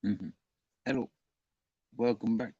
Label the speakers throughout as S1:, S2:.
S1: Mhm. Hello, welcome back.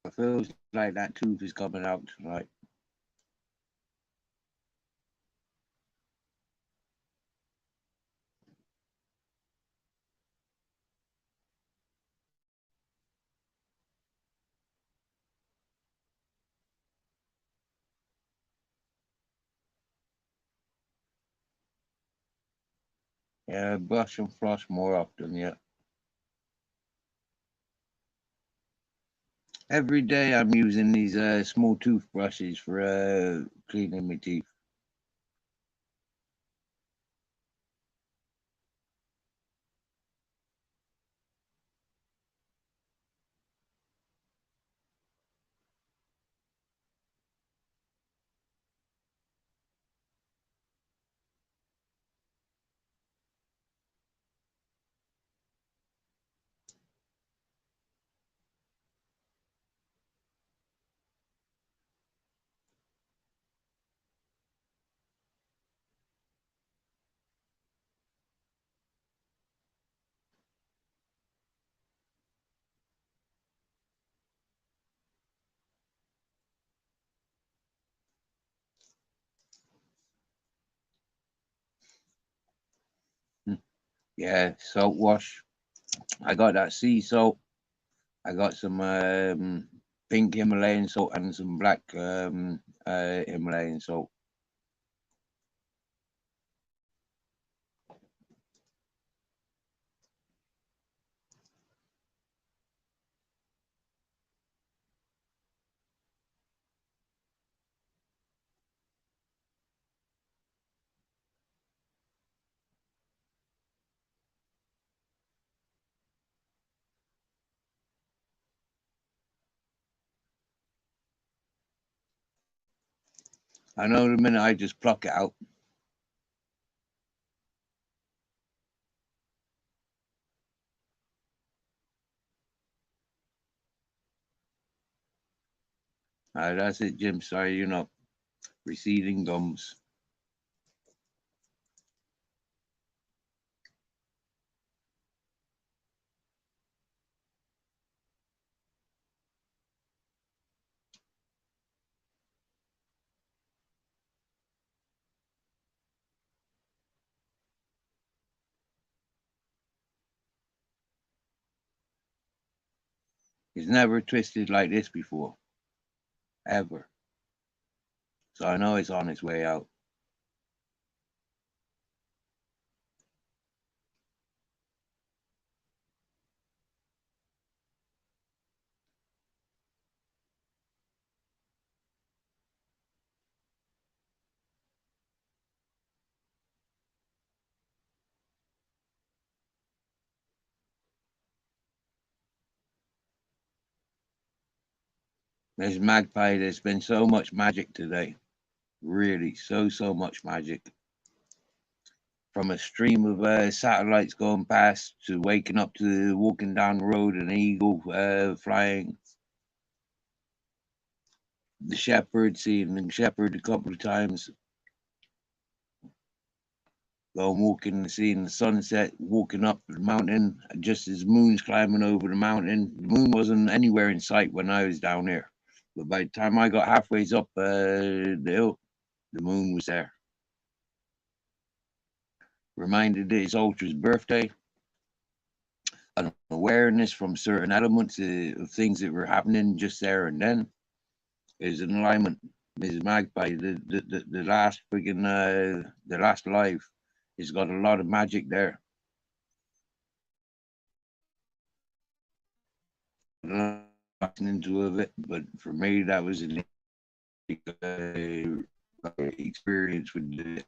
S1: It feels like that tooth is coming out tonight. Yeah, brush and floss more often. Yeah, every day I'm using these small toothbrushes for cleaning my teeth. Mm. Yeah, salt wash. I got that sea salt. I got some pink Himalayan salt and some black Himalayan salt. I know the minute I just pluck it out. That's it, Jim. Sorry, you're not receding gums. It's never twisted like this before, ever. So I know it's on its way out. There's Magpie. There's been so much magic today. Really, so much magic. From a stream of satellites going past to waking up to walking down the road, an eagle flying. The shepherd, seeing the shepherd a couple of times. Going walking, seeing the sunset, walking up the mountain, just as the moon's climbing over the mountain. The moon wasn't anywhere in sight when I was down there. But by the time I got halfway up the hill, the moon was there. Reminded that it's Ultra's birthday. An awareness from certain elements of things that were happening just there and then. Is an alignment. Mrs. Magpie, the last friggin' the last live, it's got a lot of magic there. Into of it, but for me that was an experience with the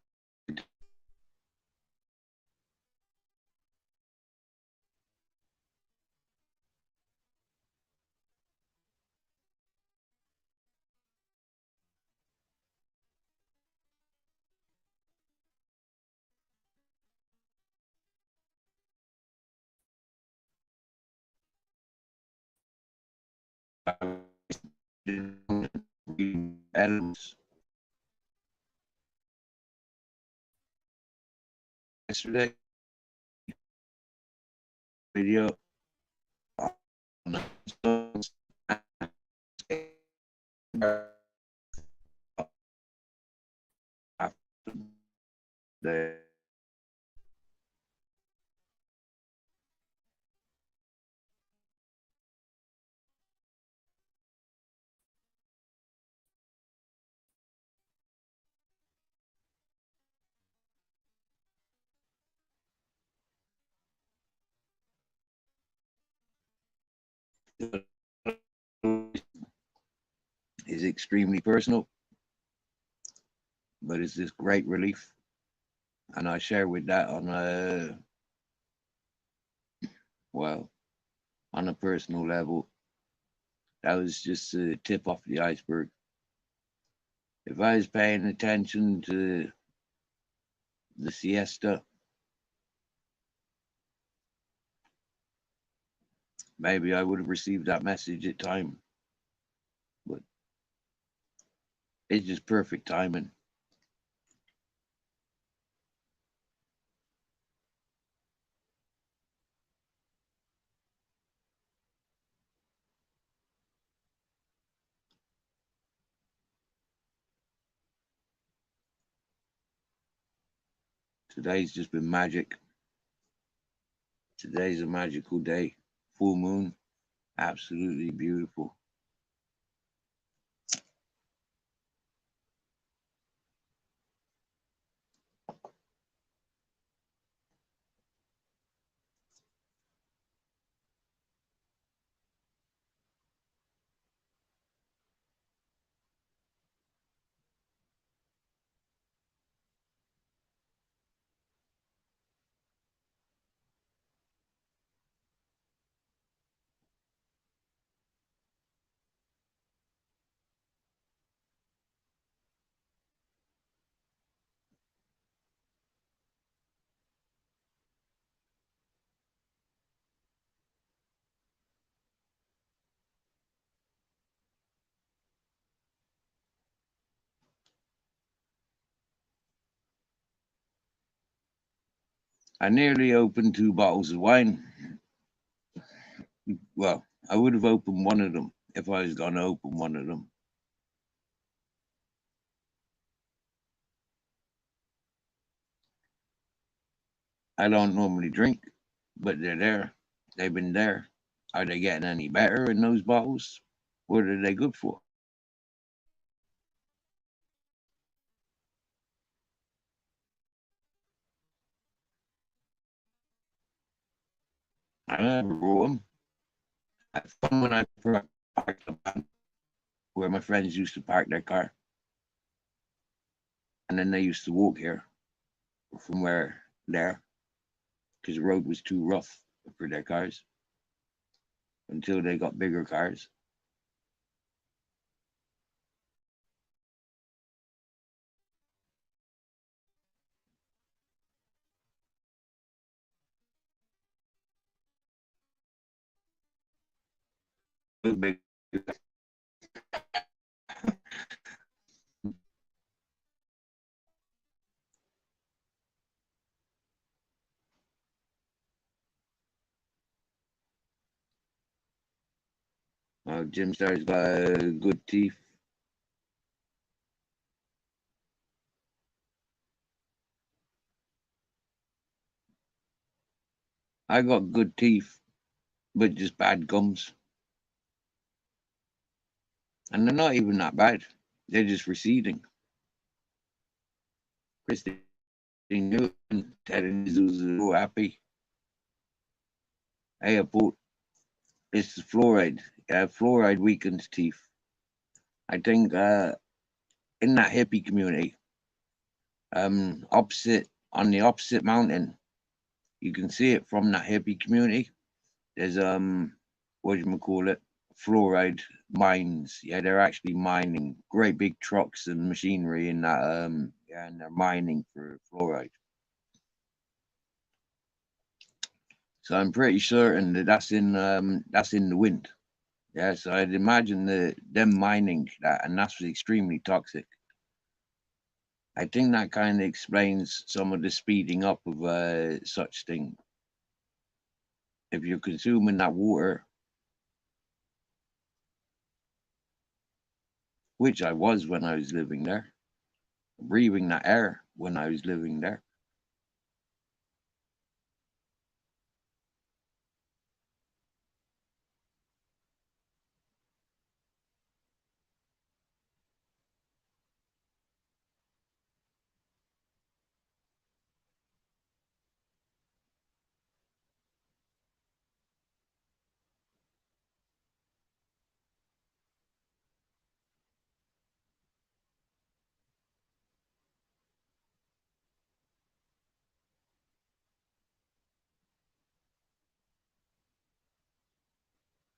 S1: elements. Yesterday video the is extremely personal, but it's this great relief. And I share with that on well, on a personal level. That was just the tip off the iceberg. If I was paying attention to the siesta, maybe I would have received that message at time. But it's just perfect timing. Today's just been magic. Today's a magical day. Full moon, absolutely beautiful. I nearly opened 2 bottles of wine. Well, I would have opened one of them if I was going to open one of them. I don't normally drink, but they're there. They've been there. Are they getting any better in those bottles? What are they good for? I never brought them. I found when I parked the bank where my friends used to park their car. And then they used to walk here from where there because the road was too rough for their cars until they got bigger cars. big. Jim Star's got good teeth. I got good teeth, but just bad gums. And they're not even that bad. They're just receding. Christine Newton, Ted and was so happy. Hey, I thought it's fluoride. Fluoride weakens teeth. I think in that hippie community, opposite on the opposite mountain, you can see it from that hippie community. There's what do you call it? Fluoride mines. Yeah, they're actually mining great big trucks and machinery in that yeah, and they're mining for fluoride. So I'm pretty certain that that's in the wind. Yeah, so I'd imagine them mining that, and that's extremely toxic. I think that kind of explains some of the speeding up of such thing. If you're consuming that water, which I was when I was living there, breathing that air when I was living there.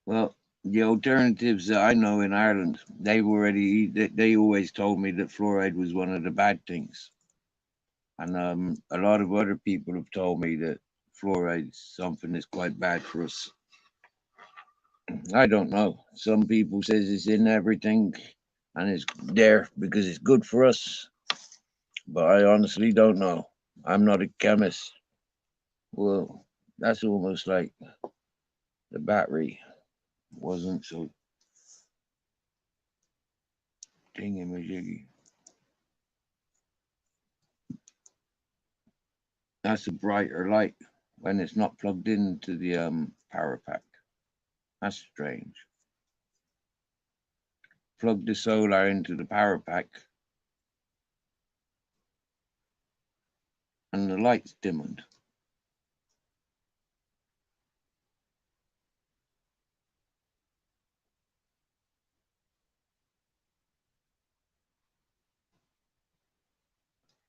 S1: Well, the alternatives that I know in Ireland, they always told me that fluoride was one of the bad things, and a lot of other people have told me that fluoride's something that's quite bad for us. I don't know. Some people says it's in everything, and it's there because it's good for us, but I honestly don't know. I'm not a chemist. Well, that's almost like the battery wasn't so thingy-majiggy. That's a brighter light when it's not plugged into the power pack. That's strange. Plug the solar into the power pack and the light's dimmed.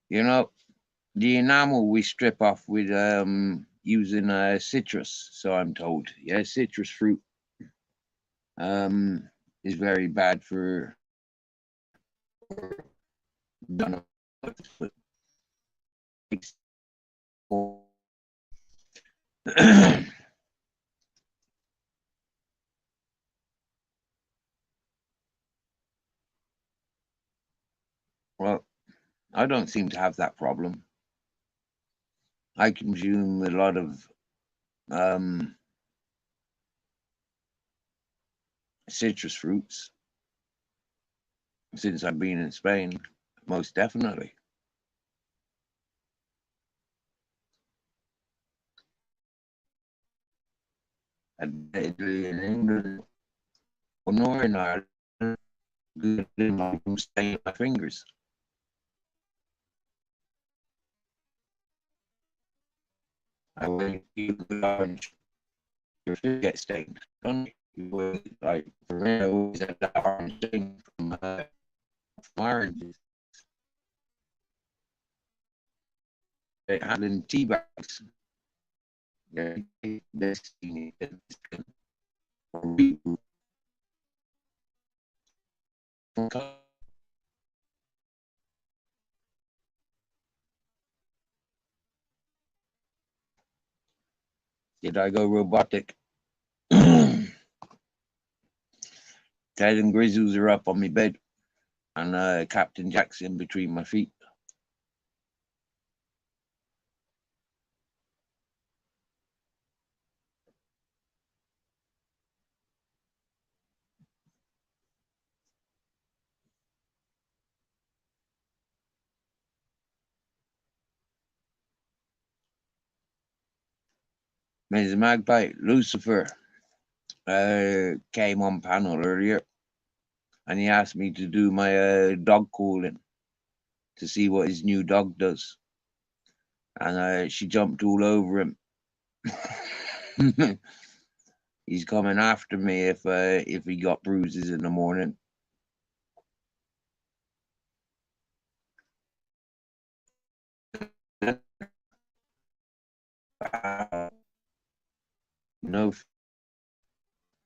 S1: You know, the enamel we strip off with using citrus, so I'm told. Yeah, citrus fruit is very bad for don't know what to put. Well, I don't seem to have that problem. I consume a lot of um, citrus fruits since I've been in Spain, most definitely. Italy and England, or Northern Ireland, good in my stain my fingers. I wait you good orange, your finger gets stained. Don't you? Like for me, I always had that orange stain from oranges. They had in tea bags. Yeah, this did I go robotic? Ted and Grizzles are up on my bed, and Captain Jack's in between my feet. Mrs. Magpie, Lucifer came on panel earlier, and he asked me to do my dog calling to see what his new dog does, and she jumped all over him. He's coming after me if he got bruises in the morning. No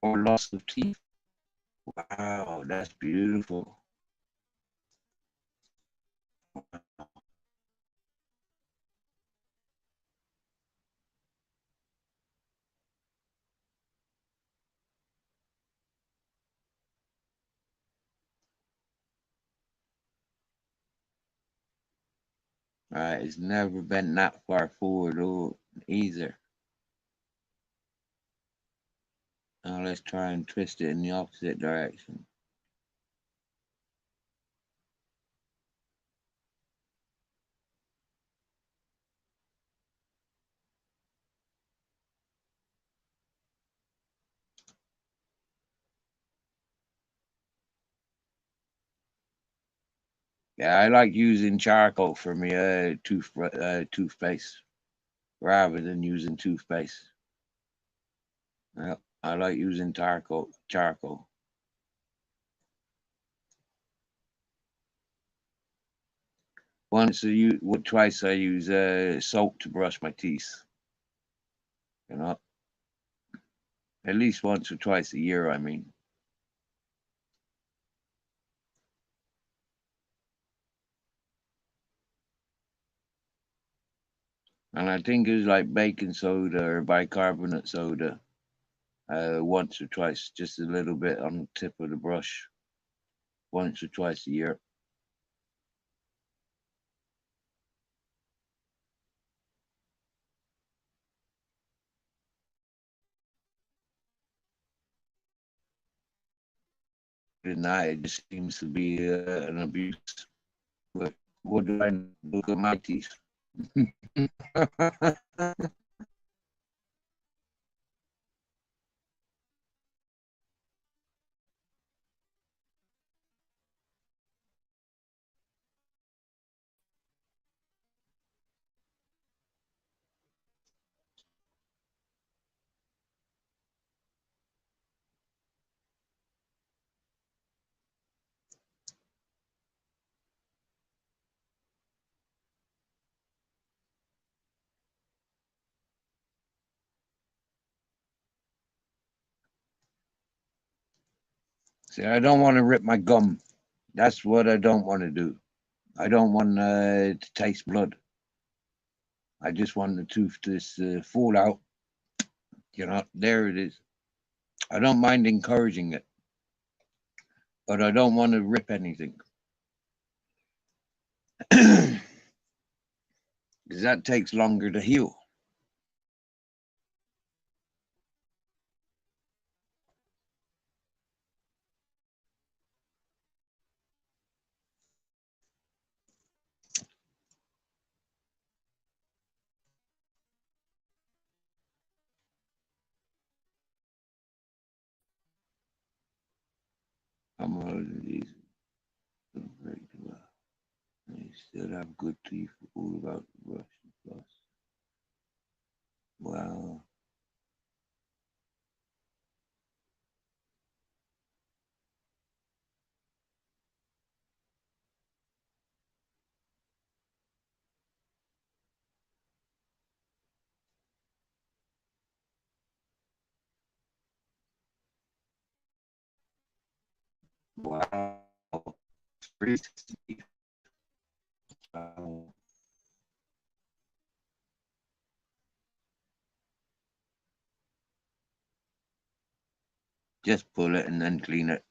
S1: or loss of teeth. Wow, that's beautiful. It's never been that far forward or either. Now let's try and twist it in the opposite direction. Yeah, I like using charcoal for my toothpaste rather than using toothpaste. Yeah, I like using charcoal. Twice I use soap to brush my teeth. You know, at least once or twice a year. I mean, and I think it's like baking soda or bicarbonate soda. Once or twice, just a little bit on the tip of the brush, once or twice a year. And that it just seems to be an abuse. But what do I look at my teeth? See, I don't want to rip my gum. That's what I don't want to do. I don't want to taste blood. I just want the tooth to fall out. You know, there it is. I don't mind encouraging it, but I don't want to rip anything. Because that takes longer to heal. I'm of these. They still have good teeth. All about brush and floss. Wow. Wow. 360. Wow. Just pull it and then clean it.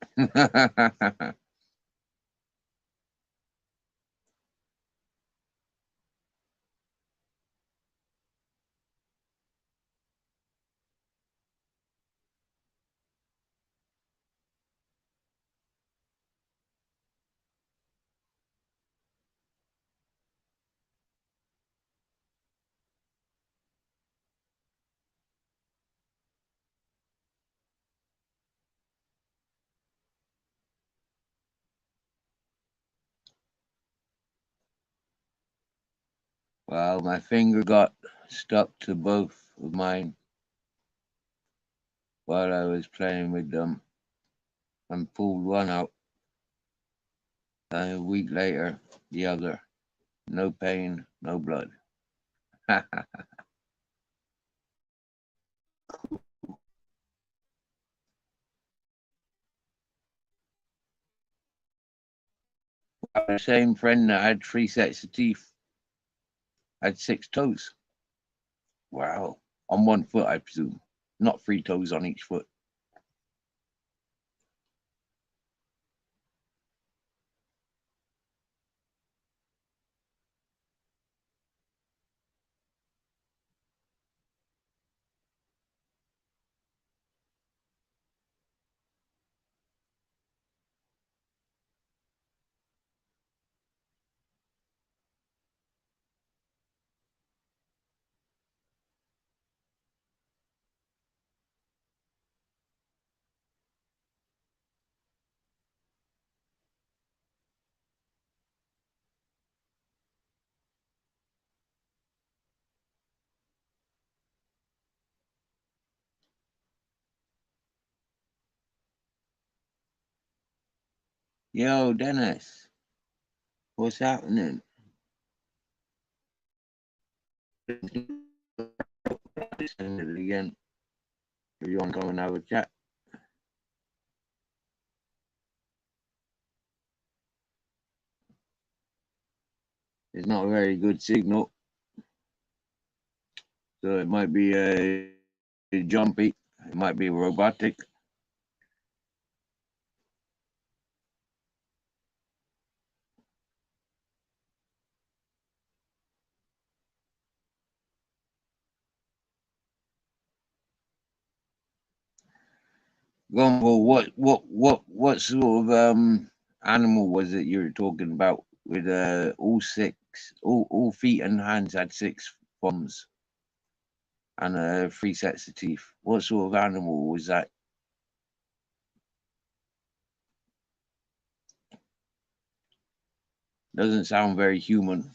S1: Well, my finger got stuck to both of mine while I was playing with them and pulled one out. A week later, the other. No pain, no blood. The same friend that had 3 sets of teeth had 6 toes. Wow. On one foot, I presume. Not 3 toes on each foot. Yo, Dennis, what's happening? Send it again. If you want to come and have a chat. It's not a very good signal, so it might be jumpy. It might be robotic. Gumball, what sort of animal was it you were talking about with all six, all feet and hands had 6 thumbs and 3 sets of teeth? What sort of animal was that? Doesn't sound very human.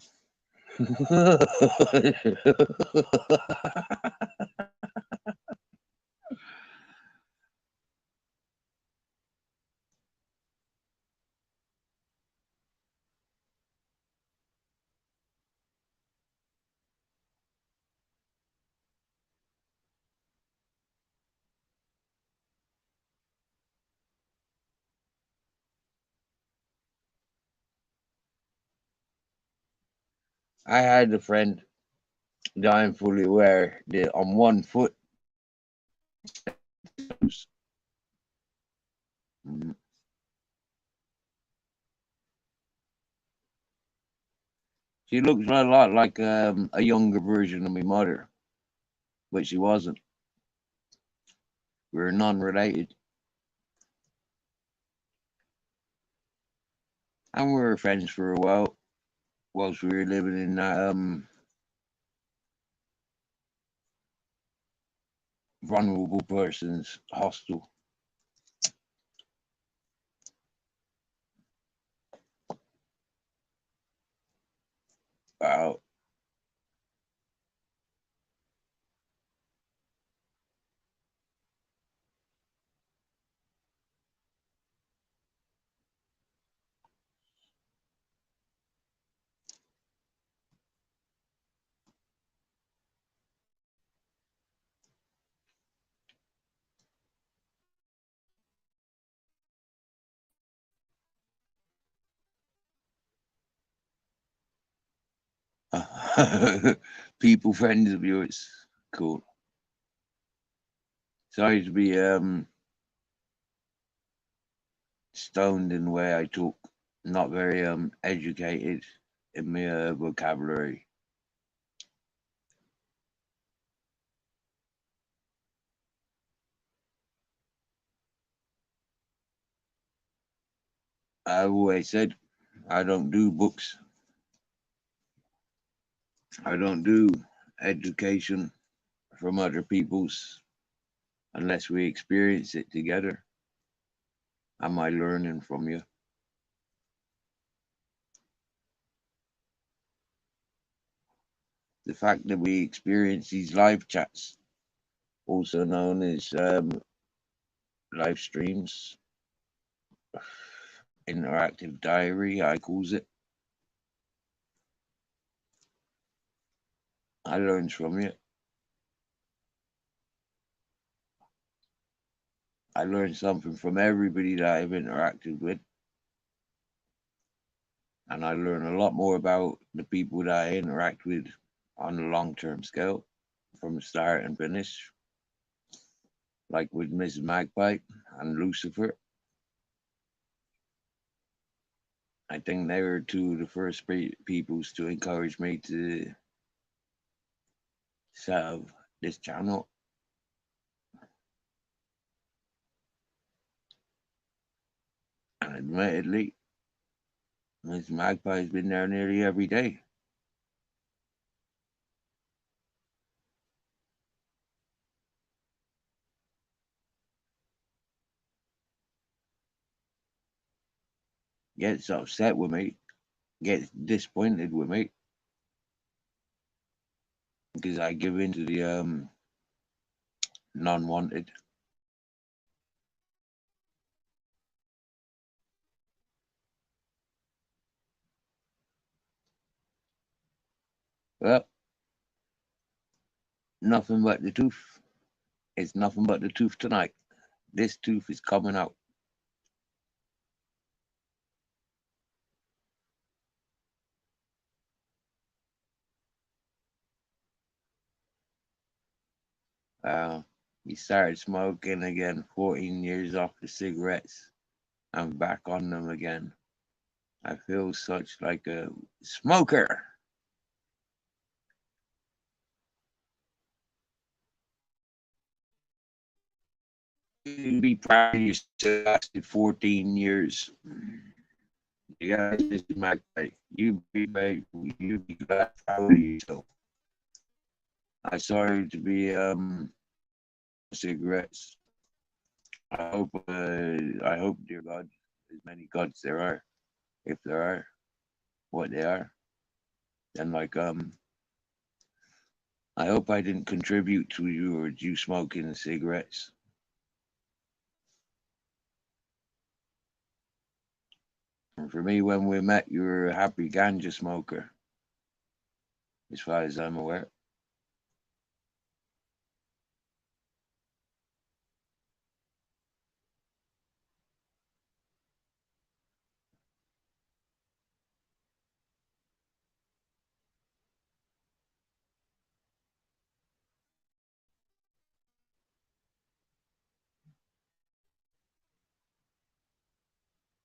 S1: I had a friend that I'm fully aware that on one foot. She looks a lot like a younger version of my mother, but she wasn't. We were non-related, and we were friends for a while whilst we were living in that vulnerable persons hostel. Wow. People friends of yours. Cool. Sorry to be stoned in the way I talk, not very educated in my vocabulary. I've always said I don't do books. I don't do education from other people's unless we experience it together. Am I learning from you? The fact that we experience these live chats, also known as live streams, interactive diary, I calls it. I learns from you. I learned something from everybody that I've interacted with. And I learn a lot more about the people that I interact with on a long-term scale from start and finish, like with Mrs. Magpie and Lucifer. I think they were two of the first peoples to encourage me to set up this channel. And admittedly, Mrs. Magpie's been there nearly every day. Gets upset with me, gets disappointed with me because I give in to the non-wanted. Well, nothing but the truth. It's nothing but the truth tonight. This tooth is coming out. He started smoking again, 14 years off the cigarettes. I'm back on them again. I feel such like a smoker. You'd be proud of yourself. Lasted 14 years. You guys, this is my day. You be glad proud of yourself. I started to be cigarettes. I hope, dear God, as many gods there are, if there are, what they are, then I hope I didn't contribute to you smoking cigarettes. And for me, when we met, you were a happy ganja smoker, as far as I'm aware.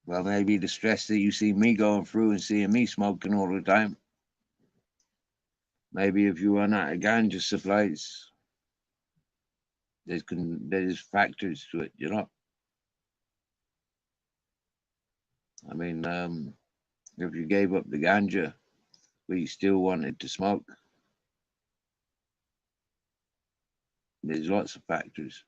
S1: Well, maybe the stress that you see me going through and seeing me smoking all the time. Maybe if you run out of ganja supplies, there's factors to it, you know. I mean, if you gave up the ganja, but you still wanted to smoke, there's lots of factors.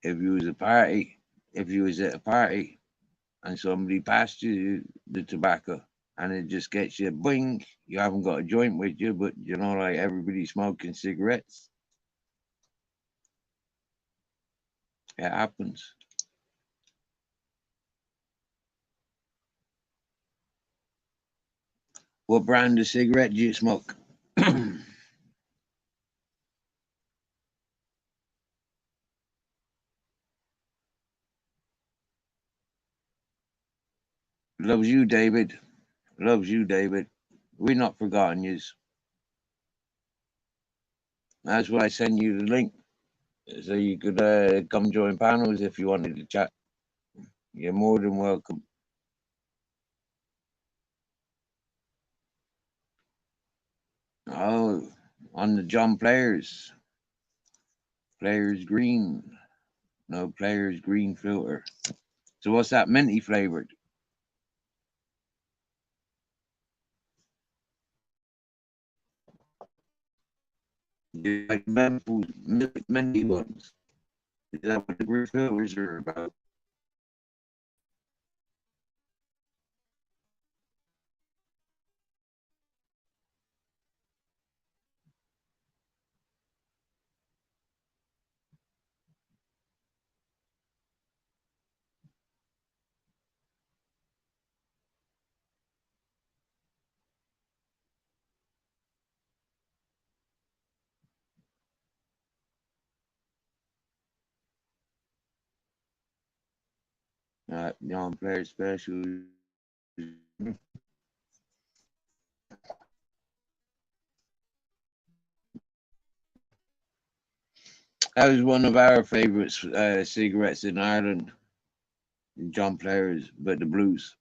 S1: If you was if you was at a party and somebody passed you the tobacco and it just gets you bing, you haven't got a joint with you, but you know, like everybody smoking cigarettes. It happens. What brand of cigarette do you smoke? Loves you, David. Loves you, David. We're not forgotten yous. That's why I sent you the link. So you could come join panels if you wanted to chat. You're more than welcome. Oh, on the John Players. Players green. No Players green filter. So what's that minty flavored? You like minty ones? Is that what the green filters are about? John Player Special. That was one of our favorite cigarettes in Ireland. John Players, but the blues.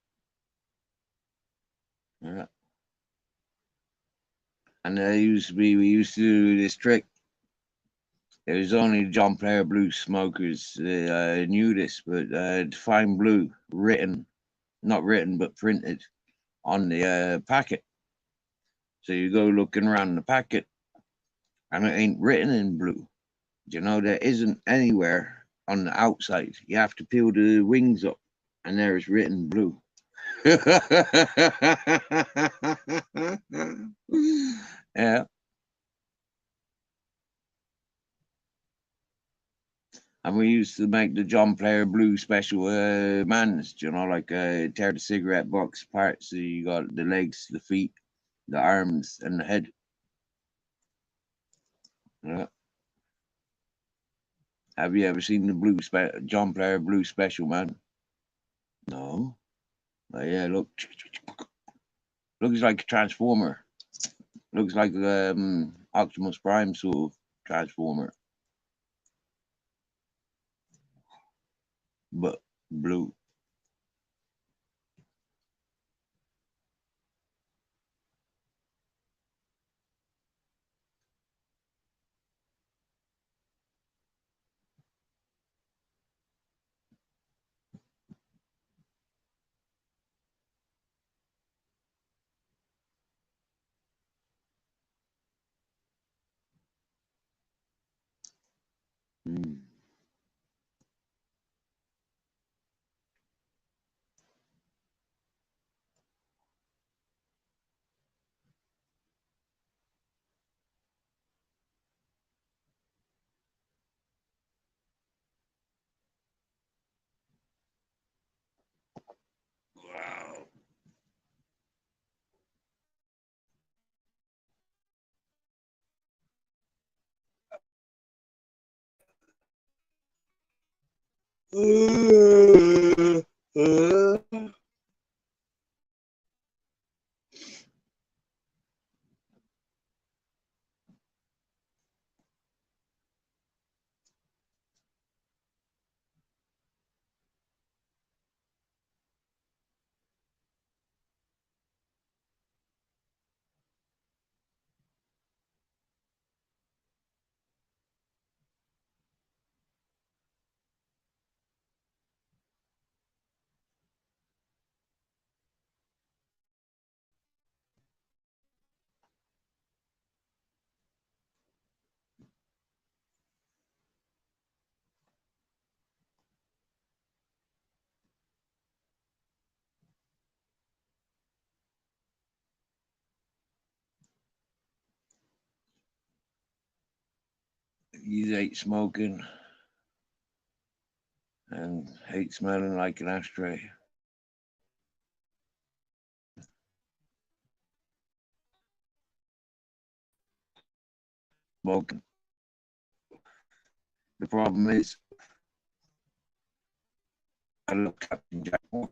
S1: Yeah. And we used to do this trick. It was only John Player Blue smokers knew this, but to find blue written, not written, but printed on the packet. So you go looking around the packet, and it ain't written in blue. You know, there isn't anywhere on the outside. You have to peel the wings up, and there is written blue. Yeah. And we used to make the John Player Blue special mans, you know, like tear the cigarette box apart. So you got the legs, the feet, the arms, and the head. Yeah. Have you ever seen the John Player Blue special, man? No. Yeah, look. Looks like a Transformer. Looks like Optimus Prime sort of Transformer, but blue. Mm. Wow. You hate smoking and hate smelling like an ashtray. Smoking. The problem is, I love Captain Jack Moore.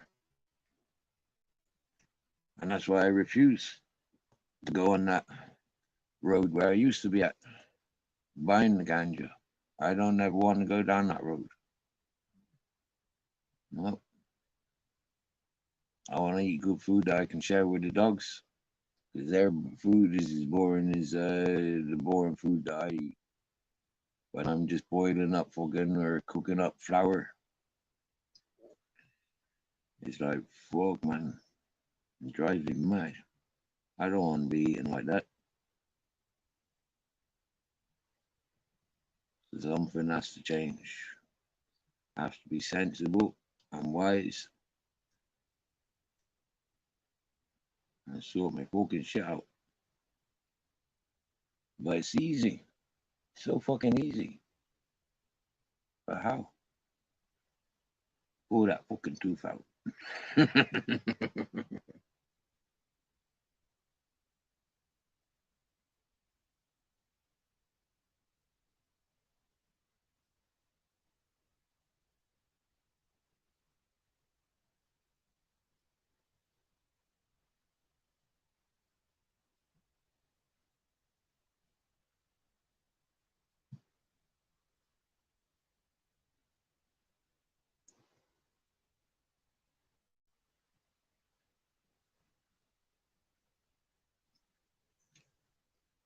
S1: And that's why I refuse to go on that road where I used to be at, buying the ganja. I don't ever want to go down that road. No, I want to eat good food that I can share with the dogs. Because their food is as boring as the boring food that I eat. When I'm just boiling up fucking or cooking up flour, it's like, fuck, man. It drives me mad. I don't want to be eating like that. Something has to change. I have to be sensible and wise and sort my fucking shit out. But it's easy. So fucking easy. But how? Pull that fucking tooth out.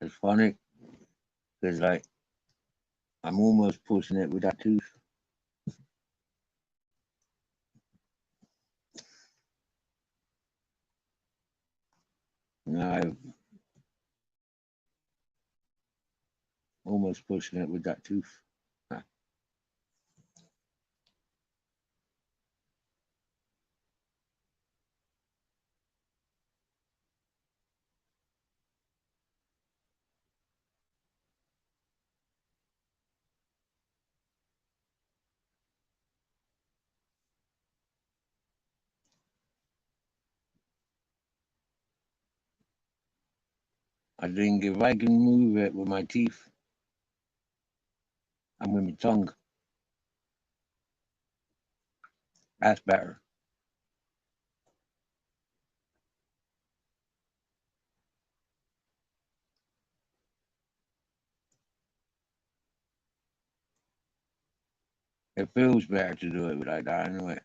S1: It's funny because, like, I'm almost pushing it with that tooth. I'm almost pushing it with that tooth. I think if I can move it with my teeth and with my tongue, that's better. It feels better to do it like that anyway.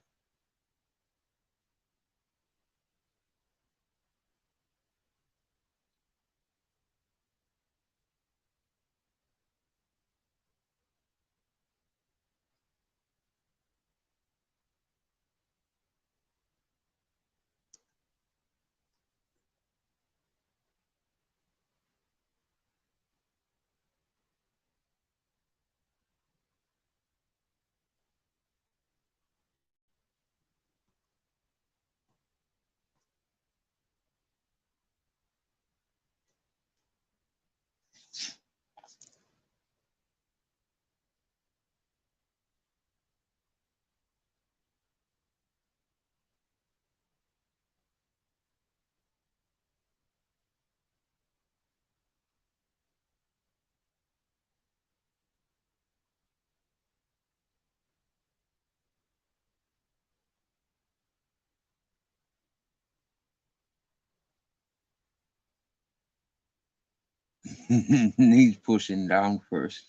S1: He's pushing down first.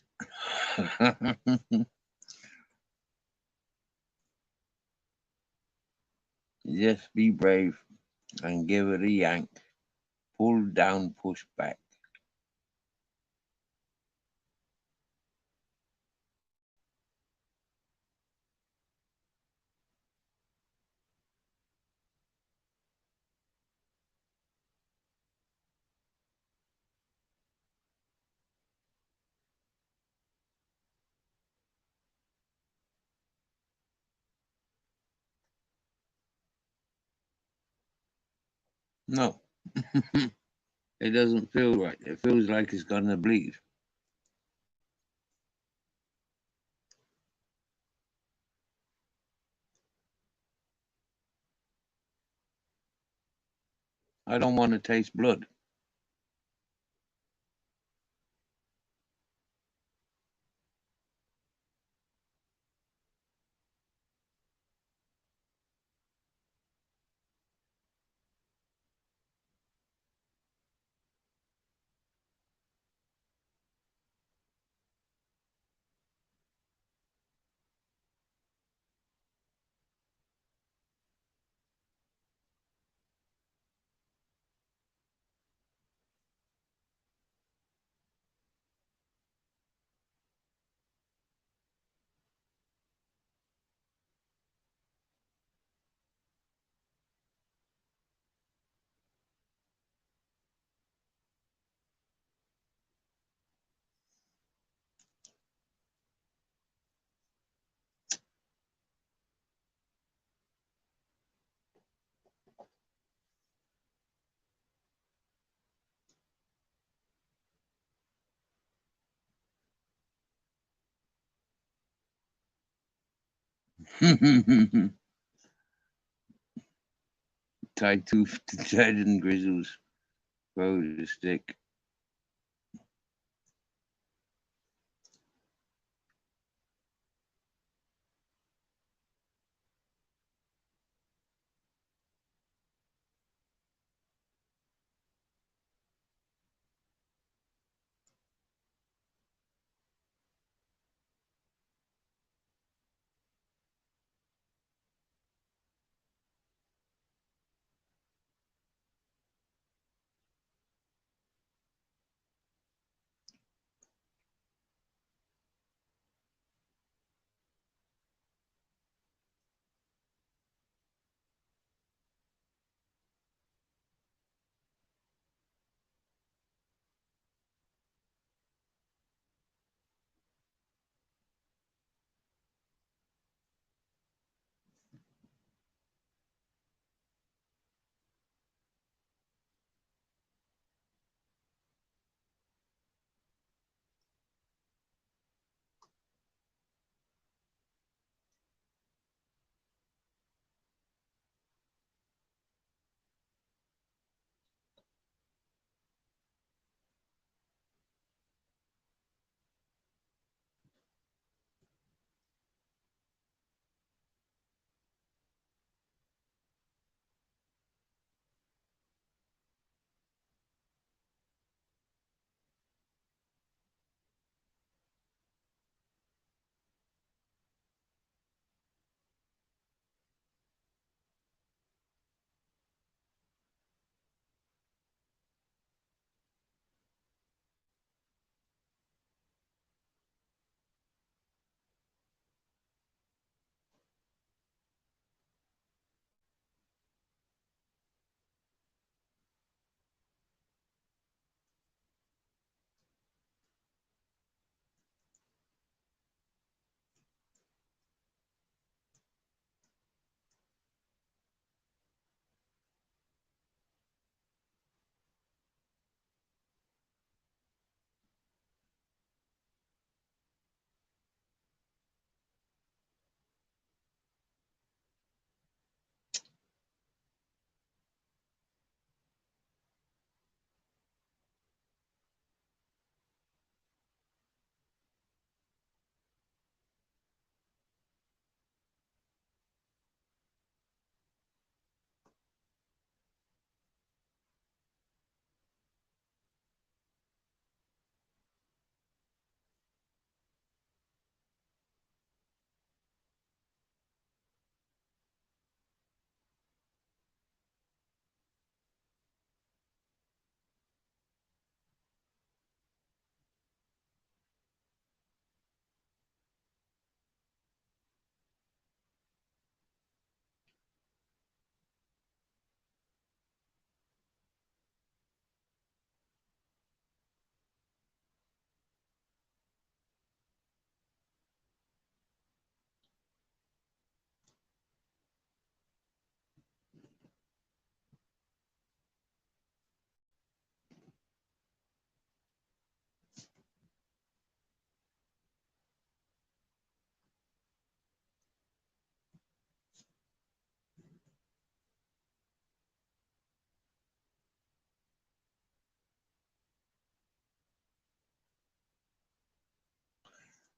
S1: Just be brave and give it a yank. Pull down, push back. No, it doesn't feel right. It feels like it's gonna bleed. I don't want to taste blood. Tied tooth to Ted and Grizzles. Throw the stick.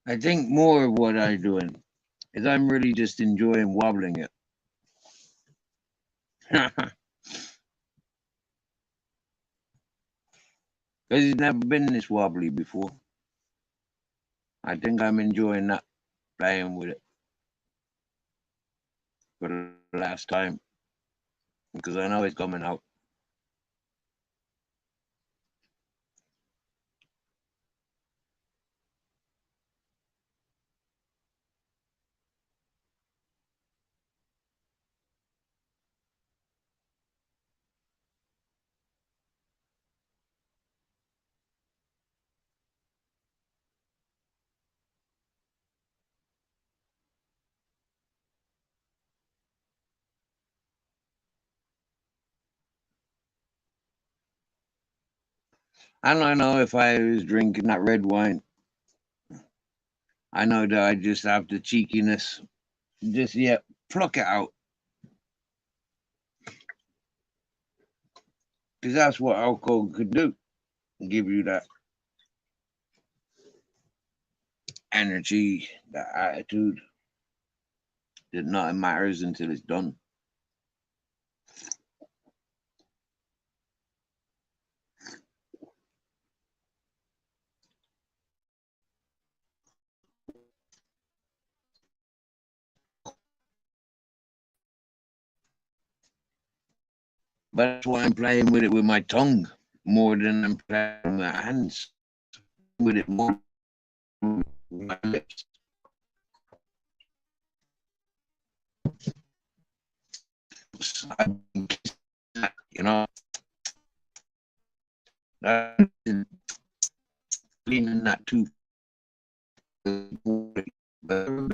S1: I think more of what I'm doing is I'm really just enjoying wobbling it. Because it's never been this wobbly before. I think I'm enjoying that, playing with it for the last time. Because I know it's coming out. I don't know if I was drinking that red wine. I know that I just have the cheekiness Just, yeah, pluck it out. Because that's what alcohol could do. Give you that energy, that attitude that nothing matters until it's done. But that's why I'm playing with it with my tongue more than I'm playing with my hands. With it more with my lips. You know, cleaning that too. But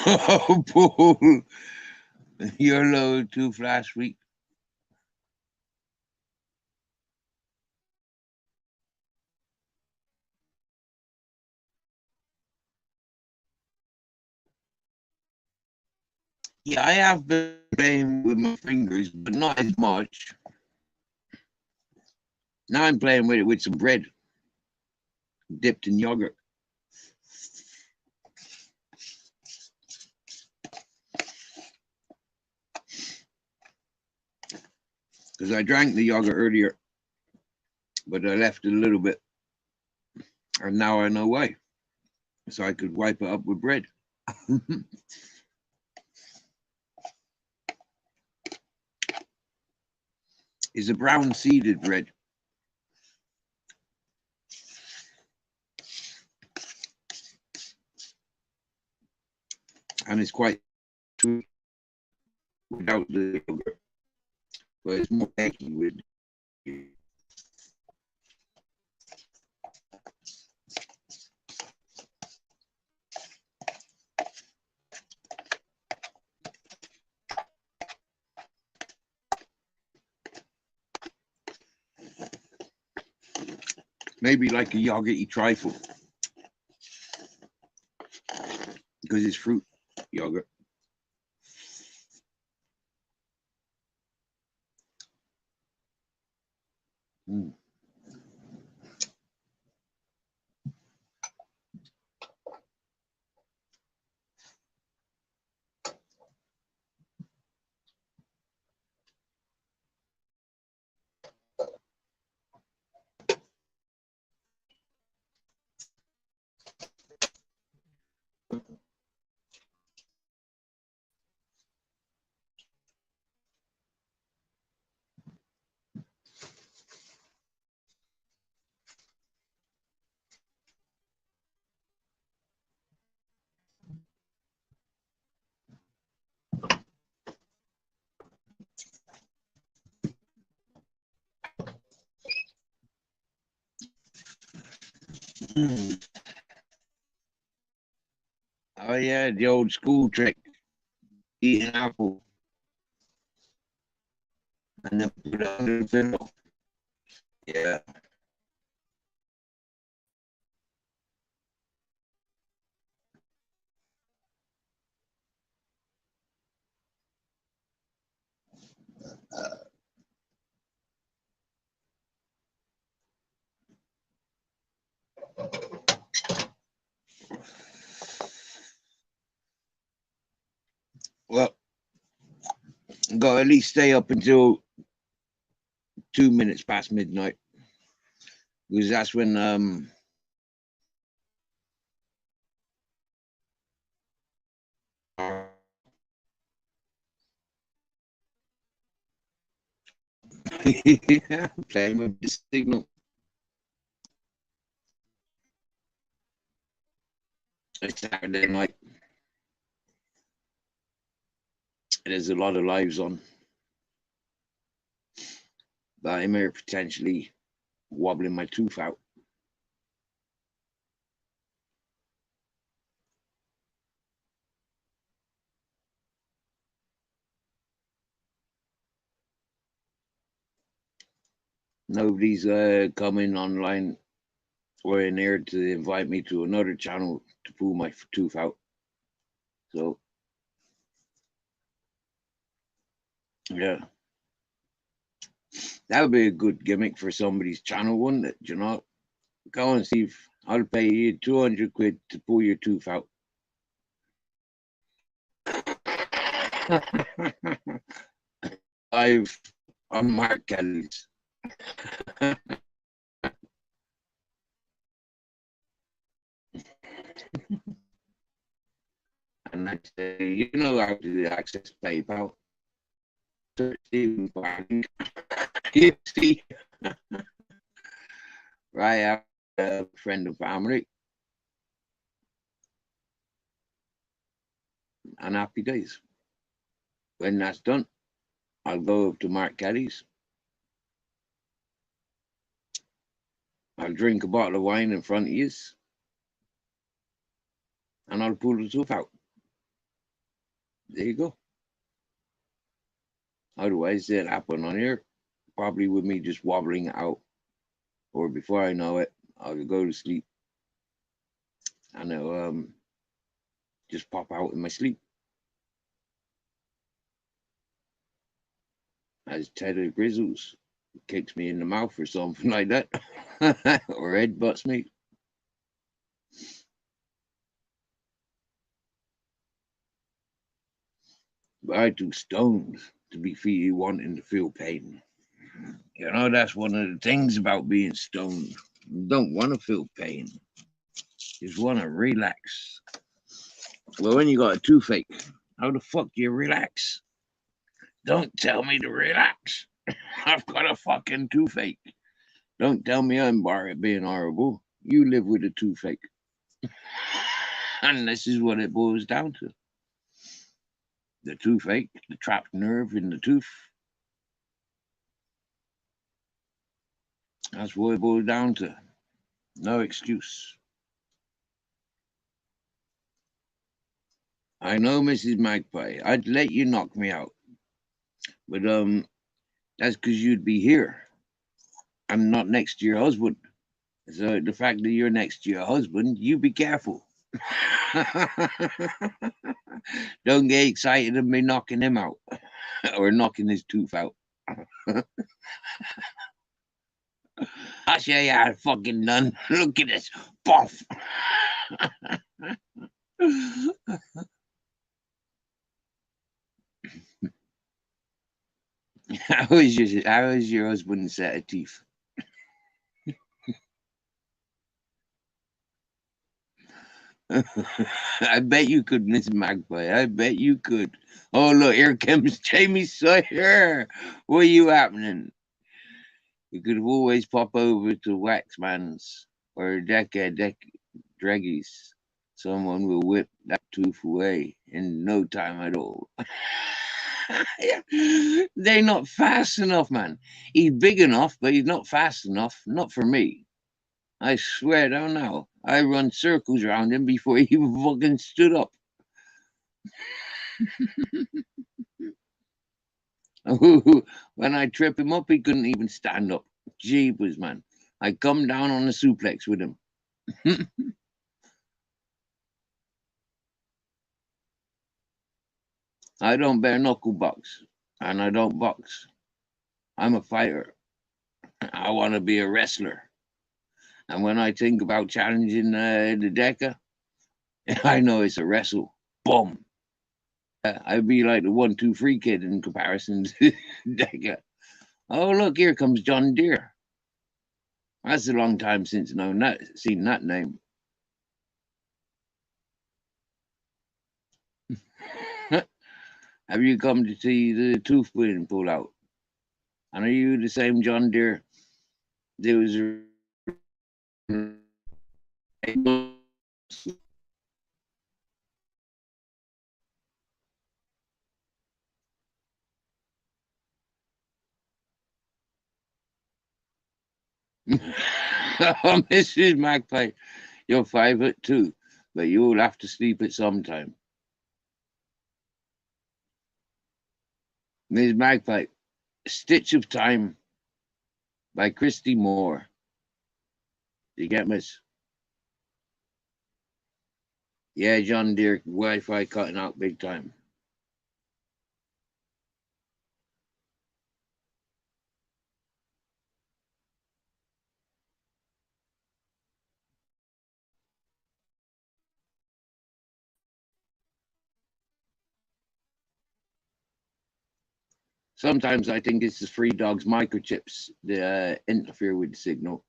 S1: oh, Paul, you're a little too flash weak. Yeah, I have been playing with my fingers, but not as much. Now I'm playing with it with some bread dipped in yogurt. Because I drank the yogurt earlier, but I left it a little bit. And now I know why. So I could wipe it up with bread. It's a brown seeded bread. and it's quite sweet without the yogurt, but it's more eggy with. Maybe like a yogurty trifle because it's fruit yogurt. Mm. Mm. Oh yeah, the old school trick: eat an apple and then put it under the pillow. Yeah. Well, got to at least stay up until 2 minutes past midnight because that's when playing with the signal. It's Saturday night. There's a lot of lives on, but I'm here potentially wobbling my tooth out. Nobody's coming online or in here to invite me to another channel to pull my tooth out. So yeah, that would be a good gimmick for somebody's channel, wouldn't it? You know, go and see if I'll pay you 200 quid to pull your tooth out. I've on Mark Kelly's. And I say, you know how to access PayPal. Stephen Farthing. You see, right out a friend and family. And happy days. When that's done, I'll go up to Mark Kelly's. I'll drink a bottle of wine in front of you, and I'll pull the tooth out. There you go. Otherwise, it'll happen on here, probably with me just wobbling out. Or before I know it, I'll go to sleep and it'll just pop out in my sleep. As Teddy Grizzles kicks me in the mouth or something like that, or headbutts me. But I too stoned to be feely wanting to feel pain. You know, that's one of the things about being stoned. You don't want to feel pain. You just want to relax. Well, when you got a toothache, how the fuck do you relax? Don't tell me to relax. I've got a fucking toothache. Don't tell me I'm being horrible. You live with a toothache. And this is what it boils down to. The toothache, the trapped nerve in the tooth. That's what it boils down to. No excuse. I know, Mrs. Magpie. I'd let you knock me out, but that's because you'd be here. I'm not next to your husband. So the fact that you're next to your husband, you be careful. Don't get excited of me knocking him out or knocking his tooth out. I say I fucking none. Look at this. Boff. How is your husband's set of teeth? I bet you could, Miss Magpie. I bet you could. Oh look, here comes Jamie Sawyer. What are you happening? You could always pop over to Waxman's or Dreggy's. Someone will whip that tooth away in no time at all. They're not fast enough, man. He's big enough, but he's not fast enough. Not for me. I swear down now. I run circles around him before he even fucking stood up. When I trip him up, he couldn't even stand up. Jeepers, man. I come down on a suplex with him. I don't bare knuckle box, and I don't box. I'm a fighter. I want to be a wrestler. And when I think about challenging the Decker, I know it's a wrestle. Boom. I'd be like the 1-2-3 kid in comparison to Decker. Oh, look, here comes John Deere. That's a long time since seen that name. Have you come to see the tooth being pulled out? And are you the same John Deere? There was a oh, Mrs. Magpie, you're 5'2", but you'll have to sleep at some time. Miss Magpie, Stitch of Time by Christy Moore. You get Miss? Yeah, John Deere Wi-Fi cutting out big time. Sometimes I think it's the Free Dogs microchips that interfere with the signal.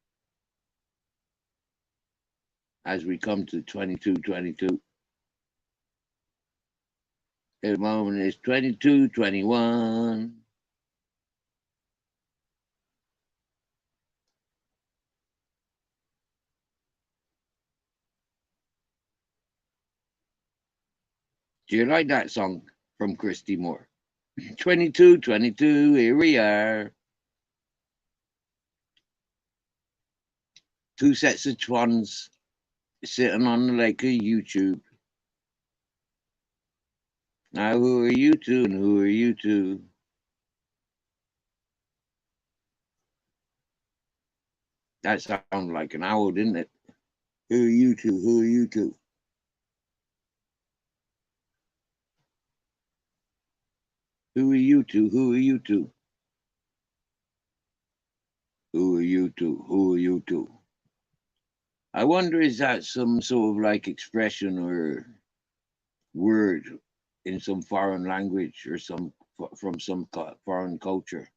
S1: As we come to 22:22. At the moment it's 22:21. Do you like that song from Christy Moore? 22:22, here we are. Two sets of twins sitting on the lake of YouTube. Now, who are you two and who are you two? That sounded like an owl, didn't it? Who are you two? Who are you two? Who are you two? Who are you two? Who are you two? Who are you two? I wonder, is that some sort of like expression or word in some foreign language or from some foreign culture?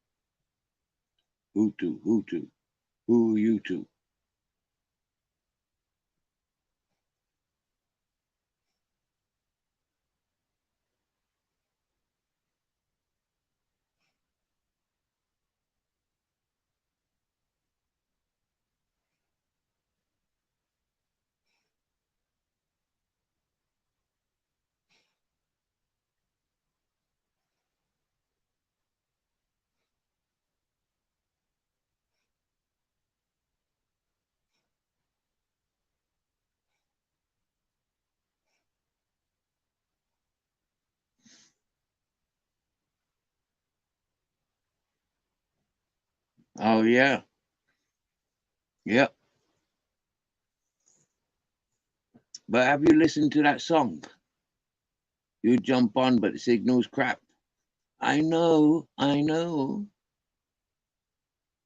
S1: Hutu, Hutu. Who are you two? Oh yeah. Yep. But have you listened to that song? You jump on, but the signal's crap. I know, I know.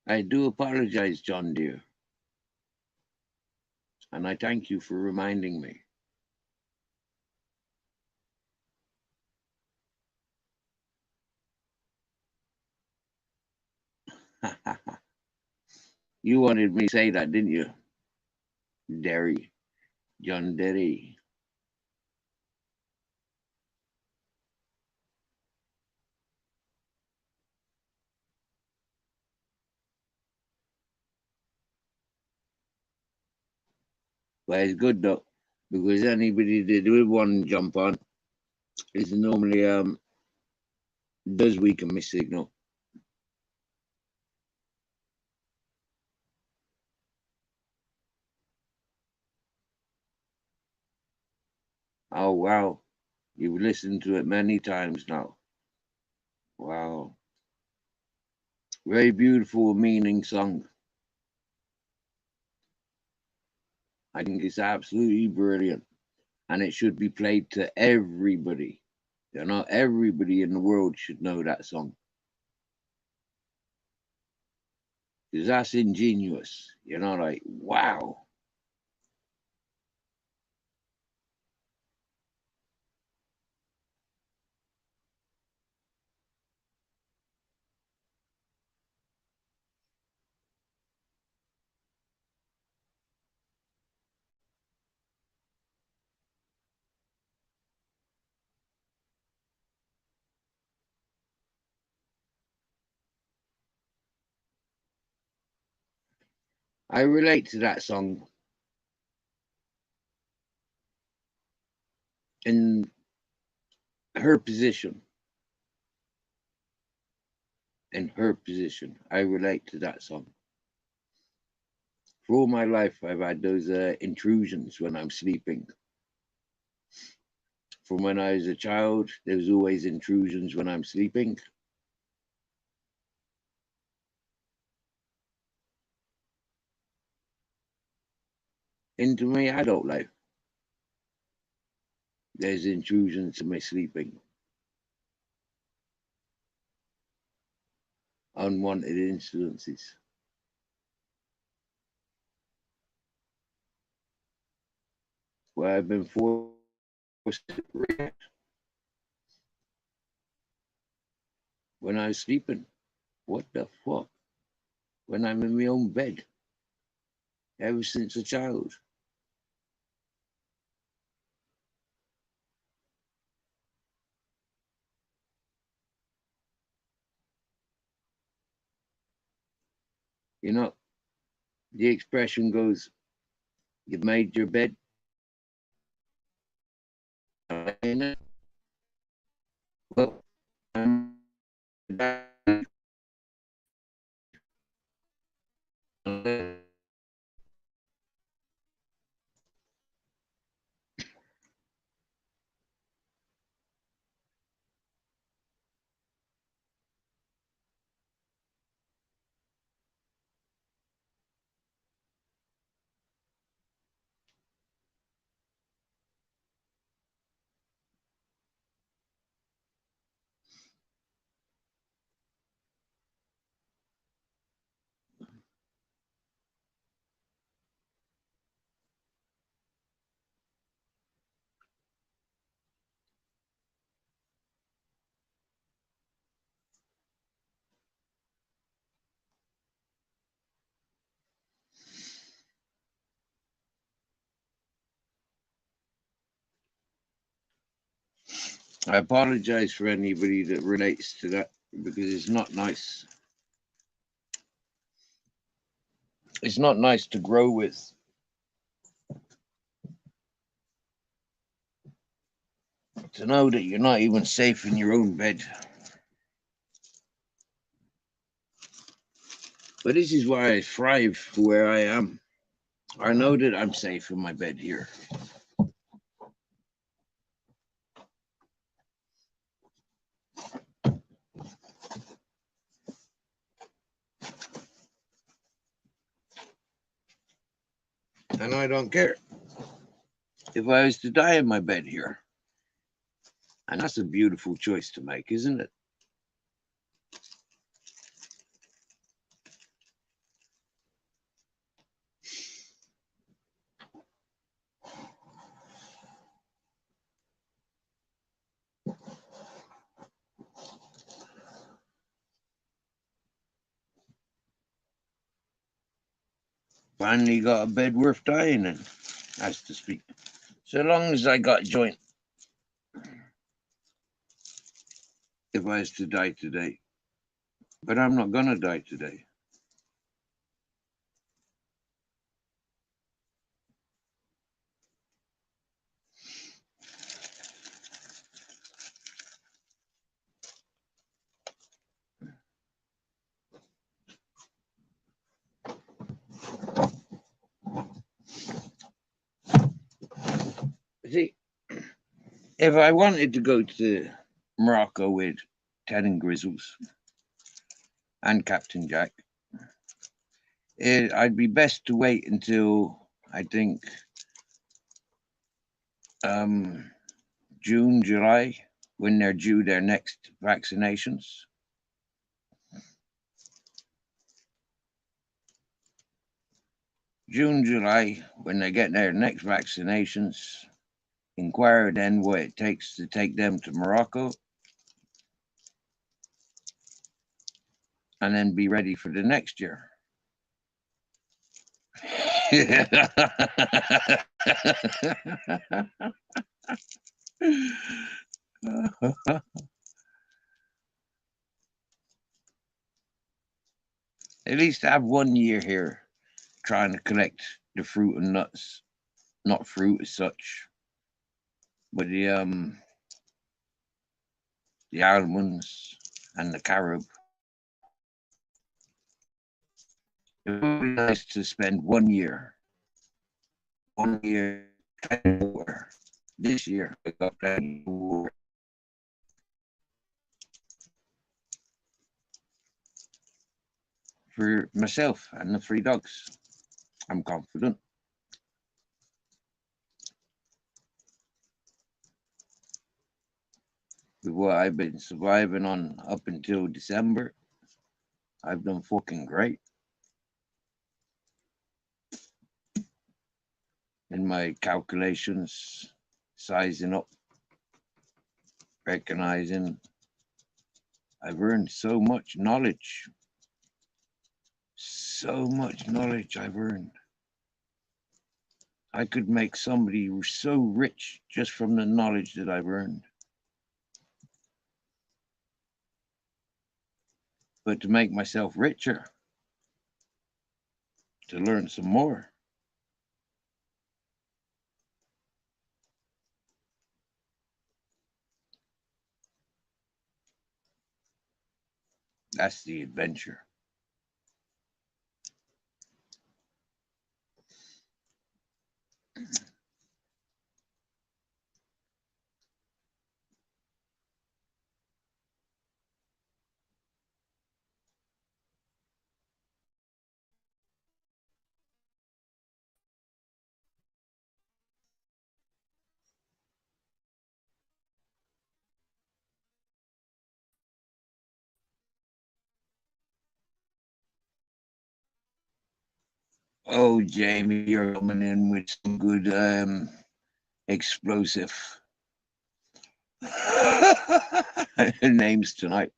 S1: I do apologize, John dear. And I thank you for reminding me. You wanted me to say that, didn't you? Derry. John Derry. But it's good though, because anybody that would want to jump on is normally does weaken my signal. Oh wow. You've listened to it many times now. Wow. Very beautiful, meaning song. I think it's absolutely brilliant. And it should be played to everybody. You know, everybody in the world should know that song. Because that's ingenious. You know, like, wow. I relate to that song in her position. In her position. I relate to that song. For all my life, I've had those intrusions when I'm sleeping. From when I was a child, there was always intrusions when I'm sleeping. Into my adult life, there's intrusions to my sleeping. Unwanted influences. Where I've been forced to react when I was sleeping. What the fuck? When I'm in my own bed, ever since a child. You know, the expression goes, you've made your bed. Well, I'm I apologize for anybody that relates to that because it's not nice. It's not nice to grow with. To know that you're not even safe in your own bed. But this is why I thrive where I am. I know that I'm safe in my bed here. And I don't care if I was to die in my bed here. And that's a beautiful choice to make, isn't it? Finally got a bed worth dying in, as to speak. So long as I got joint. If I was to die today. But I'm not gonna die today. See, if I wanted to go to Morocco with Ted and Grizzles and Captain Jack, I'd be best to wait until I think June, July, when they're due their next vaccinations. June, July, when they get their next vaccinations, inquire then what it takes to take them to Morocco, and then be ready for the next year. At least have 1 year here trying to collect the fruit and nuts, not fruit as such, but the almonds and the carob. It would be nice to spend 1 year, 1 year more. This year I got plenty more. For myself and the 3 dogs. I'm confident. With what I've been surviving on up until December, I've done fucking great. In my calculations, sizing up, recognizing I've earned so much knowledge. So much knowledge I've earned. I could make somebody so rich just from the knowledge that I've earned. But to make myself richer, to learn some more. That's the adventure. Oh, Jamie, you're coming in with some good explosive names tonight.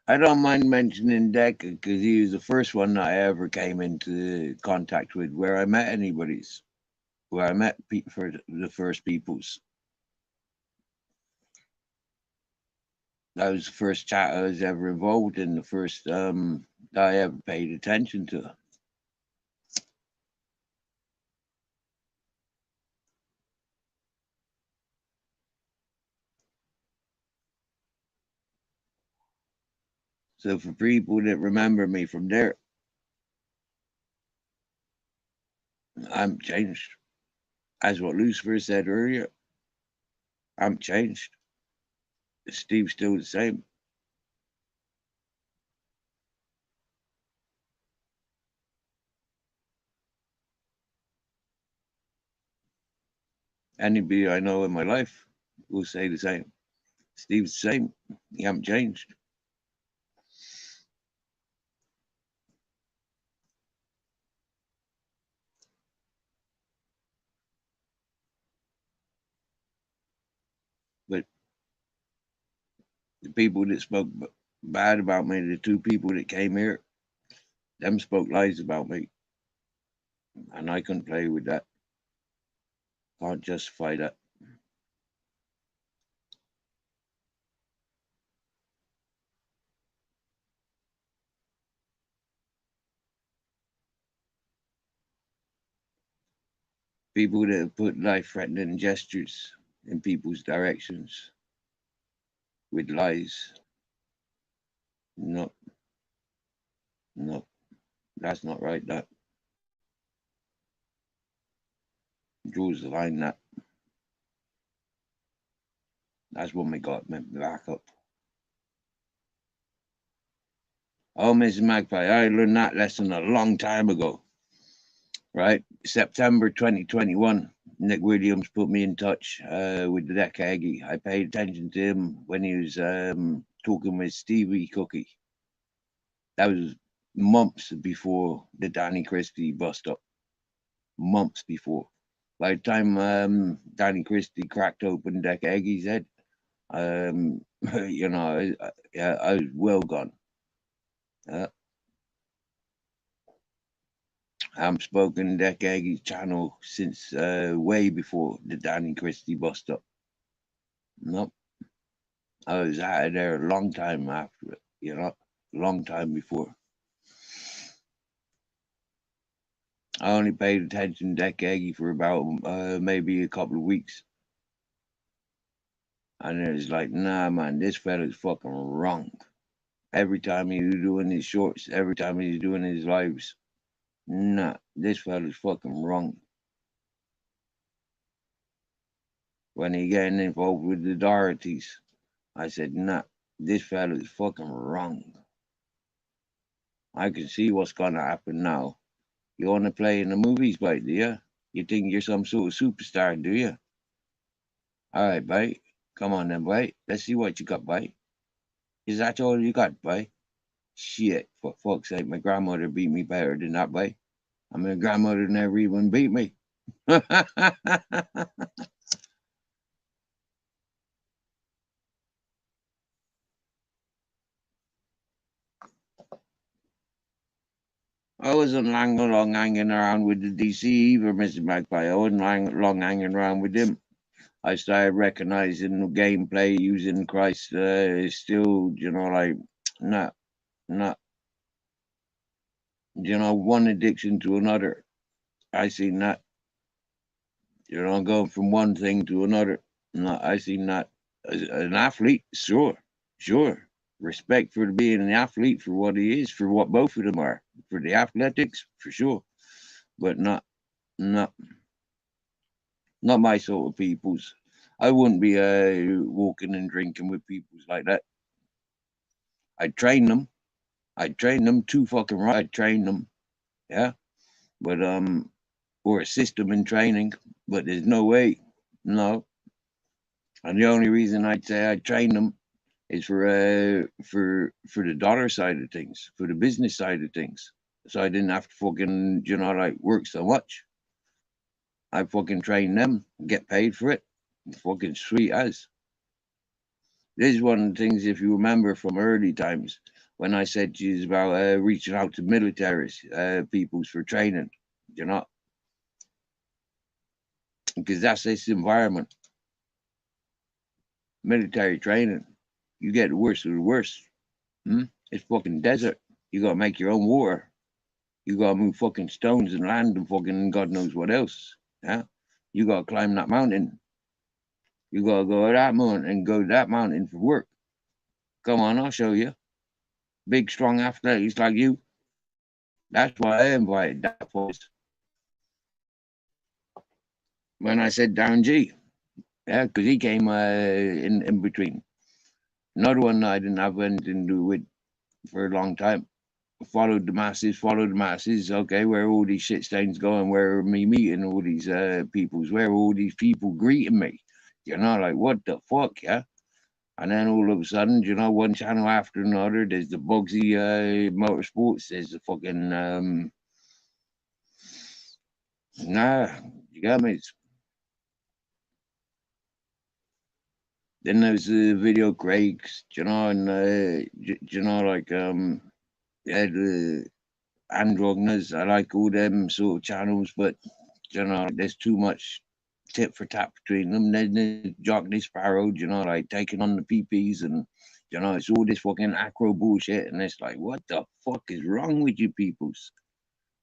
S1: I don't mind mentioning Decker because he was the first one that I ever came into contact with where I met anybody's, where I met for the first peoples. That was the first chat I was ever involved in, the first that I ever paid attention to. So for people that remember me from there, I'm changed. As what Lucifer said earlier, I'm changed. Steve's still the same. Anybody I know in my life will say the same. Steve's the same. He haven't changed. But the people that spoke bad about me, the two people that came here, them spoke lies about me. And I couldn't play with that. Can't justify that. People that have put life-threatening gestures in people's directions with lies. No, no, that's not right. That draws the line. That's what me got me back up. Oh, Mrs. Magpie, I learned that lesson a long time ago. Right, September 2021. Nick Williams put me in touch with the Deck Aggie. I paid attention to him when he was talking with Stevie Cookie. That was months before the Danny Christie bust up. Months before. By the time Danny Christie cracked open Deck Aggie's head, you know, I was well gone. I haven't spoken Deck Aggie's channel since way before the Danny Christie bust up. Nope. I was out of there a long time after it, you know, long time before. I only paid attention to Deck Aggie for about maybe a couple of weeks. And it was like, nah, man, this fella's fucking wrong. Every time he was doing his shorts, every time he was doing his lives, nah, this fella's fucking wrong. When he getting involved with the Dohertys, I said, nah, this fella's fucking wrong. I can see what's gonna happen now. You wanna play in the movies, bite, do you? You think you're some sort of superstar, do you? All right, bite. Come on then, bite. Let's see what you got, bite. Is that all you got, bite? Shit, for fuck's sake, my grandmother beat me better than that, bite. I mean, grandmother never even beat me. I wasn't long hanging around with the DC either, Mr. Magpie. I wasn't long hanging around with him. I started recognizing the gameplay using Christ still, you know, like, not, you know, one addiction to another. I seen that, you know, going from one thing to another. No, I seen that. As an athlete, sure. Respect for being an athlete for what he is, for what both of them are, for the athletics, for sure, but not not my sort of peoples. I wouldn't be walking and drinking with peoples like that. I'd train them. I'd train them too fucking right. I'd train them, yeah, but or assist them in training. But there's no way, no. And the only reason I'd say I'd train them is for the dollar side of things, for the business side of things. So I didn't have to fucking, you know, like work so much. I fucking train them, get paid for it. Fucking sweet as. This is one of the things, if you remember from early times, when I said to you about reaching out to militaries, peoples for training, you know, because that's this environment. Military training, you get the worst of the worst. It's fucking desert. You gotta make your own water. You gotta move fucking stones and land and fucking God knows what else. Yeah, you gotta climb that mountain. You gotta go to that mountain and go to that mountain for work. Come on, I'll show you. Big, strong athletes like you. That's why I invited that voice. When I said Darren G, yeah, because he came in between. Another one that I didn't have anything to do with for a long time. Followed the masses, followed the masses. Okay, where are all these shit stains going? Where are me meeting all these peoples? Where are all these people greeting me? You know, like what the fuck, yeah? And then all of a sudden, you know, one channel after another, there's the Bugsy Motorsports, there's the fucking nah, you got me. Then there's the video Craigs, you know, and you know, like yeah, the Androgners. I like all them sort of channels, but you know, there's too much tit for tat between them. Then there's Jockney Sparrow, you know, like taking on the PPs, and you know, it's all this fucking acro bullshit, and it's like, what the fuck is wrong with you peoples?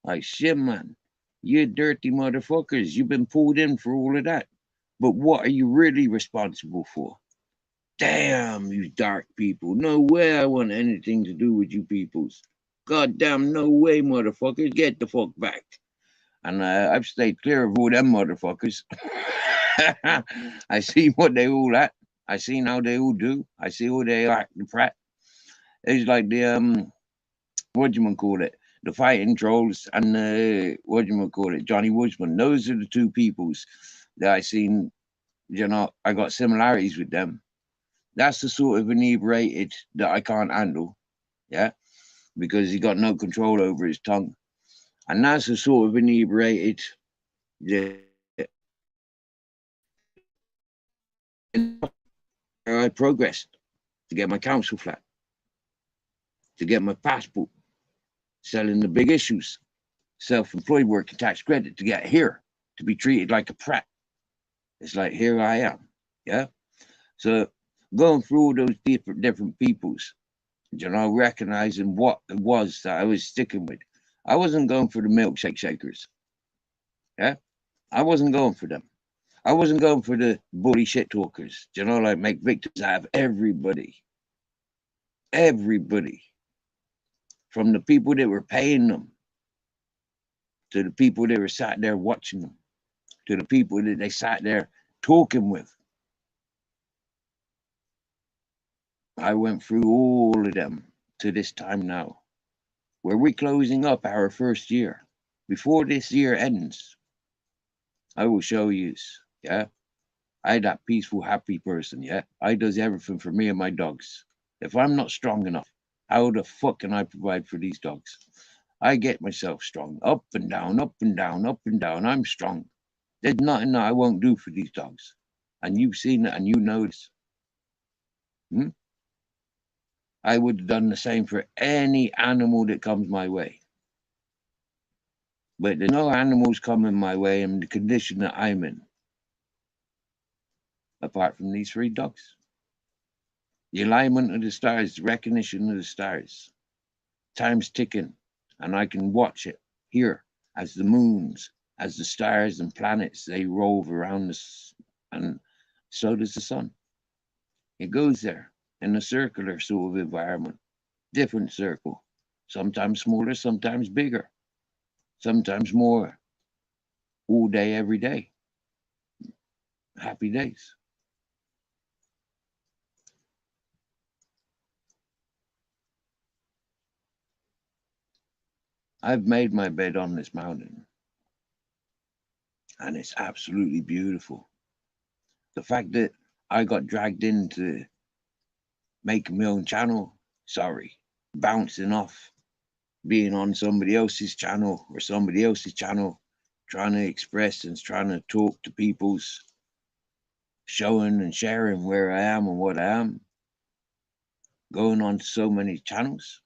S1: Like shit, man, you dirty motherfuckers. You've been pulled in for all of that, but what are you really responsible for? Damn, you dark people. No way I want anything to do with you peoples. Goddamn, no way, motherfuckers. Get the fuck back. And I've stayed clear of all them motherfuckers. I see what they all at. I seen how they all do. I see how they act the prat. It's like the what you call it? The fighting trolls and what you call it? Johnny Woodsman. Those are the two peoples that I seen. You know, I got similarities with them. That's the sort of inebriated that I can't handle. Yeah, because he got no control over his tongue. And that's the sort of inebriated that I progressed to get my council flat, to get my passport, selling the big issues, self-employed working tax credit, to get here, to be treated like a prat. It's like, here I am. Yeah. So going through all those different peoples, you know, recognizing what it was that I was sticking with. I wasn't going for the milkshake shakers. Yeah. I wasn't going for them. I wasn't going for the bully shit talkers, you know, like make victims out of everybody. Everybody. From the people that were paying them to the people that were sat there watching them to the people that they sat there talking with. I went through all of them to this time now, where we're closing up our first year. Before this year ends, I will show you, yeah, I that peaceful, happy person, yeah. I does everything for me and my dogs. If I'm not strong enough, how the fuck can I provide for these dogs? I get myself strong, up and down, up and down, up and down. I'm strong. There's nothing that I won't do for these dogs. And you've seen it and you know this. Hmm? I would have done the same for any animal that comes my way. But there's no animals coming my way in the condition that I'm in, apart from these three dogs. The alignment of the stars, the recognition of the stars. Time's ticking, and I can watch it here as the moons, as the stars and planets, they rove around us, and so does the sun. It goes there in a circular sort of environment, different circle, sometimes smaller, sometimes bigger, sometimes more, all day, every day. Happy days. I've made my bed on this mountain, and it's absolutely beautiful. The fact that I got dragged into making my own channel, sorry, bouncing off, being on somebody else's channel or somebody else's channel, trying to express and trying to talk to people's, showing and sharing where I am and what I am, going on so many channels.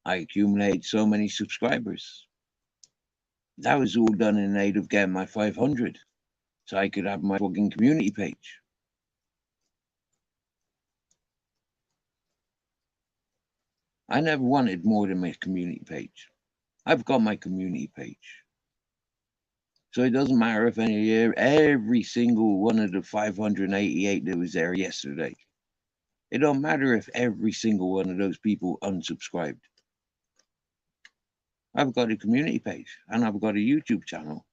S1: I accumulated so many subscribers. That was all done in aid of getting my 500 so I could have my fucking community page. I never wanted more than my community page. I've got my community page. So it doesn't matter if every single one of the 588 that was there yesterday. It don't matter if every single one of those people unsubscribed. I've got a community page and I've got a YouTube channel.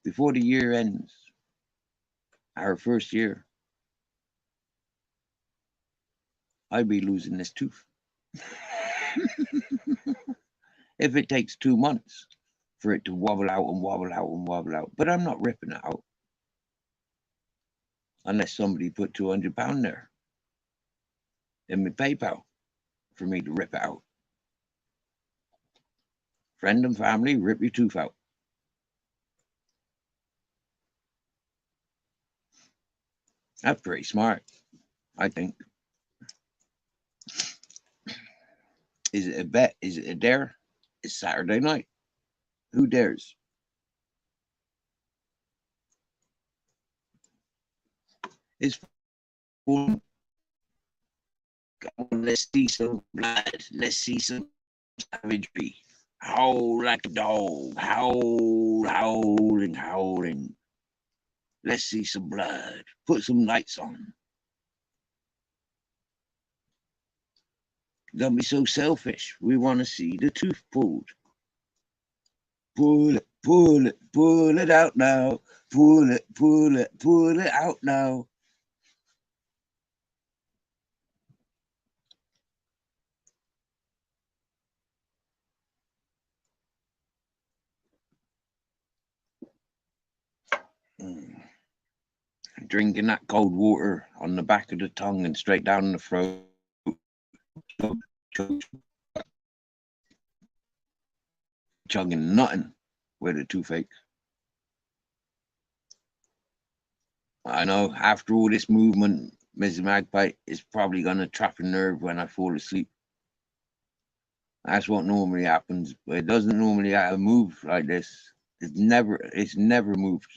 S1: Before the year ends, our first year, I'd be losing this tooth. If it takes 2 months for it to wobble out and wobble out and wobble out, but I'm not ripping it out unless somebody put £200 there in my PayPal for me to rip it out. Friend and family, rip your tooth out. That's pretty smart, I think. Is it a bet? Is it a dare? It's Saturday night. Who dares? It's fun. Let's see some blood. Let's see some savagery. Howl like a dog. Howl, howling, howling. Let's see some blood. Put some lights on. Don't be so selfish. We want to see the tooth pulled. Pull it, pull it, pull it out now. Pull it, pull it, pull it out now. Drinking that cold water on the back of the tongue and straight down the throat. Chugging nothing with a toothache. I know after all this movement, Mrs. Magpie is probably going to trap a nerve when I fall asleep. That's what normally happens, but it doesn't normally move like this. It's never moved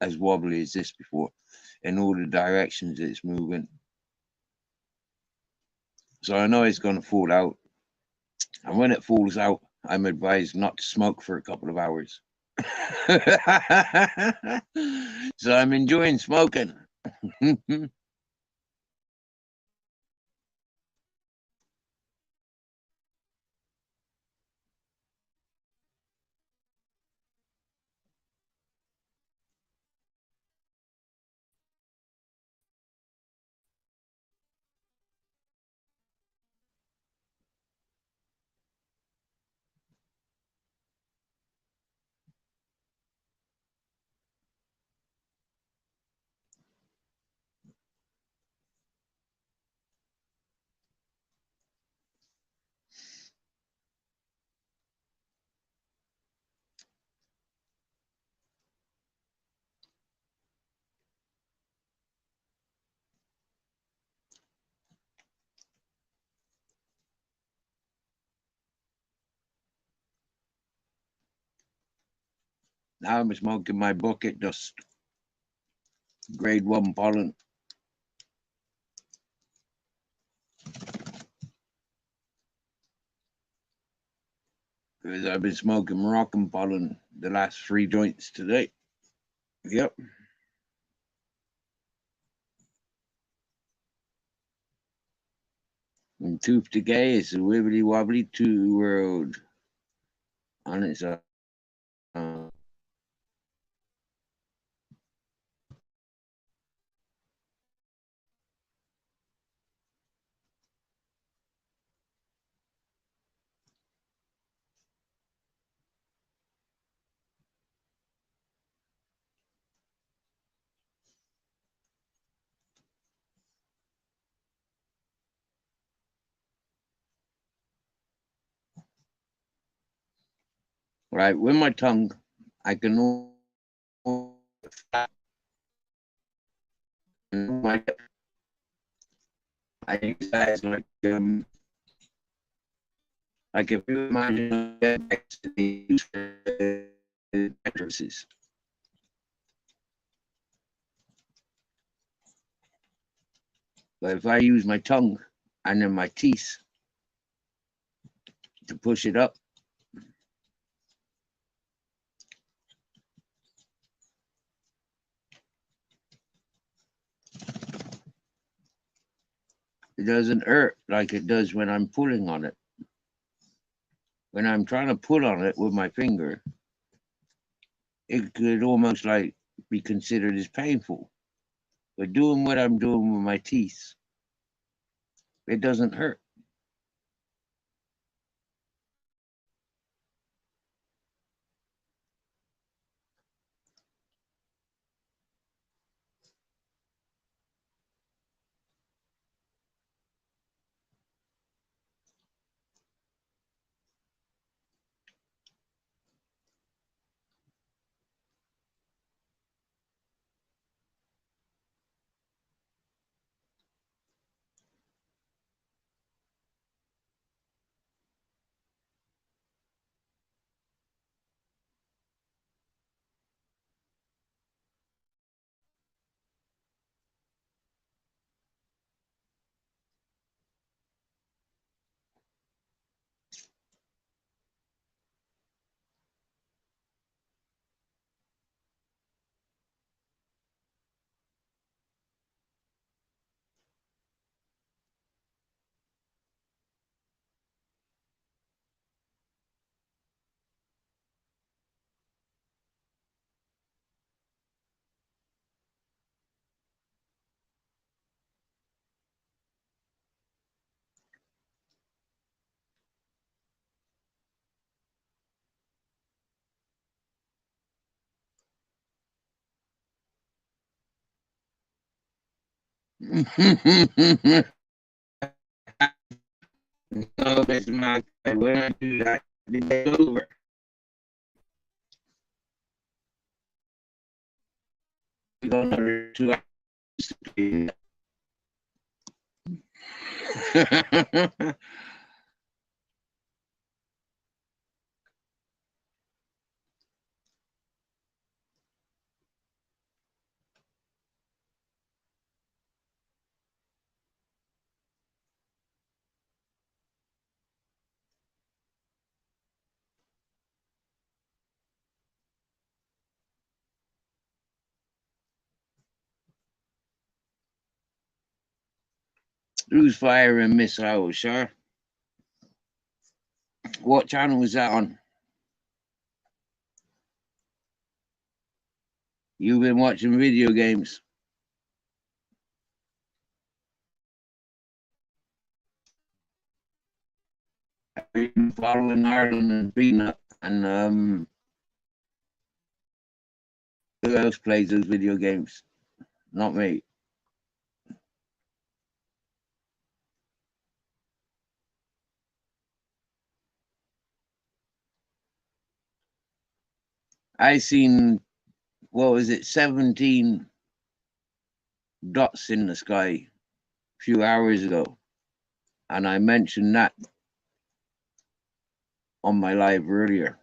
S1: as wobbly as this before in all the directions it's moving. So I know it's going to fall out. And when it falls out, I'm advised not to smoke for a couple of hours. So I'm enjoying smoking. Now I'm smoking my bucket dust, grade 1 pollen. Because I've been smoking Moroccan pollen the last 3 joints today. Yep. And tooth decay is a wibbly wobbly 2 world on its own. Right, with my tongue, I can my I use that as like if you imagine mattresses. But if I use my tongue and then my teeth to push it up, it doesn't hurt like it does when I'm pulling on it. When I'm trying to pull on it with my finger, it could almost like be considered as painful. But doing what I'm doing with my teeth, It doesn't hurt. No, that's my when I do that, it's over. We got another 2 hours to play. Who's firing missiles, sir? What channel was that on? You've been watching video games. I've been following Ireland and Peanut and who else plays those video games? Not me. I seen, what was it, 17 dots in the sky a few hours ago. And I mentioned that on my live earlier.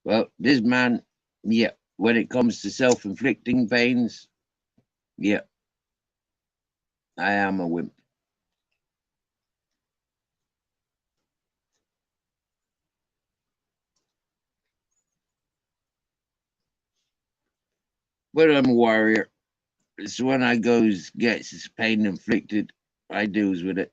S1: Well, this man, yeah, when it comes to self-inflicting pains, yeah, I am a wimp. But I'm a warrior. It's when I goes gets his pain inflicted, I deals with it.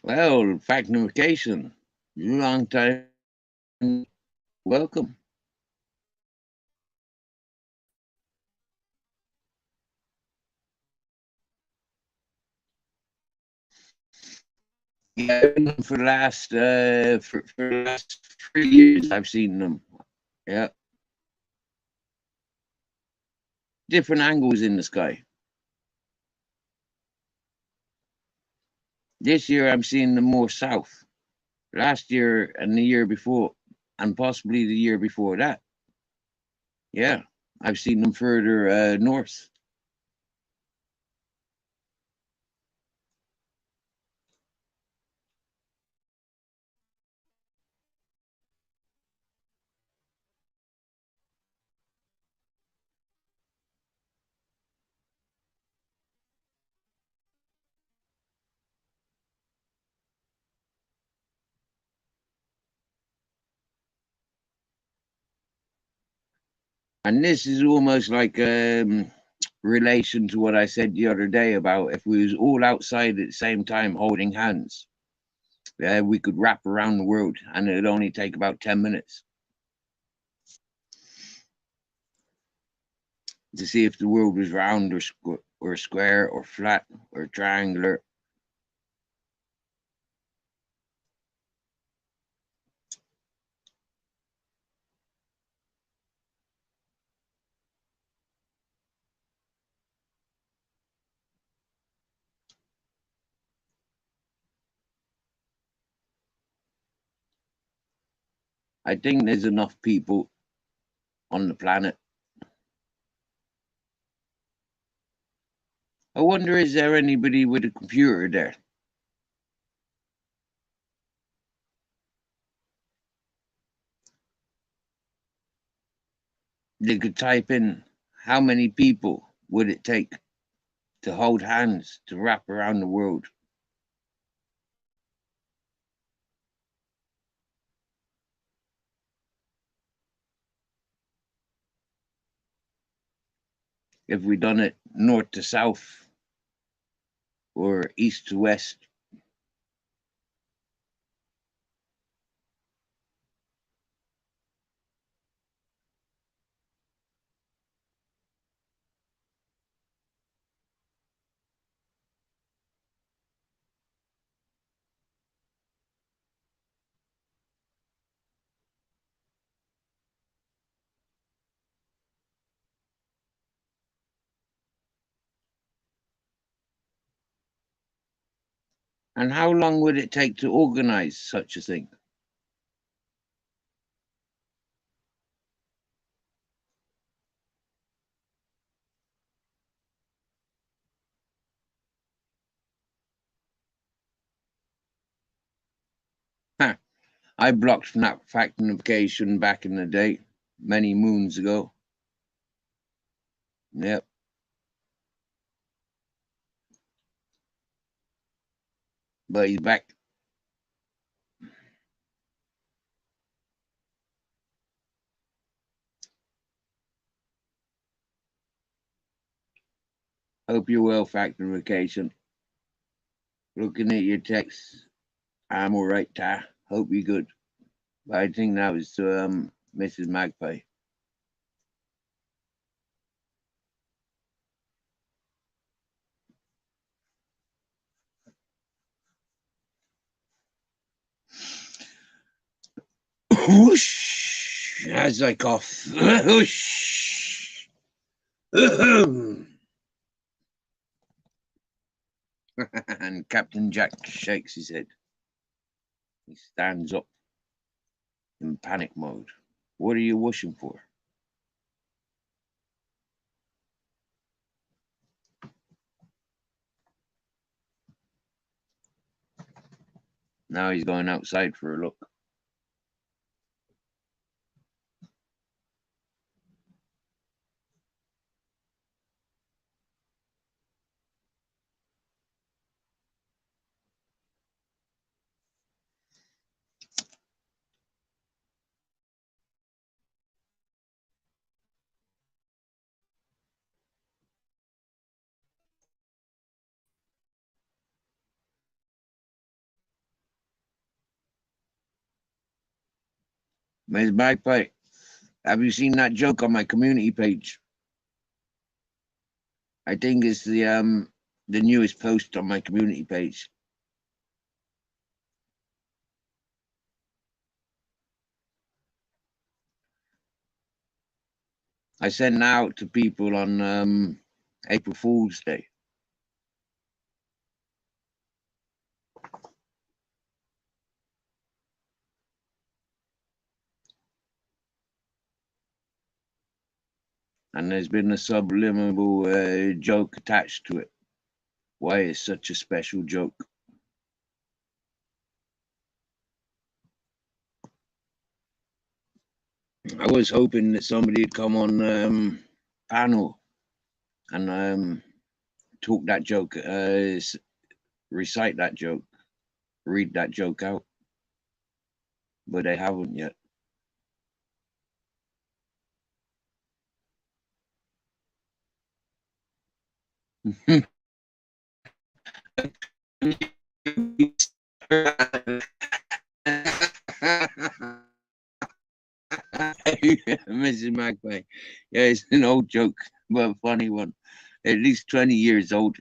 S1: Well, Factification, long time. Welcome. Yeah, I've been for the last for the last 3 years. I've seen them. Yeah, different angles in the sky. This year, I'm seeing them more south. Last year and the year before, and possibly the year before that. Yeah, I've seen them further north. And this is almost like relation to what I said the other day about if we was all outside at the same time holding hands, we could wrap around the world, and it'd only take about 10 minutes to see if the world was round or square or flat or triangular. I think there's enough people on the planet. I wonder, is there anybody with a computer there? They could type in how many people would it take to hold hands to wrap around the world. If we done it north to south or east to west. And how long would it take to organize such a thing? Huh. I blocked fact notification back in the day, many moons ago. Yep. But he's back. Hope you're well, fact notification. Looking at your texts. I'm all right, Ta. Hope you're good. But I think that was to Mrs. Magpie. Whoosh! As I cough. Whoosh! And Captain Jack shakes his head. He stands up in panic mode. What are you wishing for? Now he's going outside for a look. Miss Magpie, have you seen that joke on my community page? I think it's the newest post on my community page. I sent out to people on April Fool's Day. And there's been a subliminal joke attached to it. Why it's such a special joke. I was hoping that somebody would come on panel and talk that joke, recite that joke, read that joke out, but they haven't yet. Mrs. Magpie. Yeah, it's an old joke, but a funny one. At least 20 years old.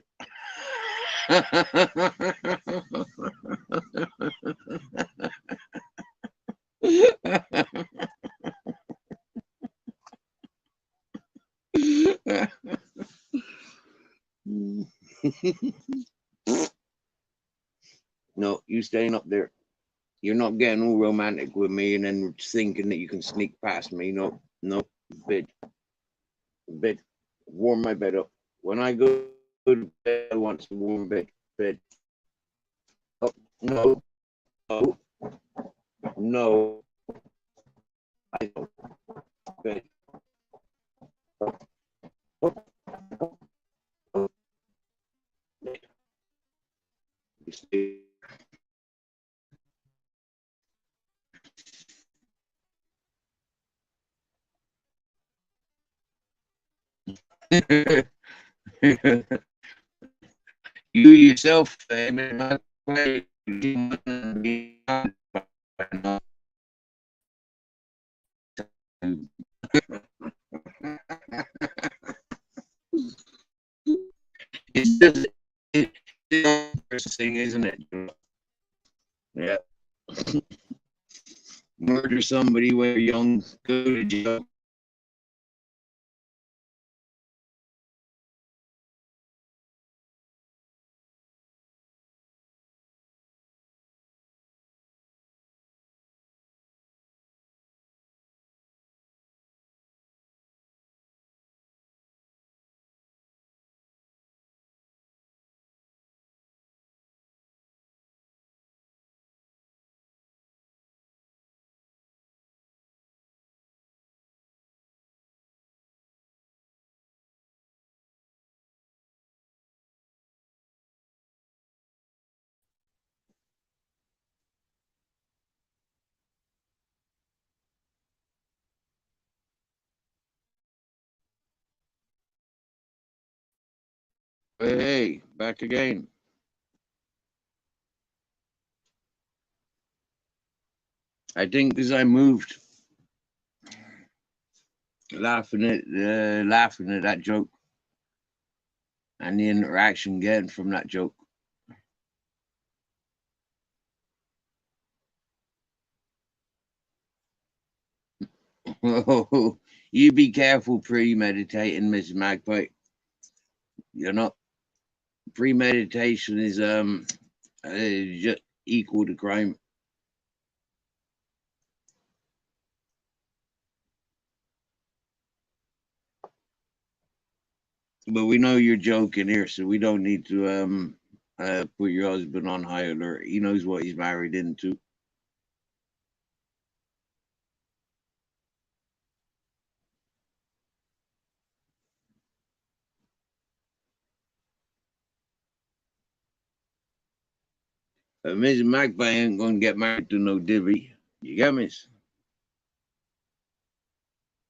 S1: No, you staying up there. You're not getting all romantic with me and then thinking that you can sneak past me. No, no, bed, bed, warm my bed up. When I go to bed, I want some warm bed. Oh, no, no, no, I don't. Bed. Oh, oh, oh, bed. You stay. You yourself, it's just it's interesting, isn't it? Yeah. Murder somebody when you're young, go to jail. Hey, back again. I think because I moved, laughing at that joke and the interaction getting from that joke. Oh, you be careful premeditating, Mrs. Magpie. You're not premeditation is just equal to crime. But we know you're joking here, so we don't need to put your husband on high alert. He knows what he's married into. Mrs. Magpie ain't gonna get married to no divvy. You got me?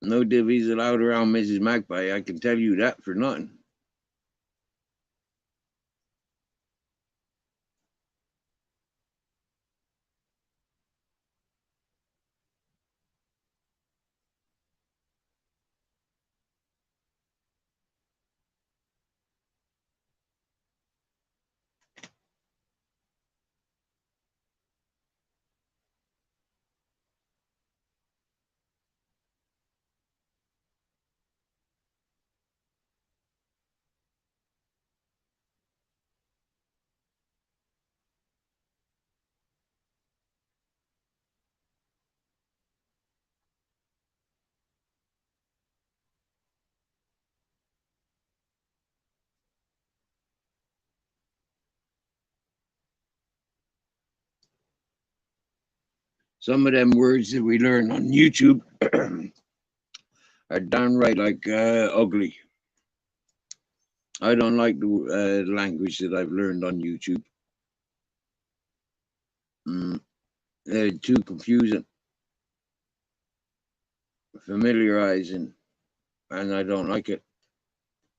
S1: No divvies allowed around Mrs. Magpie. I can tell you that for nothing. Some of them words that we learn on YouTube are downright like ugly. I don't like the language that I've learned on YouTube. They're too confusing, familiarizing, and I don't like it.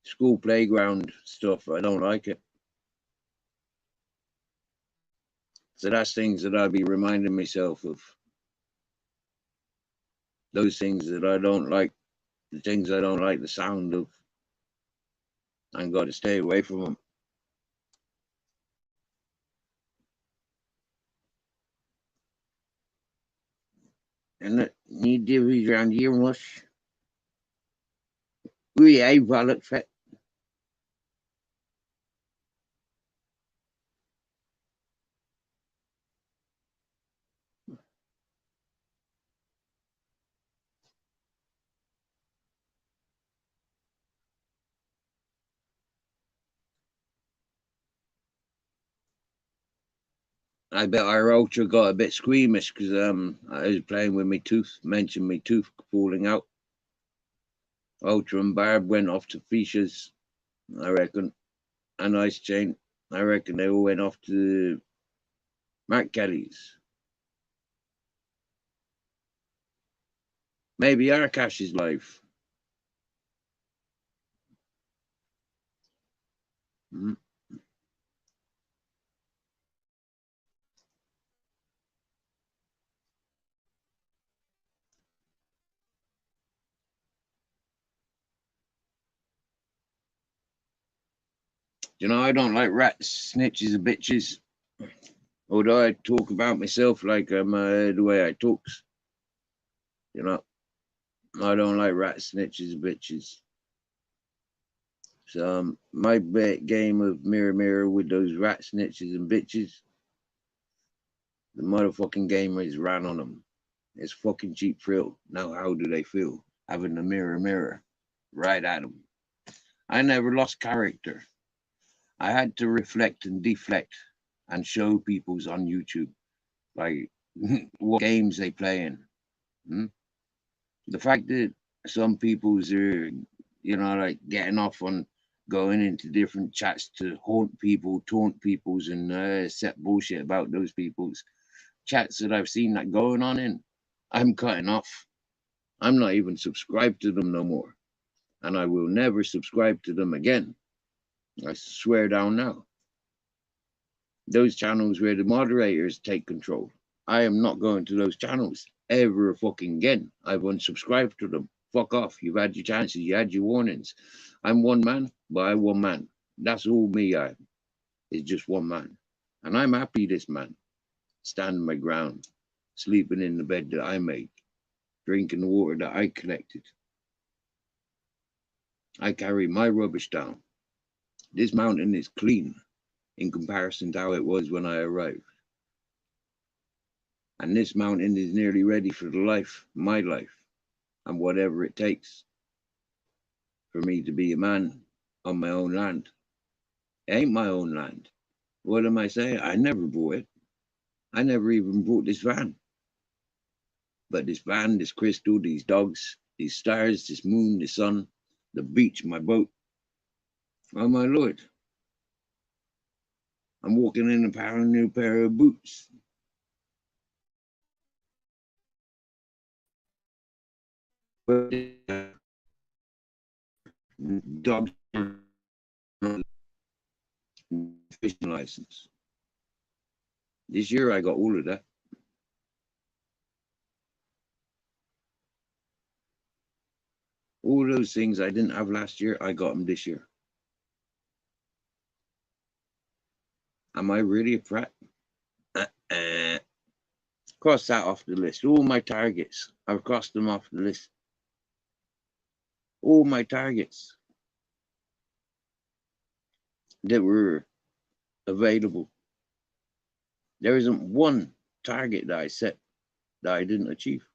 S1: School playground stuff, I don't like it. So that's things that I'll be reminding myself of. Those things that I don't like, the things I don't like the sound of, I've got to stay away from them. And it need divvies around here, much. We a valid fit. I bet our ultra got a bit squeamish because I was playing with my tooth, mentioned my tooth falling out. Ultra and Barb went off to Fisher's, I reckon, and Ice Chain. I reckon they all went off to Mark Kelly's. Maybe Arkash is live. Mm. You know, I don't like rats, snitches, and bitches. Although I talk about myself like I'm the way I talks. You know, I don't like rats, snitches, and bitches. So my bet game of mirror mirror with those rat snitches and bitches, the motherfucking gamers ran on them. It's fucking cheap thrill. Now how do they feel having the mirror mirror right at them? I never lost character. I had to reflect and deflect and show people's on YouTube like what games they playing. Hmm? The fact that some people's are, you know, like getting off on going into different chats to haunt people, taunt people's, and set bullshit about those people's chats that I've seen that going on in, I'm cutting off. I'm not even subscribed to them no more, and I will never subscribe to them again. I swear down now. Those channels where the moderators take control, I am not going to those channels ever fucking again. I've unsubscribed to them. Fuck off. You've had your chances. You had your warnings. I'm one man, but I'm one man. That's all me I am. Is just one man. And I'm happy this man. Standing my ground. Sleeping in the bed that I made. Drinking the water that I collected. I carry my rubbish down. This mountain is clean in comparison to how it was when I arrived. And this mountain is nearly ready for the life, my life, and whatever it takes for me to be a man on my own land. It ain't my own land. What am I saying? I never bought it. I never even bought this van. But this van, this crystal, these dogs, these stars, this moon, the sun, the beach, my boat. Oh my lord. I'm walking in a new pair of boots. Dogs, fishing license. This year I got all of that. All those things I didn't have last year, I got them this year. Am I really a prat? Cross that off the list. All my targets, I've crossed them off the list. All my targets that were available. There isn't one target that I set that I didn't achieve.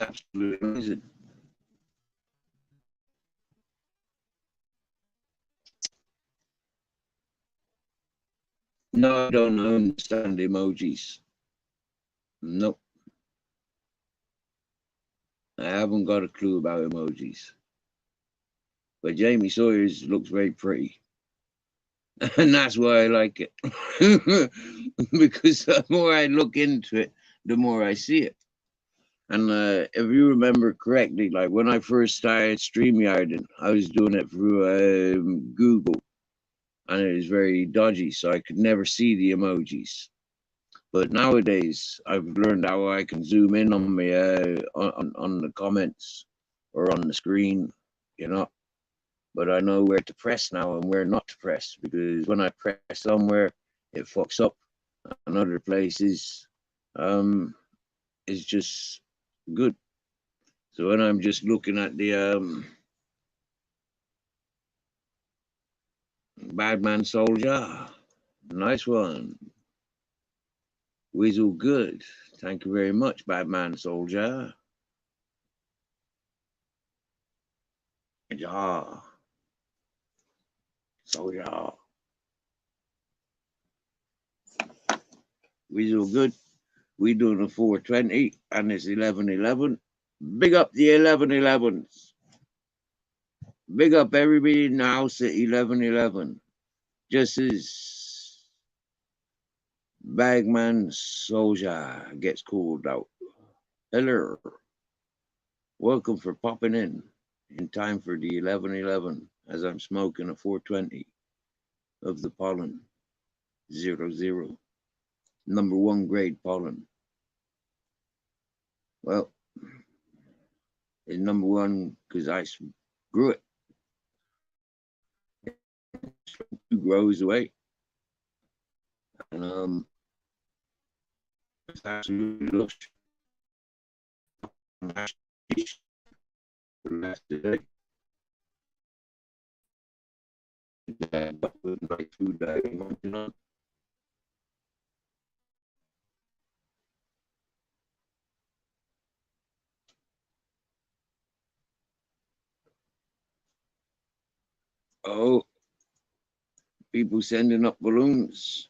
S1: absolutely amazing. No, I don't understand emojis. Nope. I haven't got a clue about emojis. But Jamie Sawyer's looks very pretty. And that's why I like it. Because the more I look into it, the more I see it. And if you remember correctly, like when I first started StreamYarding, I was doing it through Google, and it was very dodgy, so I could never see the emojis. But nowadays, I've learned how I can zoom in on me on the comments or on the screen, you know. But I know where to press now and where not to press, because when I press somewhere, it fucks up, and other places, it's just good. So when I'm just looking at the Badman Soldier, nice one. Weasel good. Thank you very much, Badman Soldier. Yeah. Soldier. Weasel good. We doing a 420 and it's 11:11. Big up the 11:11s. Big up everybody in the house at 11:11. Just as Bagman Soldier gets called out. Hello. Welcome for popping in time for the 11:11 as I'm smoking a 420 of the pollen 00. Number 1 grade pollen. Well, it's number 1 because I grew it. It grows away. And it's absolutely lush. Today. Like food on. Oh, people sending up balloons.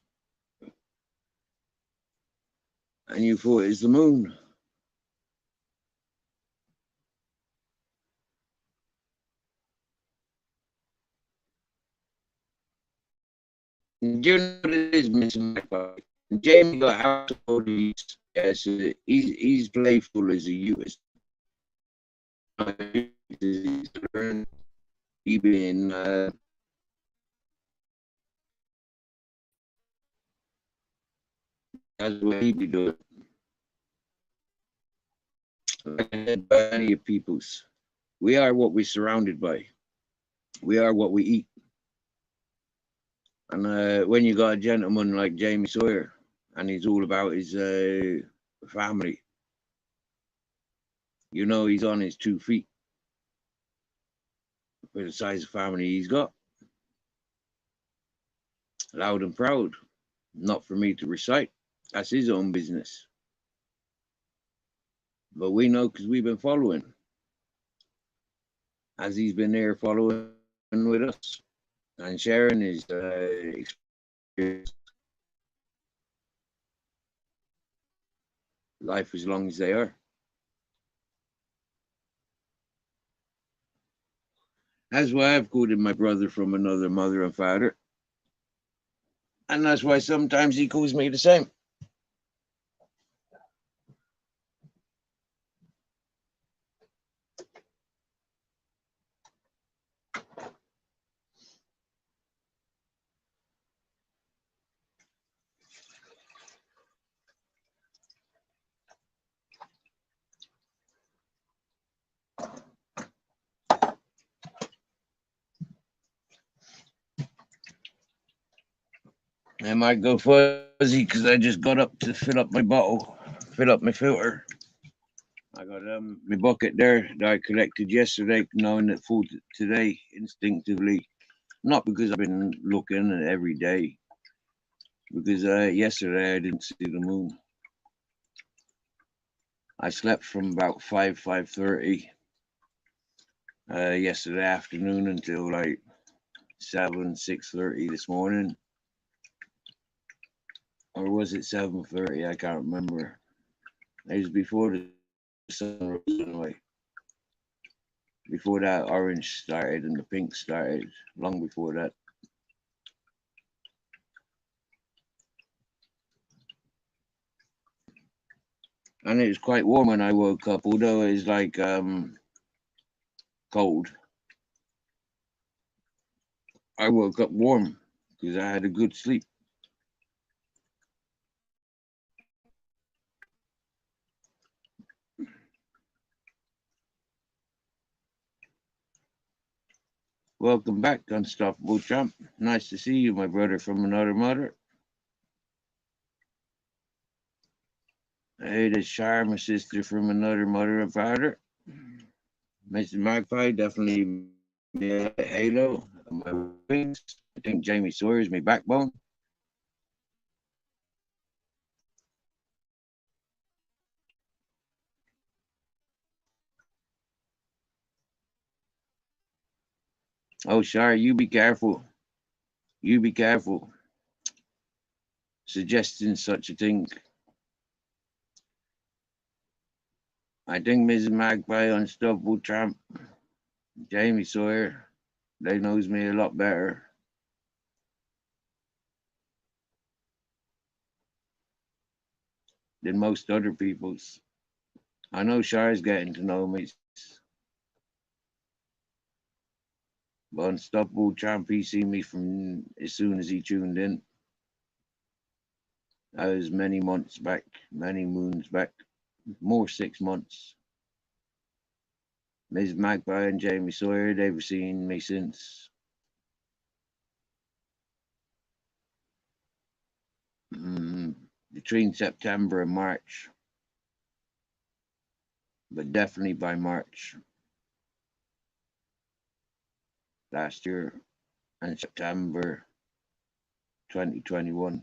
S1: And you thought it's the moon. Do you know what it is, Miss Magpie? Jamie got household needs. Yes, he's playful as a youth. He been that's what he be doing. Like many peoples, we are what we're surrounded by. We are what we eat. And when you got a gentleman like Jamie Sawyer, and he's all about his family, you know he's on his 2 feet for the size of family he's got. Loud and proud. Not for me to recite. That's his own business. But we know because we've been following. As he's been there following with us and sharing his experience. Life as long as they are. That's why I've quoted my brother from another mother and father. And that's why sometimes he calls me the same. I might go fuzzy because I just got up to fill up my bottle, fill up my filter. I got my bucket there that I collected yesterday, knowing it full today instinctively. Not because I've been looking at it every day, because yesterday I didn't see the moon. I slept from about 5:30 yesterday afternoon until like 6:30 this morning. Or was it 7:30? I can't remember. It was before the sun rose anyway. Before that orange started and the pink started, long before that. And it was quite warm when I woke up, although it was like cold. I woke up warm because I had a good sleep. Welcome back, Unstoppable Trump. Nice to see you, my brother from another mother. Hey, this Shire, my sister from another mother and father. Mr. Magpie, definitely Halo, my wings. I think Jamie Sawyer is my backbone. Oh, Shire, you be careful. You be careful. Suggesting such a thing. I think Mrs. Magpie, Unstoppable Trump, Jamie Sawyer, they knows me a lot better than most other people's. I know Shire's getting to know me, but Unstoppable Trump, he seen me from as soon as he tuned in. That was many months back, many moons back, more 6 months. Ms. Magpie and Jamie Sawyer, they've seen me since between September and March, but definitely by March last year and September 2021.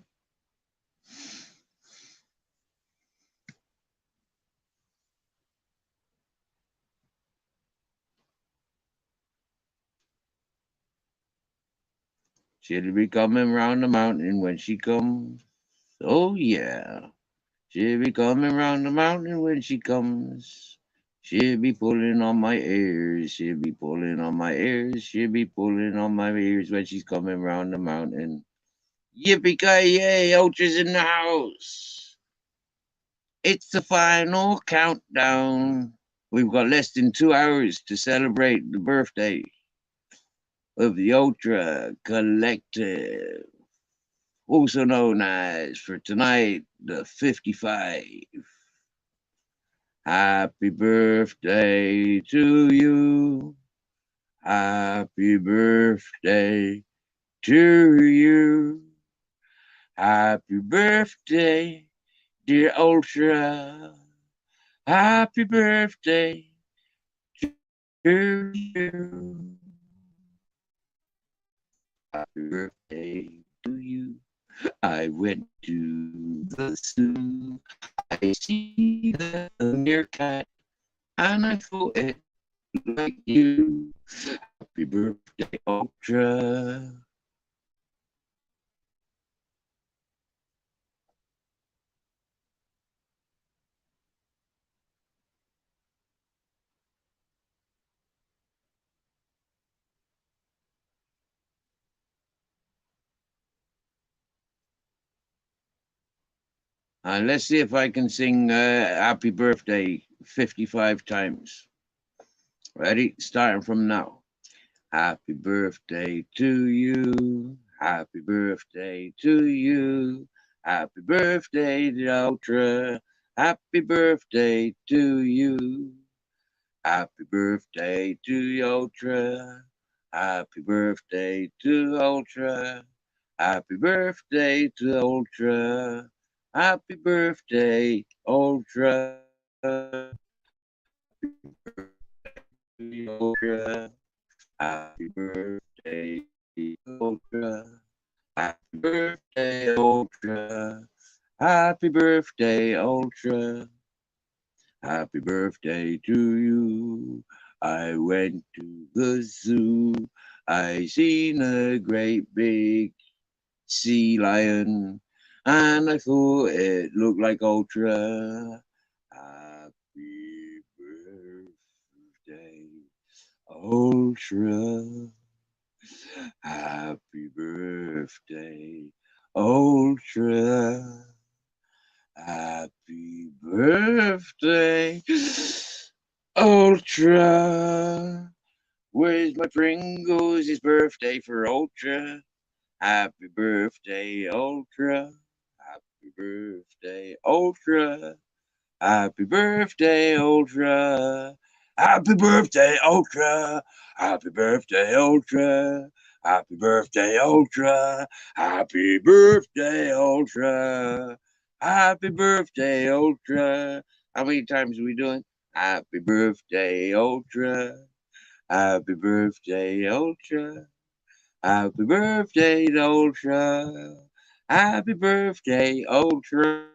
S1: She'll be coming round the mountain when she comes. Oh yeah. She'll be coming round the mountain when she comes. She'll be pulling on my ears. She'll be pulling on my ears. She'll be pulling on my ears when she's coming round the mountain. Yippee-ki-yay, Ultra's in the house. It's the final countdown. We've got less than 2 hours to celebrate the birthday of the Ultra Collective, also known as, for tonight, the 55. Happy birthday to you. Happy birthday to you. Happy birthday, dear Ultra. Happy birthday to you. Happy birthday to you. I went to the zoo. I see the meerkat, and I thought it like you. Happy birthday, Ultra. Let's see if I can sing Happy Birthday 55 times. Ready? Starting from now. Happy birthday to you. Happy birthday to you. Happy birthday, to Ultra. Happy birthday to you. Happy birthday to Ultra. Happy birthday to Ultra. Happy birthday to Ultra. Happy birthday, Ultra. Happy birthday, Ultra. Happy birthday, Ultra. Happy birthday, Ultra. Happy birthday, Ultra. Happy birthday to you. I went to the zoo. I seen a great big sea lion, and I thought it looked like Ultra. Happy birthday, Ultra. Happy birthday, Ultra. Happy birthday, Ultra. Where's my Pringles? It's birthday for Ultra. Happy birthday, Ultra. Happy birthday, Ultra. Happy birthday, Ultra. Happy birthday, Ultra. Happy birthday, Ultra. Happy birthday, Ultra. Happy birthday, Ultra. Happy birthday, Ultra. How many times are we doing? Happy birthday, Ultra. Happy birthday, Ultra. Happy birthday, Ultra. Happy birthday, Ultra.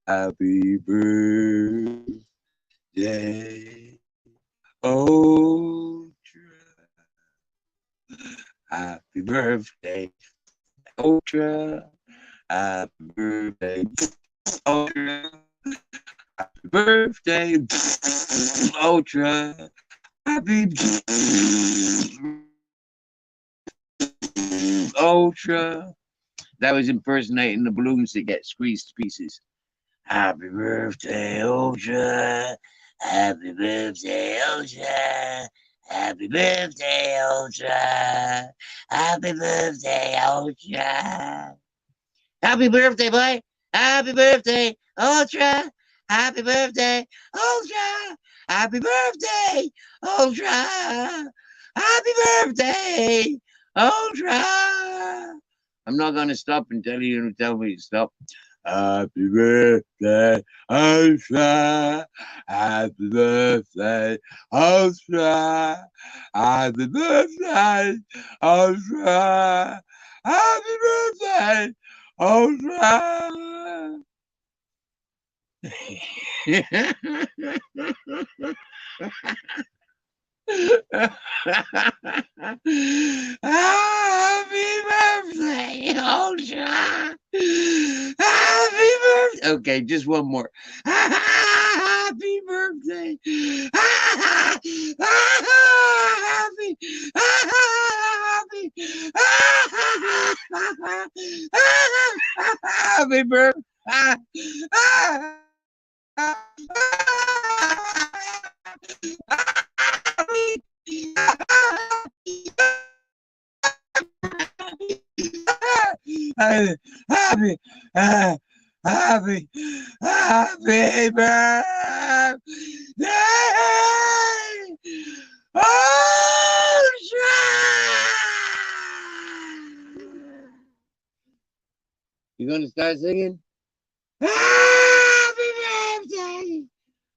S1: Happy birthday, Ultra. Happy birthday, Ultra. Happy birthday, Ultra. Happy birthday, Ultra. Happy Ultra. That was impersonating the balloons that get squeezed to pieces. Happy birthday, Ultra. Happy birthday, Ultra. Happy birthday, Ultra. Happy birthday, Ultra. Happy birthday, boy. Happy birthday, Ultra. Happy birthday, Ultra. Happy birthday, Ultra. Happy birthday, Ultra. I'm not going to stop until you tell me to stop. Happy birthday, Ultra. Happy birthday, Ultra. Happy birthday, Ultra. Happy birthday, Ultra. Happy birthday, Ultra. Happy birthday. Okay, just one more. Happy birthday. Happy. Happy. Happy birthday. Happy, happy, happy, happy birthday, Ultra! You gonna start singing? Happy birthday,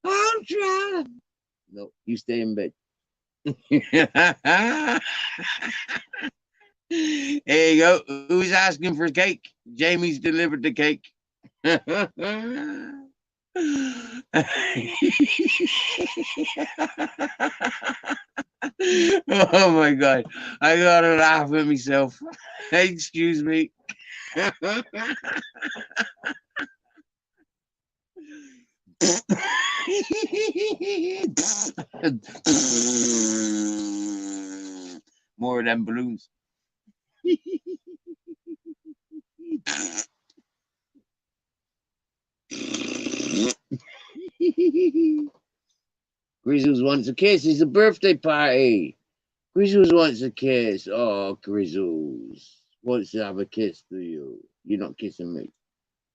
S1: Ultra! No, you stay in bed. There you go. Who's asking for cake? Jamie's delivered the cake. Oh my god. I gotta laugh at myself. Excuse me. More of them balloons. Grizzles wants a kiss. It's a birthday party. Grizzles wants a kiss. Oh, Grizzles wants to have a kiss, do you? You're not kissing me.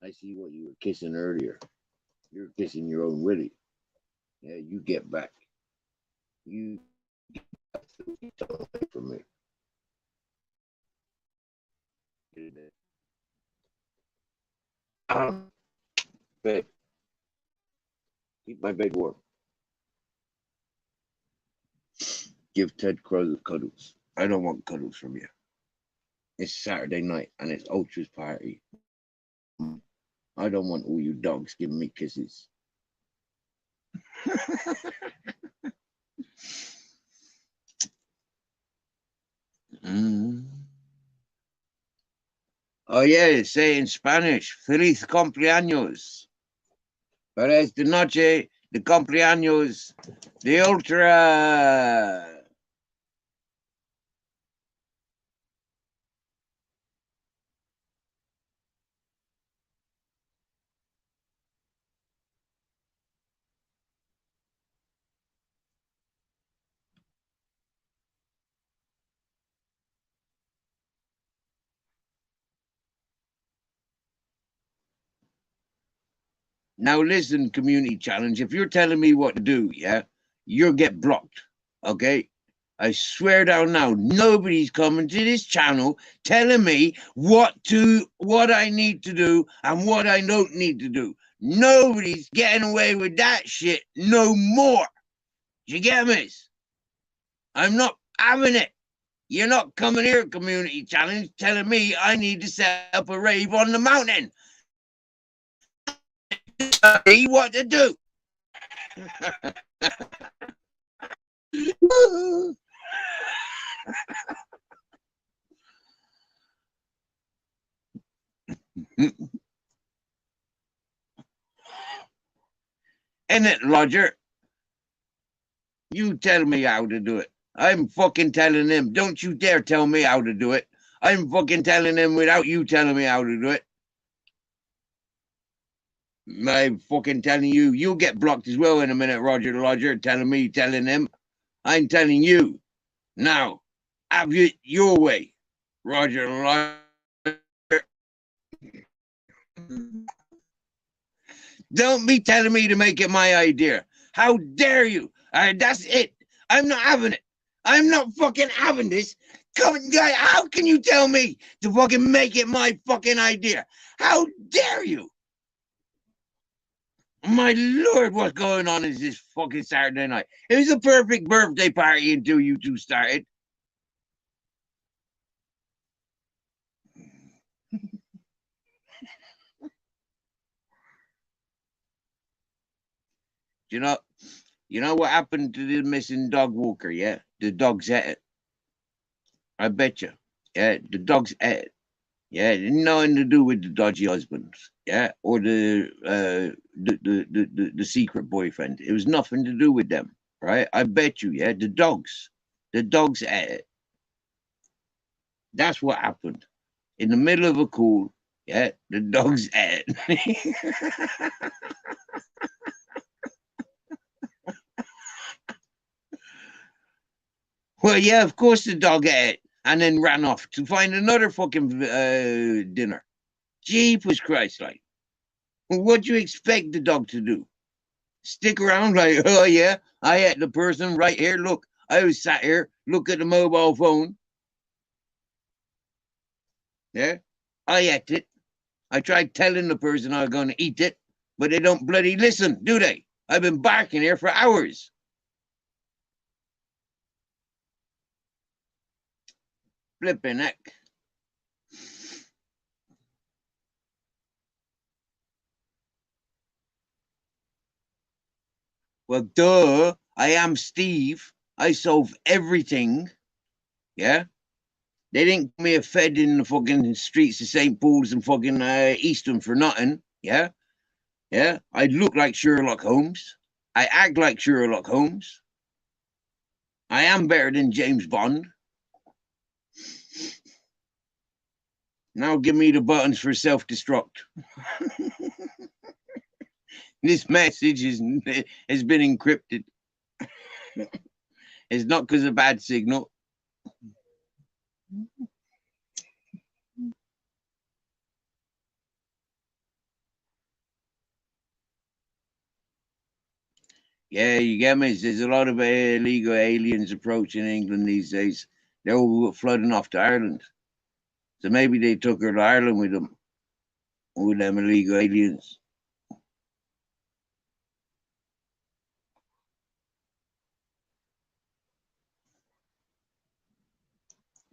S1: I see what you were kissing earlier. You're kissing your own Willie. Yeah, you get back. You get away from me. Bed. Keep my bed warm. Give Ted cuddles. I don't want cuddles from you. It's Saturday night and it's Ultra's party. I don't want all you dogs giving me kisses. Mm. Oh yeah, say in Spanish, Feliz cumpleaños. But es de noche de cumpleaños de ultra. Now listen, community challenge. If you're telling me what to do, yeah, you'll get blocked. Okay? I swear down now, nobody's coming to this channel telling me what I need to do and what I don't need to do. Nobody's getting away with that shit no more. You get me? I'm not having it. You're not coming here, community challenge, telling me I need to set up a rave on the mountain. Tell me what to do. Isn't it, Roger? You tell me how to do it. I'm fucking telling him. Don't you dare tell me how to do it. I'm fucking telling him without you telling me how to do it. I'm fucking telling you. You'll get blocked as well in a minute, Roger, telling me, telling him. I'm telling you. Now, have it your way, Roger. Don't be telling me to make it my idea. How dare you? That's it. I'm not having it. I'm not fucking having this. Guy, how can you tell me to fucking make it my fucking idea? How dare you? My lord, what's going on is this fucking Saturday night? It was a perfect birthday party until you two started. You know what happened to the missing dog walker, yeah? The dog's at it. I bet you. Yeah, the dog's at it. Yeah, nothing to do with the dodgy husbands, yeah, or the secret boyfriend. It was nothing to do with them, right? I bet you, yeah, the dogs at it. That's what happened in the middle of a call. Yeah, the dogs at it. Well, yeah, of course the dog ate it and then ran off to find another fucking dinner. Jeepers Christ, like. What do you expect the dog to do? Stick around like, oh yeah, I had the person right here. Look, I was sat here, look at the mobile phone. Yeah, I ate it. I tried telling the person I was going to eat it, but they don't bloody listen, do they? I've been barking here for hours. Flipping heck. Well, duh. I am Steve. I solve everything. Yeah. They didn't give me a fed in the fucking streets of St. Paul's and fucking Easton for nothing. Yeah. Yeah. I look like Sherlock Holmes. I act like Sherlock Holmes. I am better than James Bond. Now give me the buttons for self-destruct. This message has been encrypted. It's not because of bad signal. Yeah, you get me? There's a lot of illegal aliens approaching England these days. They're all flooding off to Ireland. So maybe they took her to Ireland with them. With them illegal aliens.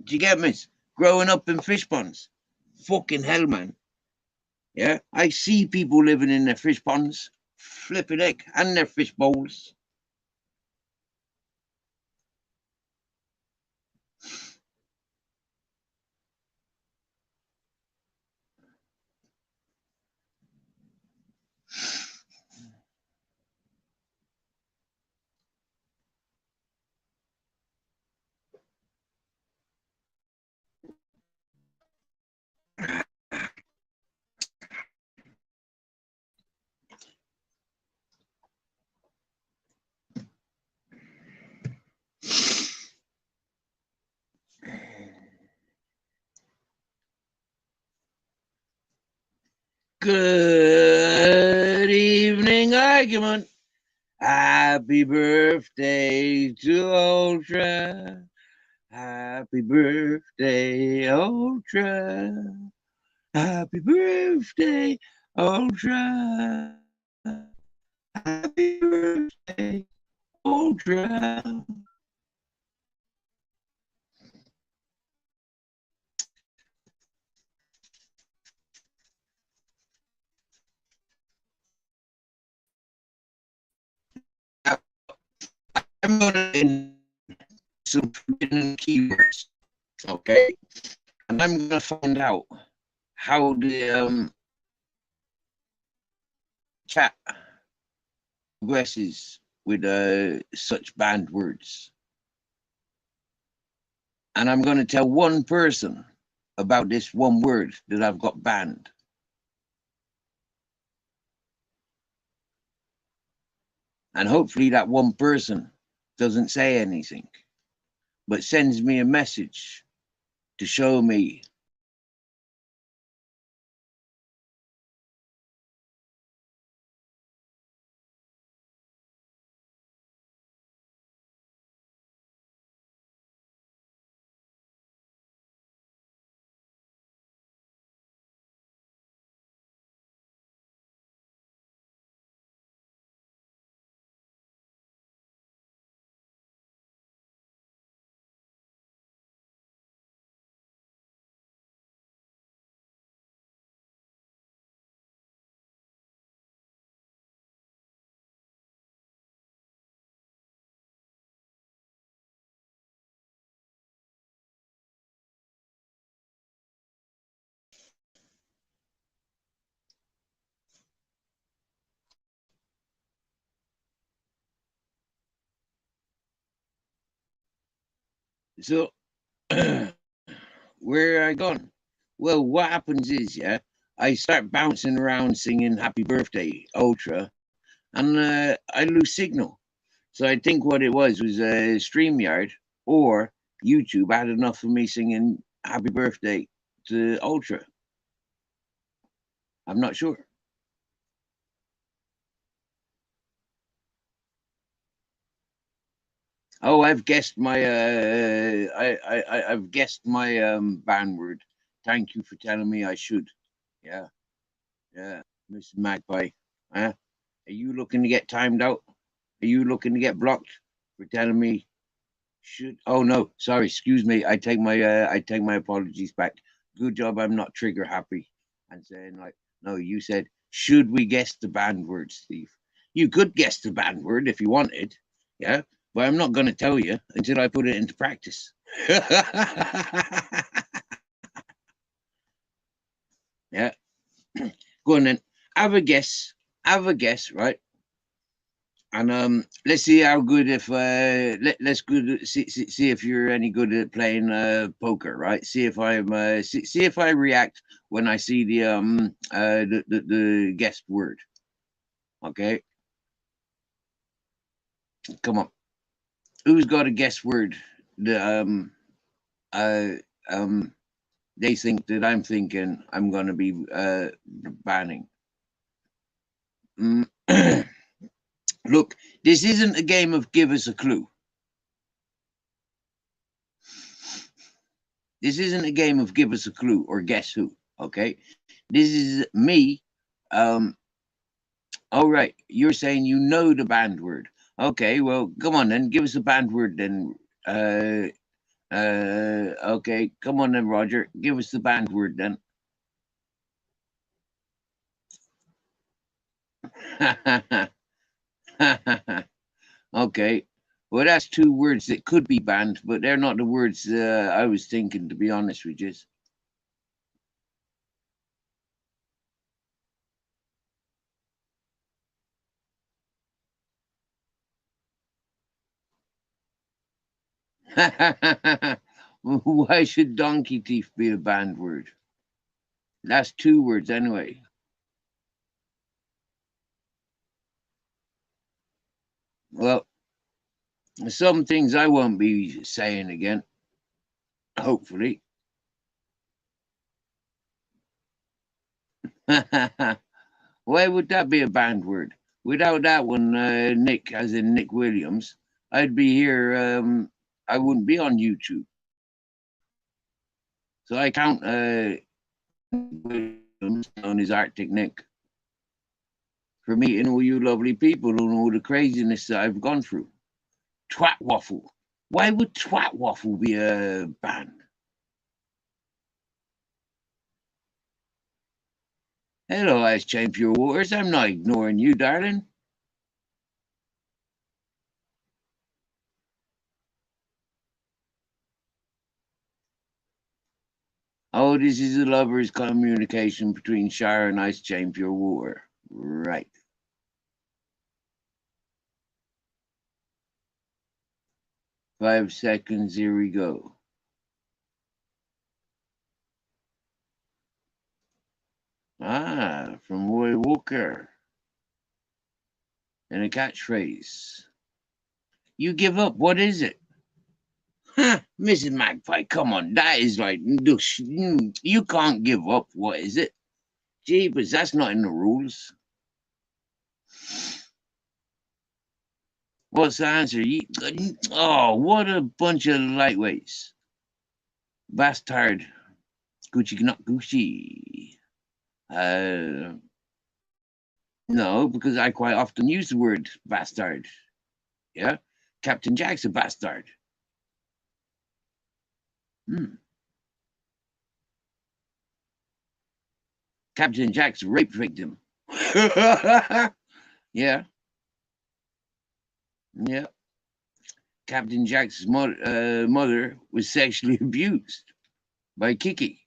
S1: Do you get me? Growing up in fish ponds. Fucking hell, man. Yeah, I see people living in their fish ponds. Flipping heck, and their fish bowls. Good evening, argument. Happy birthday to Ultra. Happy birthday, Ultra. Happy birthday, Ultra. Happy birthday, Ultra. I'm going to some forbidden keywords, okay? And I'm going to find out how the chat progresses with such banned words. And I'm going to tell one person about this one word that I've got banned. And hopefully that one person doesn't say anything, but sends me a message to show me so where I gone? Well, what happens is, yeah, I start bouncing around singing Happy Birthday, Ultra, and I lose signal. So I think what it was StreamYard or YouTube had enough of me singing Happy Birthday to Ultra. I'm not sure. Oh, I've guessed my I've guessed my ban word. Thank you for telling me I should. Yeah, yeah, Mr. Magpie. Huh? Are you looking to get timed out? Are you looking to get blocked for telling me should? Oh no, sorry, excuse me. I take my apologies back. Good job. I'm not trigger happy and saying like, no. You said should we guess the banned word, Steve? You could guess the banned word if you wanted. Yeah, but I'm not going to tell you until I put it into practice. Yeah, go on then. Have a guess. Have a guess, right? And let's see how good if let's good see if you're any good at playing poker, right? See if I'm see if I react when I see the guest word. Okay, come on. Who's got a guest word? The uh um they think that I'm thinking I'm gonna be banning. Mm. Look, this isn't a game of give us a clue. This isn't a game of give us a clue or guess who. Okay, this is me. All right, you're saying you know the band word. Okay, well, come on then, give us a band word then. Okay, come on then, Roger, give us the band word then. Okay. Well, that's two words that could be banned, but they're not the words I was thinking, to be honest with you. Why should donkey thief be a banned word? That's two words anyway. Well, some things I won't be saying again, hopefully. Why would that be a banned word? Without that one, Nick, as in Nick Williams, I'd be here. I wouldn't be on YouTube. So I count Williams on his Arctic Nick for meeting all you lovely people and all the craziness that I've gone through. Twat waffle. Why would twat waffle be a band? Hello, Ice Chain Pure Waters. I'm not ignoring you, darling. Oh, this is a lover's communication between Shire and Ice Chain Pure Water. Right. Five seconds. Here we go. Ah, from Roy Walker. And a catchphrase. You give up. What is it? Huh, Mrs. Magpie, come on. That is like, you can't give up. What is it? Jeepers, that's not in the rules. What's the answer? Oh, what a bunch of lightweights. Bastard. Gucci, not Gucci. No, because I quite often use the word bastard. Yeah? Captain Jack's a bastard. Captain Jack's a rape victim. Yeah. Yeah. Captain Jack's mother was sexually abused by Kiki.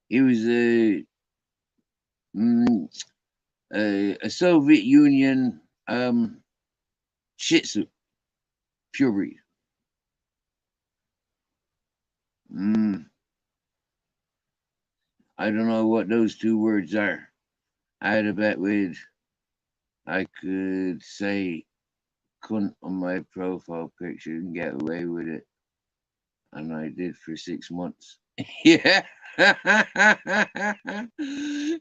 S1: He was a Soviet Union Shih Tzu, pure breed. I don't know what those two words are. I had a bet with, I could say cunt on my profile picture and get away with it. And I did for 6 months. Yeah.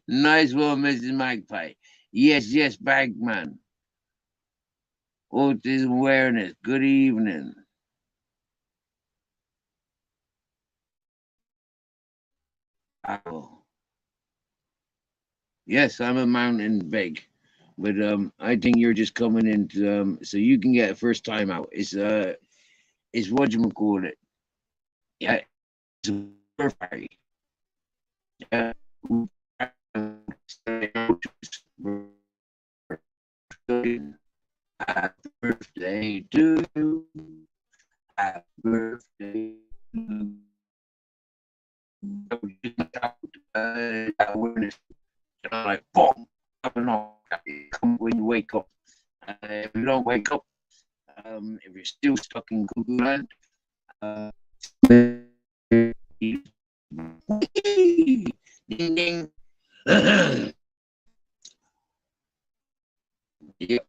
S1: Nice one, Mrs. Magpie. Yes, yes, Bagman. Autism awareness. Good evening. Oh. Yes, I'm a mountain big, but I think you're just coming into so you can get a first time out. It's what you call it. Yeah, it's a birthday. Yeah. Happy birthday to you. Happy birthday to you. Awareness, like boom, up and off. Come when you wake up. If you don't wake up, if you're still stuck in Google Land, ding ding. Yep.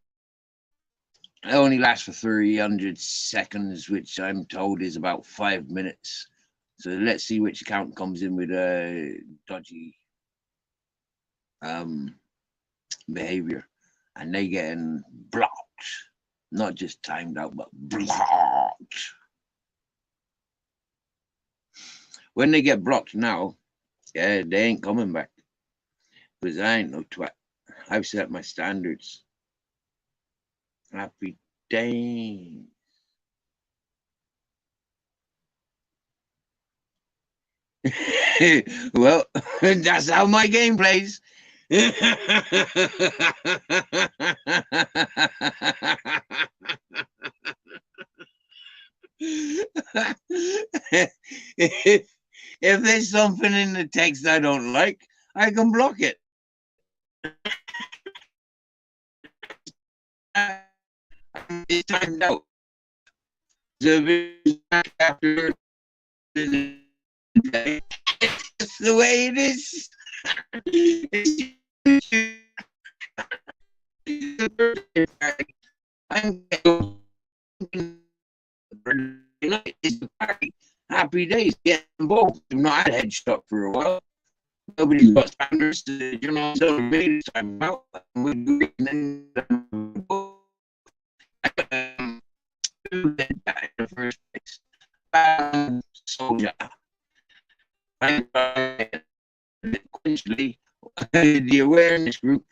S1: It only lasts for 300 seconds, which I'm told is about 5 minutes. So let's see which account comes in with a dodgy behavior, and they getting blocked, not just timed out, but blocked. When they get blocked now, yeah, they ain't coming back because I ain't no twat. I've set my standards. Happy days. Well, that's how my game plays. if, if there's something in the text I don't like, I can block it. It's timed out. So after it's the way it is. I'm it's the party. Happy days. Get involved. I've not had headshot for a while. Nobody's got standards. You know, so made it time out. And then in the first place. Soldier. I eventually the awareness group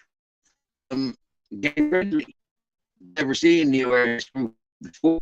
S1: getting friendly. Never seen the awareness group before.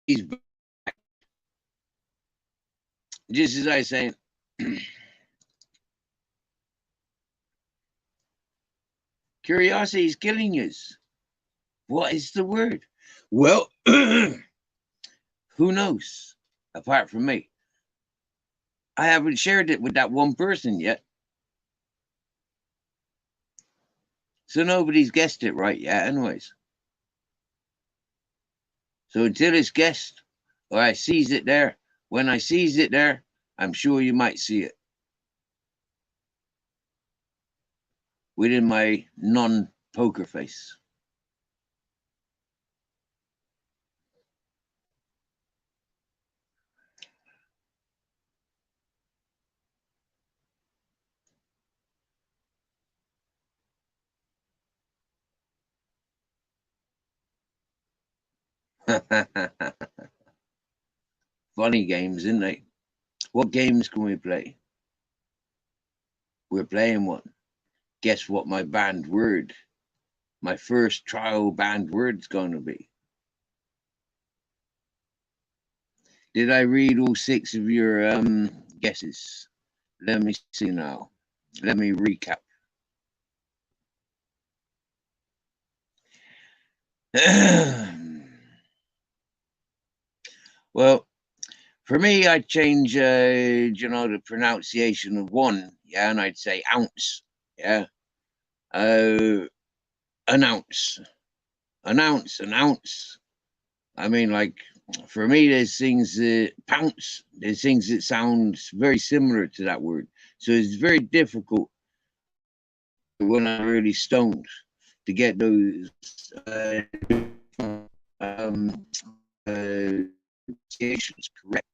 S1: He's just as I say, curiosity is killing us. What is the word? Well, who knows? Apart from me, I haven't shared it with that one person yet. So nobody's guessed it right yet, anyways. So until it's guessed, or I sees it there, when I sees it there, I'm sure you might see it within my non-poker face. Funny games, isn't they? What games can we play? We're playing one. Guess what my banned word, my first trial banned word's going to be? Did I read all 6 of your guesses? Let me see now. Let me recap. Well, for me, I'd change, the pronunciation of one, yeah, and I'd say ounce, yeah. An ounce, an ounce. I mean, like, for me, there's things that pounce, there's things that sound very similar to that word. So it's very difficult when I'm really stoned to get those um, pronunciations correct.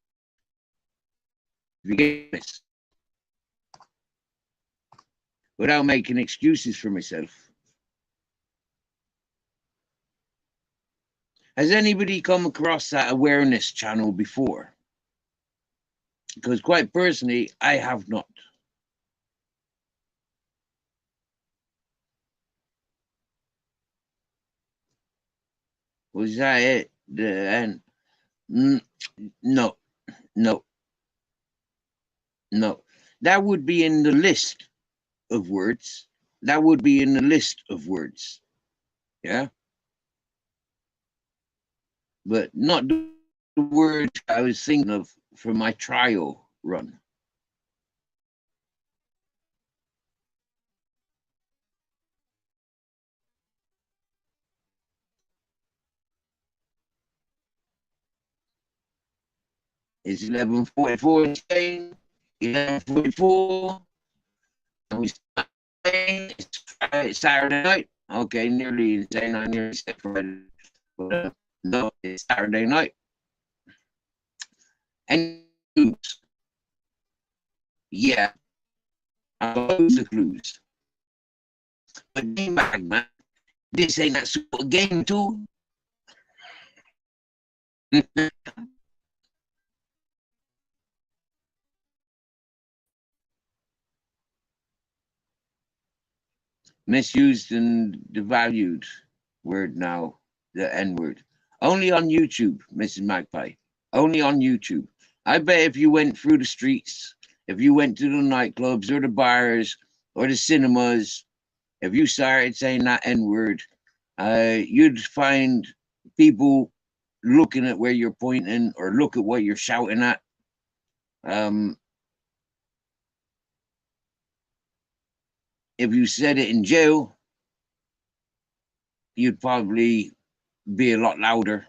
S1: If you get this, without making excuses for myself. Has anybody come across that awareness channel before? Because quite personally, I have not. Was that it? And no, no, no. That would be in the list of words. That would be in the list of words. Yeah. But not the word I was thinking of for my trial run. It's 11:44 in Spain, 11:44. And we start playing. It's Saturday night. Okay, nearly insane. I nearly said Friday. But no, it's Saturday night. And clues. Yeah, I got the clues. But game bag, man. This ain't that sort of game too. Misused and devalued word now, the N-word. Only on YouTube, Mrs. Magpie. Only on YouTube. I bet if you went through the streets, if you went to the nightclubs or the bars or the cinemas, if you started saying that N-word, you'd find people looking at where you're pointing or look at what you're shouting at. If you said it in jail, you'd probably be a lot louder.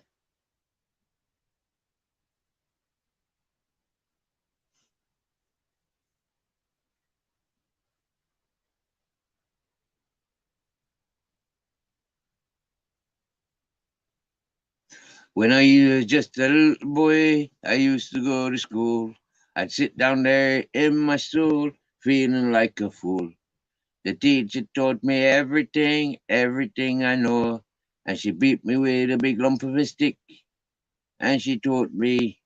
S1: When I was just a little boy, I used to go to school. I'd sit down there in my stool, feeling like a fool. The teacher taught me everything, everything I know. And she beat me with a big lump of a stick. And she taught me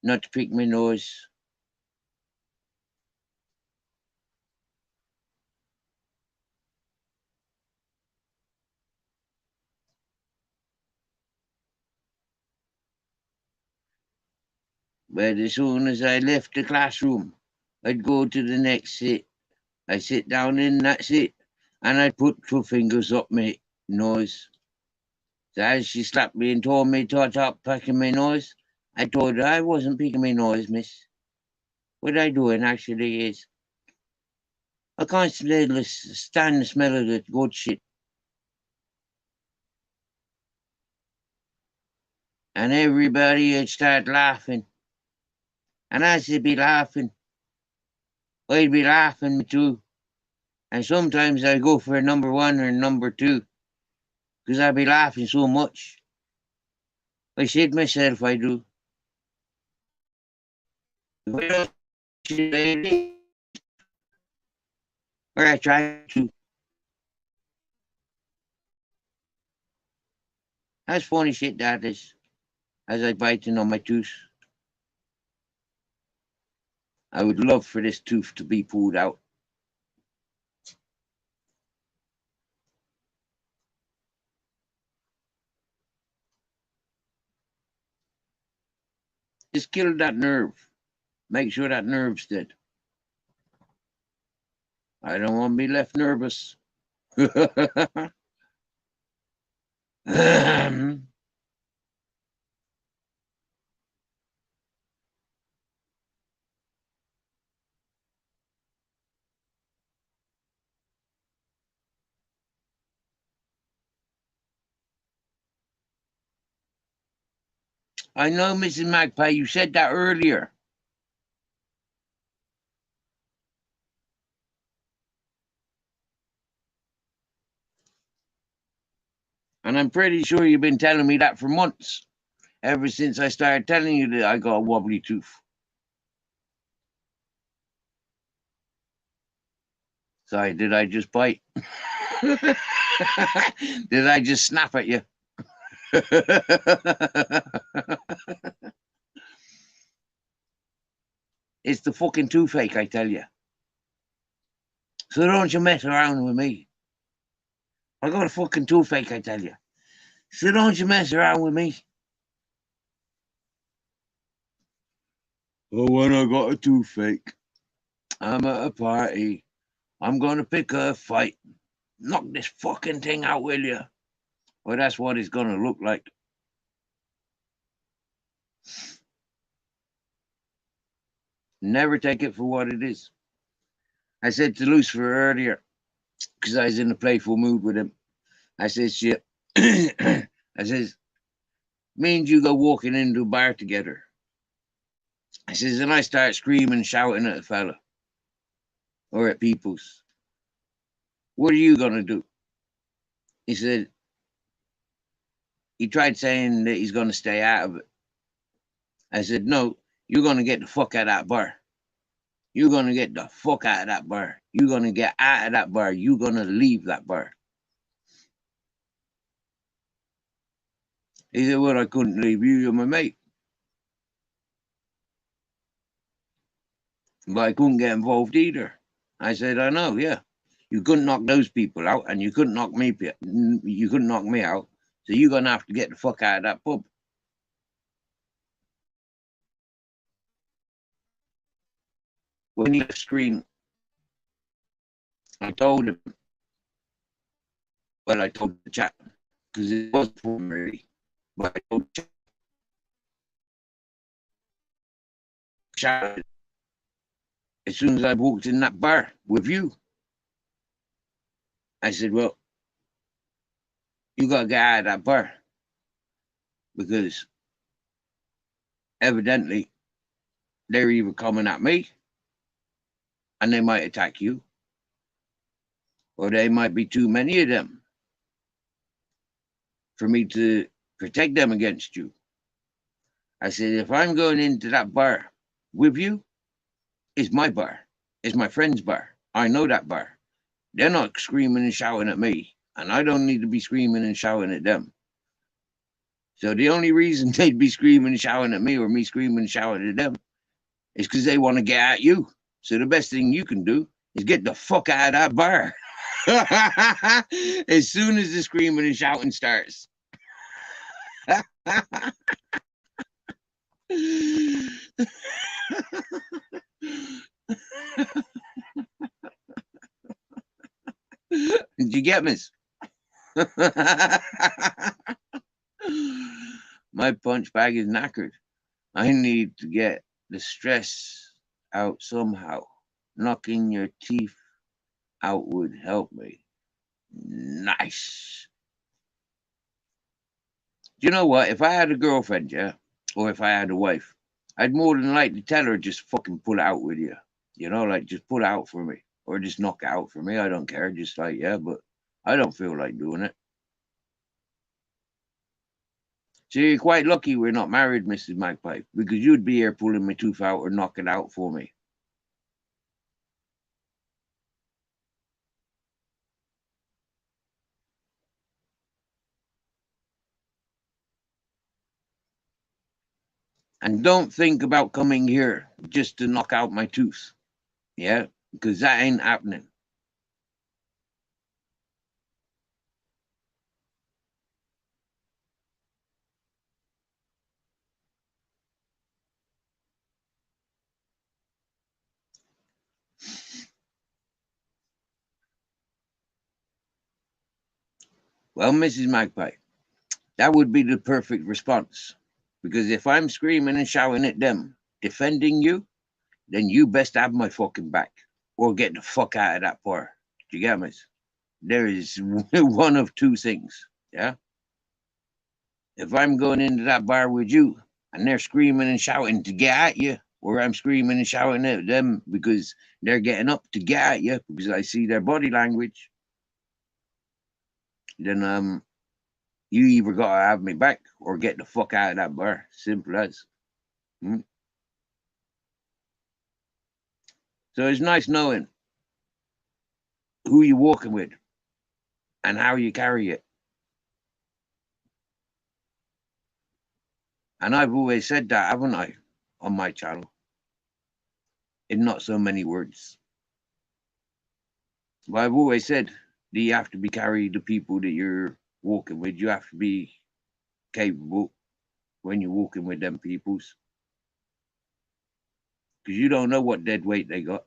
S1: not to pick my nose. But as soon as I left the classroom, I'd go to the next sit. I'd sit down in that sit, and I'd put 2 fingers up my nose. So as she slapped me and told me to stop picking my nose, I told her I wasn't picking my nose, miss. What I doing actually is I can't stand the smell of the goat shit. And everybody would start laughing. And as they'd be laughing, I'd be laughing too. And sometimes I'd go for number 1 or number 2 because I'd be laughing so much. I shit myself, I do. If I don't shit, or I try to. That's funny shit, that is. As I biting on my tooth. I would love for this tooth to be pulled out. Just kill that nerve. Make sure that nerve's dead. I don't want to be left nervous. I know, Mrs. Magpie, you said that earlier. And I'm pretty sure you've been telling me that for months. Ever since I started telling you that I got a wobbly tooth. Sorry, did I just bite? Did I just snap at you? It's the fucking toothache, I tell you. So don't you mess around with me. I got a fucking toothache, I tell you. So don't you mess around with me. Oh, when I got a toothache, I'm at a party. I'm gonna pick a fight. Knock this fucking thing out, will you? Well, that's what it's gonna look like. Never take it for what it is. I said to Lucifer earlier, because I was in a playful mood with him. I said, shit. I says, me and you go walking into a bar together. I says, and I start screaming, shouting at a fella or at peoples. What are you going to do? He said, he tried saying that he's going to stay out of it. I said, no, you're going to get the fuck out of that bar. You're going to get the fuck out of that bar. You're going to get out of that bar. You're going to leave that bar. He said, well, I couldn't leave you. You're my mate. But I couldn't get involved either. I said, I know, yeah. You couldn't knock those people out, and you couldn't knock me. You couldn't knock me out. So you're going to have to get the fuck out of that pub. When he left screen, I told him, well, I told the chap, because it was for me, really. But I told the chap, as soon as I walked in that bar with you, I said, well, you got to get out of that bar. Because evidently they're either coming at me and they might attack you, or there might be too many of them for me to protect them against you. I said, if I'm going into that bar with you, it's my bar. It's my friend's bar. I know that bar. They're not screaming and shouting at me, and I don't need to be screaming and shouting at them. So the only reason they'd be screaming and shouting at me, or me screaming and shouting at them, is because they want to get at you. So the best thing you can do is get the fuck out of that bar. As soon as the screaming and shouting starts. Did you get me? My punch bag is knackered. I need to get the stress out somehow. Knocking your teeth out would help me. Nice. You know what? If I had a girlfriend, yeah, or if I had a wife, I'd more than likely tell her just fucking pull it out with you. You know, like just pull it out for me. Or just knock it out for me. I don't care. Just like, yeah, but I don't feel like doing it. So you're quite lucky we're not married, Mrs. Magpie, because you'd be here pulling my tooth out or knocking it out for me. And don't think about coming here just to knock out my tooth. Yeah, because that ain't happening. Well, Mrs. Magpie, that would be the perfect response. Because if I'm screaming and shouting at them, defending you, then you best have my fucking back or get the fuck out of that bar. Do you get me? There is one of two things. Yeah. If I'm going into that bar with you and they're screaming and shouting to get at you, or I'm screaming and shouting at them because they're getting up to get at you because I see their body language, then you either gotta have me back or get the fuck out of that bar. Simple as. Hmm? So it's nice knowing who you're walking with and how you carry it. And I've always said that, haven't I, on my channel? In not so many words. But I've always said that you have to be carrying the people that you're walking with. You have to be capable when you're walking with them peoples. Because you don't know what dead weight they got.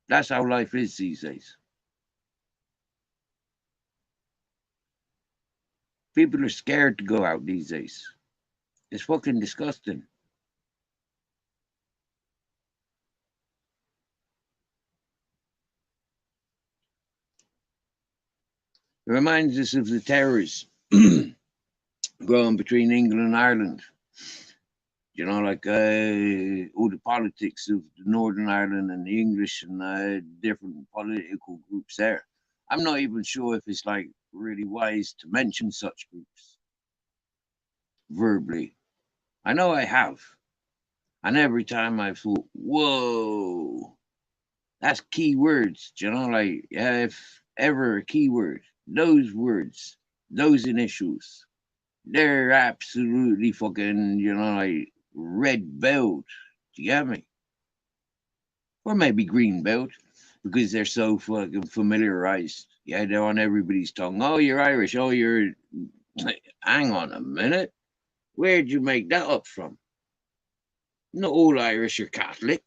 S1: That's how life is these days. People are scared to go out these days. It's fucking disgusting. It reminds us of the terrors growing between England and Ireland You know, like all the politics of the Northern Ireland and the English and different political groups there. I'm not even sure if it's like really wise to mention such groups verbally. I know I have. And every time I thought, whoa, that's key words, you know, like yeah, if ever a key word, those words, those initials, they're absolutely fucking, you know, like red belt. Do you get me? Or maybe green belt, because they're so fucking familiarized. Yeah, they're on everybody's tongue. Oh, you're Irish. Oh, you're. Hang on a minute. Where'd you make that up from? Not all Irish are Catholic.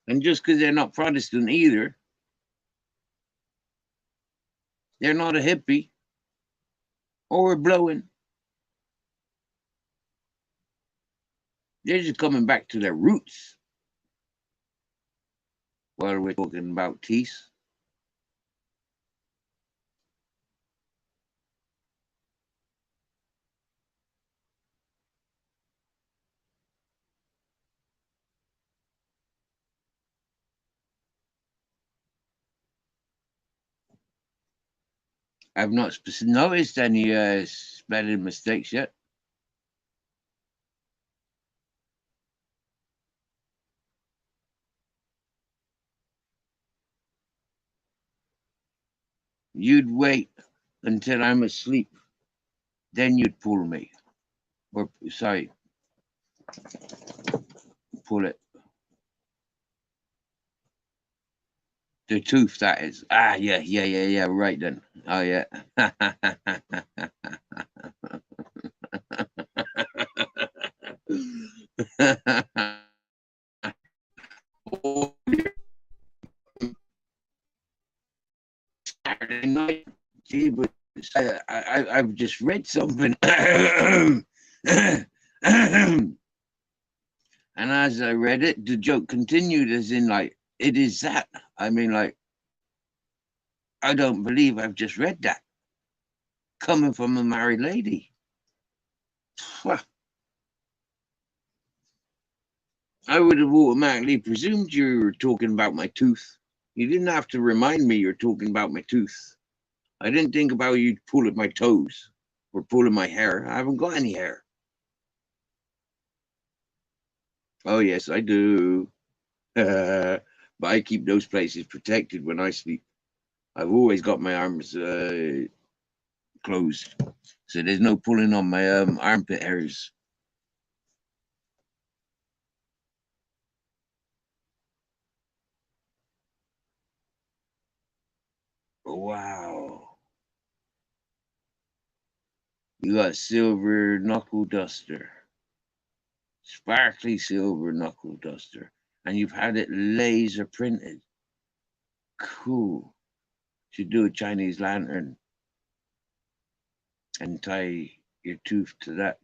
S1: And just because they're not Protestant either, they're not a hippie or a blowing. They're just coming back to their roots. While we're talking about teeth. I've not noticed any spelling mistakes yet. You'd wait until I'm asleep, then you'd pull me. Or, sorry, pull it. The tooth, that is. Ah, yeah, right then. Oh, yeah. Oh, Saturday night. Gee, but I've just read something. And as I read it, the joke continued, as in, like, it is that. I mean, like, I don't believe I've just read that coming from a married lady. I would have automatically presumed you were talking about my tooth. You didn't have to remind me you're talking about my tooth. I didn't think about you pulling my toes or pulling my hair. I haven't got any hair. Oh, yes, I do. But I keep those places protected when I sleep. I've always got my arms closed. So there's no pulling on my armpit hairs. Wow. You got silver knuckle duster. Sparkly silver knuckle duster. And you've had it laser printed. Cool. Should do a Chinese lantern and tie your tooth to that.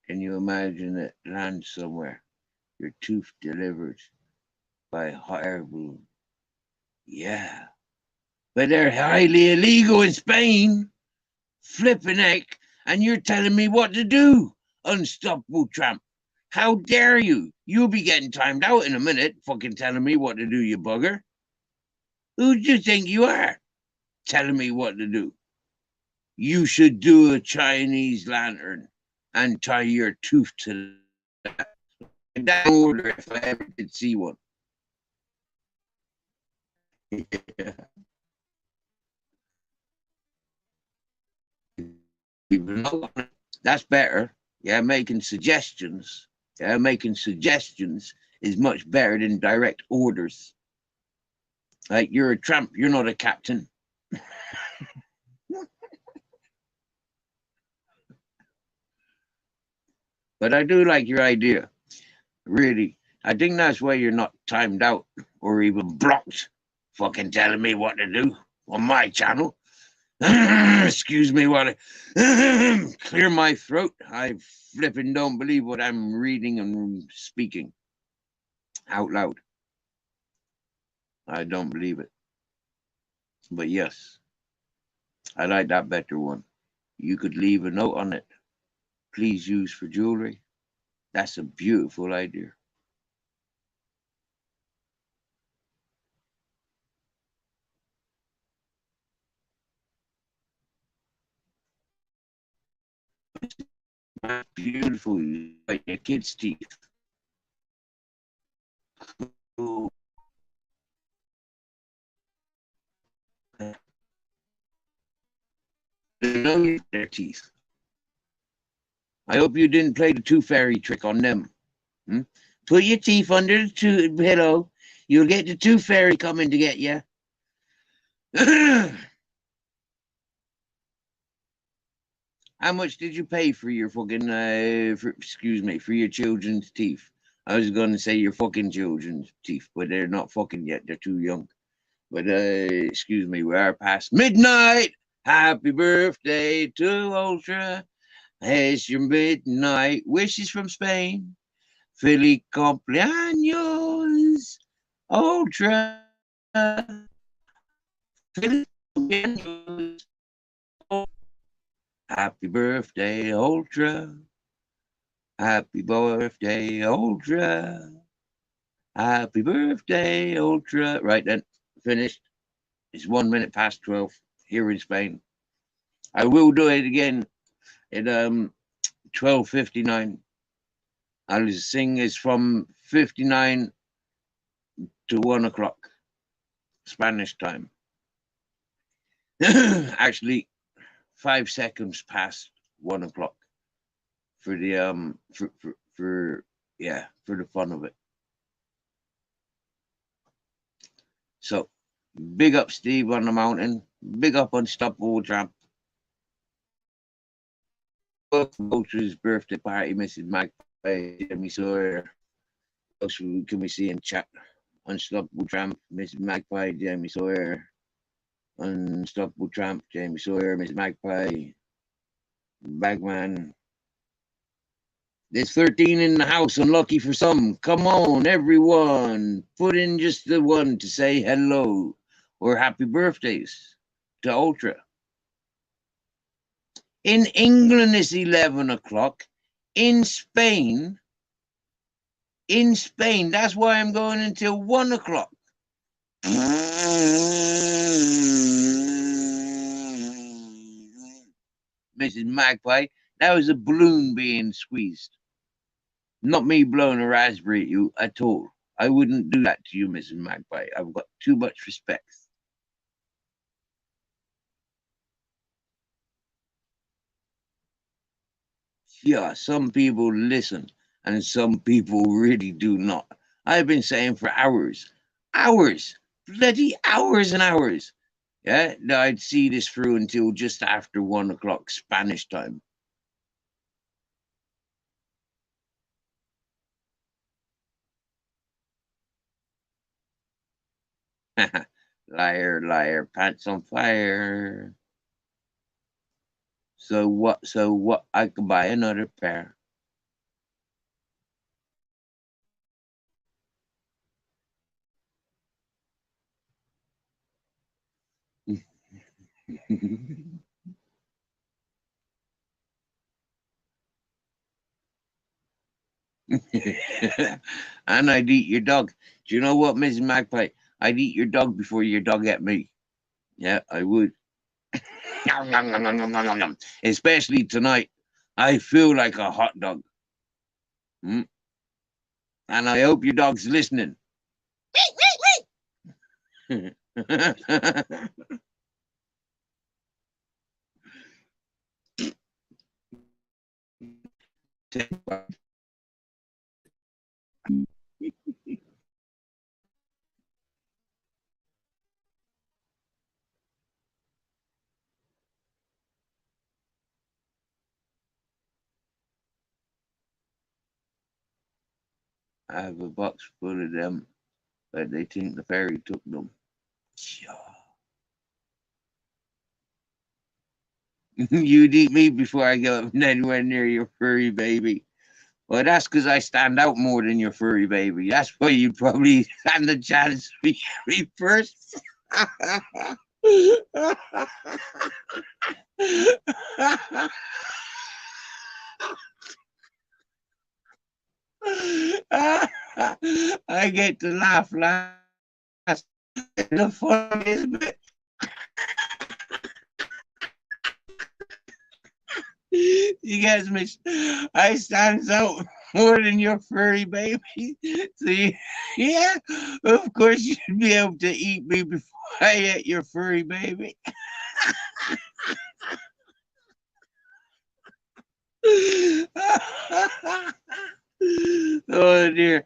S1: Can you imagine it lands somewhere? Your tooth delivered by hot air balloon. Yeah. But they're highly illegal in Spain. Flipping heck. And you're telling me what to do, unstoppable tramp. How dare you? You'll be getting timed out in a minute, fucking telling me what to do, you bugger. Who do you think you are? Telling me what to do. You should do a Chinese lantern and tie your tooth to that. In that order, if I ever did see one. Yeah. That's better. Yeah, making suggestions. Yeah, making suggestions is much better than direct orders. Like, you're a tramp, you're not a captain. But I do like your idea. Really. I think that's why you're not timed out or even blocked. Fucking telling me what to do on my channel. Excuse me while I clear my throat. I flipping don't believe what I'm reading and speaking out loud. I don't believe it. But yes, I like that better one. You could leave a note on it. Please use for jewelry. That's a beautiful idea. Beautiful, like your kid's teeth. Oh, know their teeth. I hope you didn't play the two fairy trick on them. Hmm? Put your teeth under the pillow. You'll get the two fairy coming to get you. How much did you pay for your fucking, excuse me, for your children's teeth? I was going to say your fucking children's teeth, but they're not fucking yet. They're too young. But, excuse me, we are past midnight. Happy birthday to Ultra. It's your midnight wishes from Spain. Feliz cumpleaños, Ultra. Feliz cumpleaños. Happy birthday, Ultra. Happy birthday, Ultra. Happy birthday, Ultra. Right then, finished. It's 1 minute past 12 here in Spain. I will do it again at 12:59. I'll sing is from 59 to 1 o'clock Spanish time. Actually, 5 seconds past 1 o'clock for the for the fun of it. So big up Steve on the mountain, big up Unstoppable Tramp. Go to his birthday party, Mrs. Magpie, Jimmy Sawyer. What else can we see in chat? Unstoppable Tramp, Mrs. Magpie, Jamie Sawyer. Unstoppable Tramp, Jamie Sawyer, Mrs. Magpie, Bagman. There's 13 in the house, unlucky for some. Come on, everyone. Put in just the one to say hello or happy birthdays to Ultra. In England, it's 11 o'clock. In Spain, that's why I'm going until 1 o'clock. Mrs. Magpie, that was a balloon being squeezed. Not me blowing a raspberry at you at all. I wouldn't do that to you, Mrs. Magpie. I've got too much respect. Yeah, some people listen and some people really do not. I've been saying for hours, bloody hours and hours. Yeah, that I'd see this through until just after 1 o'clock Spanish time. Liar, liar, pants on fire. So what? I can buy another pair. And I'd eat your dog. Do you know what, Mrs. Magpie? I'd eat your dog before your dog ate me. Yeah, I would. Especially tonight. I feel like a hot dog. And I hope your dog's listening. I have a box full of them, but they think the fairy took them. You'd eat me before I go anywhere near your furry baby. Well, that's because I stand out more than your furry baby. That's why you probably had the chance to be first. I get to laugh last. The funniest bit. You guys miss. I stands out more than your furry baby. So yeah, of course you'd be able to eat me before I ate your furry baby. Oh dear,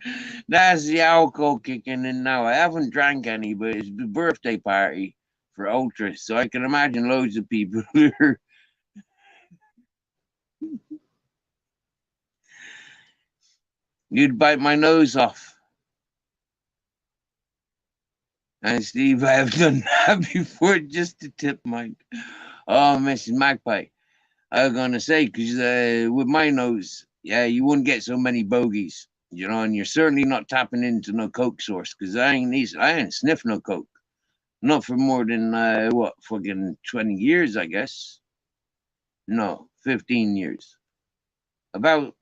S1: that's the alcohol kicking in now. I haven't drank any, but it's the birthday party for Ultra, so I can imagine loads of people here. You'd bite my nose off. And Steve, I have done that before just to tip mine. Oh, Mrs. Magpie, I was gonna say because with my nose, yeah, you wouldn't get so many bogeys, you know, and you're certainly not tapping into no coke source because I ain't sniffed no coke, not for more than what fucking 20 years, I guess. No, 15 years. About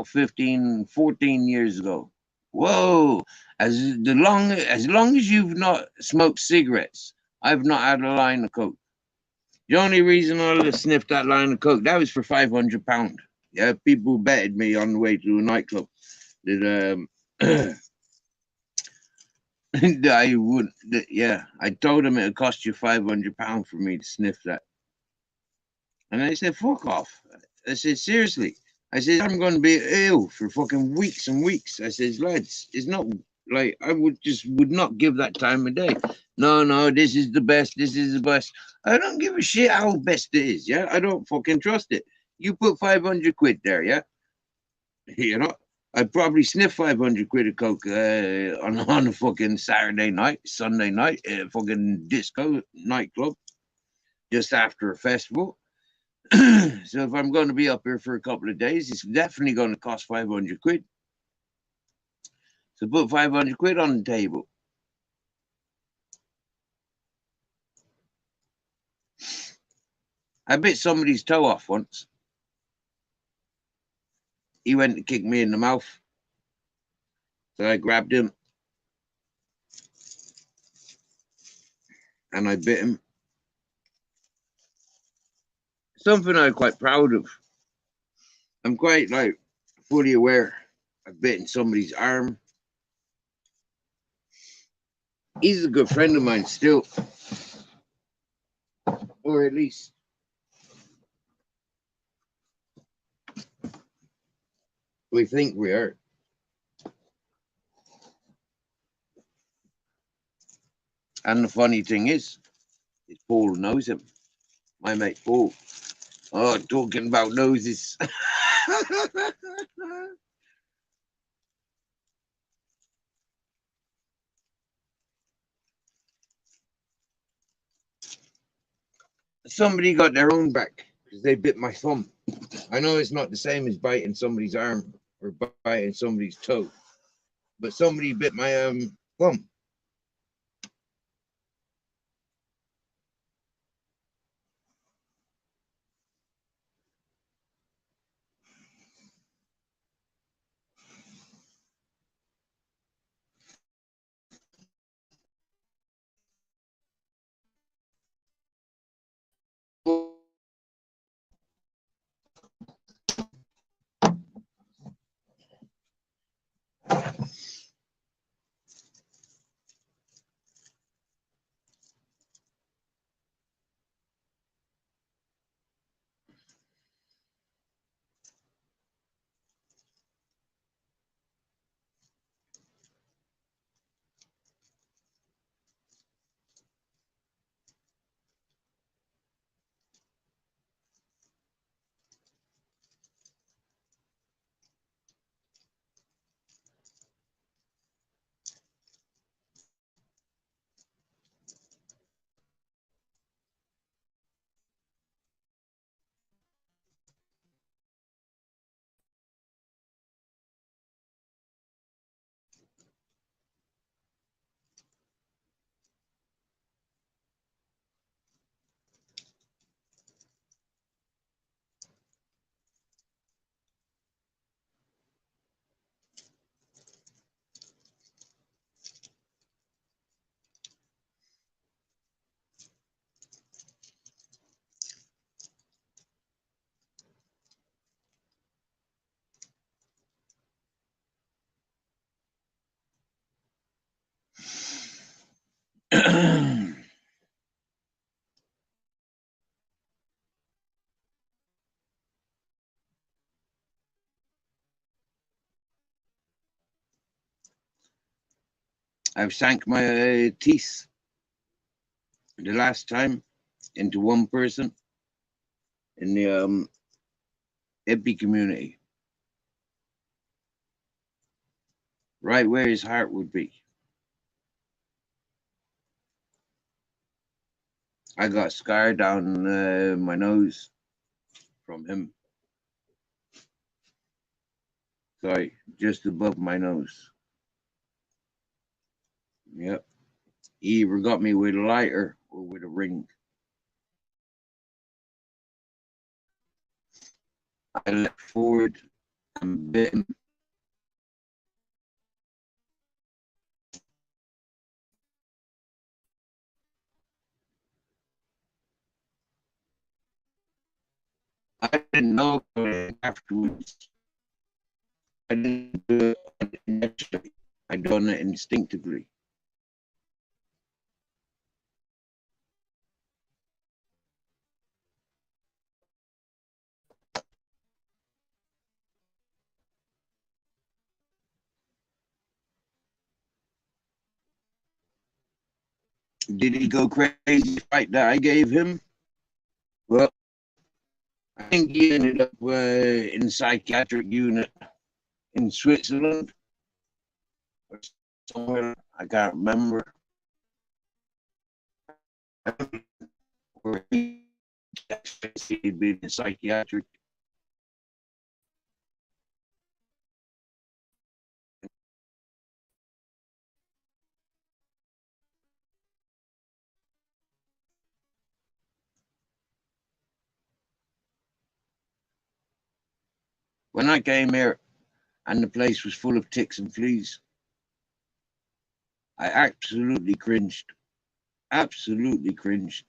S1: 15, 14 years ago. Whoa! As long as you've not smoked cigarettes, I've not had a line of coke. The only reason I sniffed that line of coke, that was for £500. Yeah, people betted me on the way to a nightclub that that I would. That, yeah, I told them it would cost you £500 for me to sniff that, and they said, "Fuck off." I said, "Seriously." I said, "I'm going to be ill for fucking weeks and weeks." I said, "Lads, it's not like I would not give that time of day. No, no, this is the best. This is the best. I don't give a shit how best it is. Yeah, I don't fucking trust it. You put 500 quid there, yeah. You know, I'd probably sniff 500 quid of coke on a fucking Saturday night, Sunday night, fucking disco nightclub just after a festival." So if I'm going to be up here for a couple of days, it's definitely going to cost 500 quid. So put 500 quid on the table. I bit somebody's toe off once. He went to kick me in the mouth. So I grabbed him and I bit him. Something I'm quite proud of. I'm quite like fully aware I've bitten somebody's arm. He's a good friend of mine still. Or at least we think we are. And the funny thing is Paul knows him. My mate Paul. Oh, talking about noses. Somebody got their own back because they bit my thumb. I know it's not the same as biting somebody's arm or biting somebody's toe, but somebody bit my thumb. I've sank my teeth the last time into one person in the hippie community, right where his heart would be. I got scar down my nose from him. Sorry, just above my nose. Yep. He either got me with a lighter or with a ring. I leapt forward and bit him. I didn't know afterwards. I didn't do it initially. I done it instinctively. Did he go crazy fight that I gave him? Well, I think he ended up in psychiatric unit in Switzerland or somewhere. I can't remember. Where he'd been in psychiatric. When I came here and the place was full of ticks and fleas, I absolutely cringed. Absolutely cringed.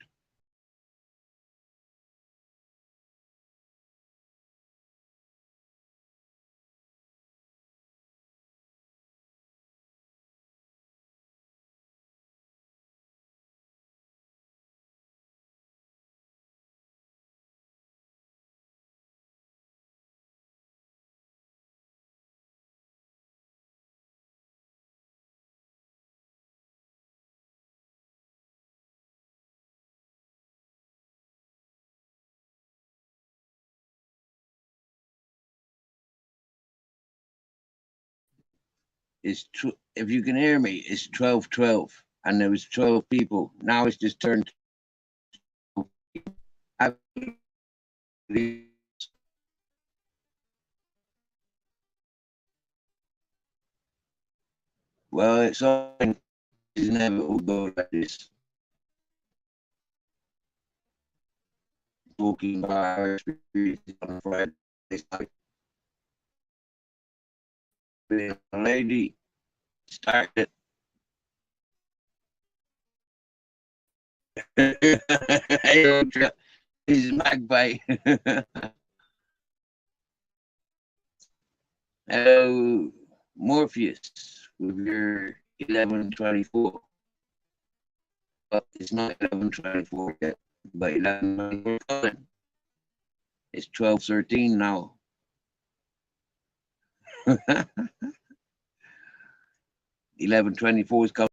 S1: If you can hear me, it's 12:12, and there was 12 people. Now it's just turned. Well, it's inevitable go like this. Talking about our experiences on Friday night. A lady started. Hey, this is Magpie. Hello, Morpheus, with your 1124. But it's not 1124 yet, but 1124 coming. It's 12:13 now. 11:24 is coming.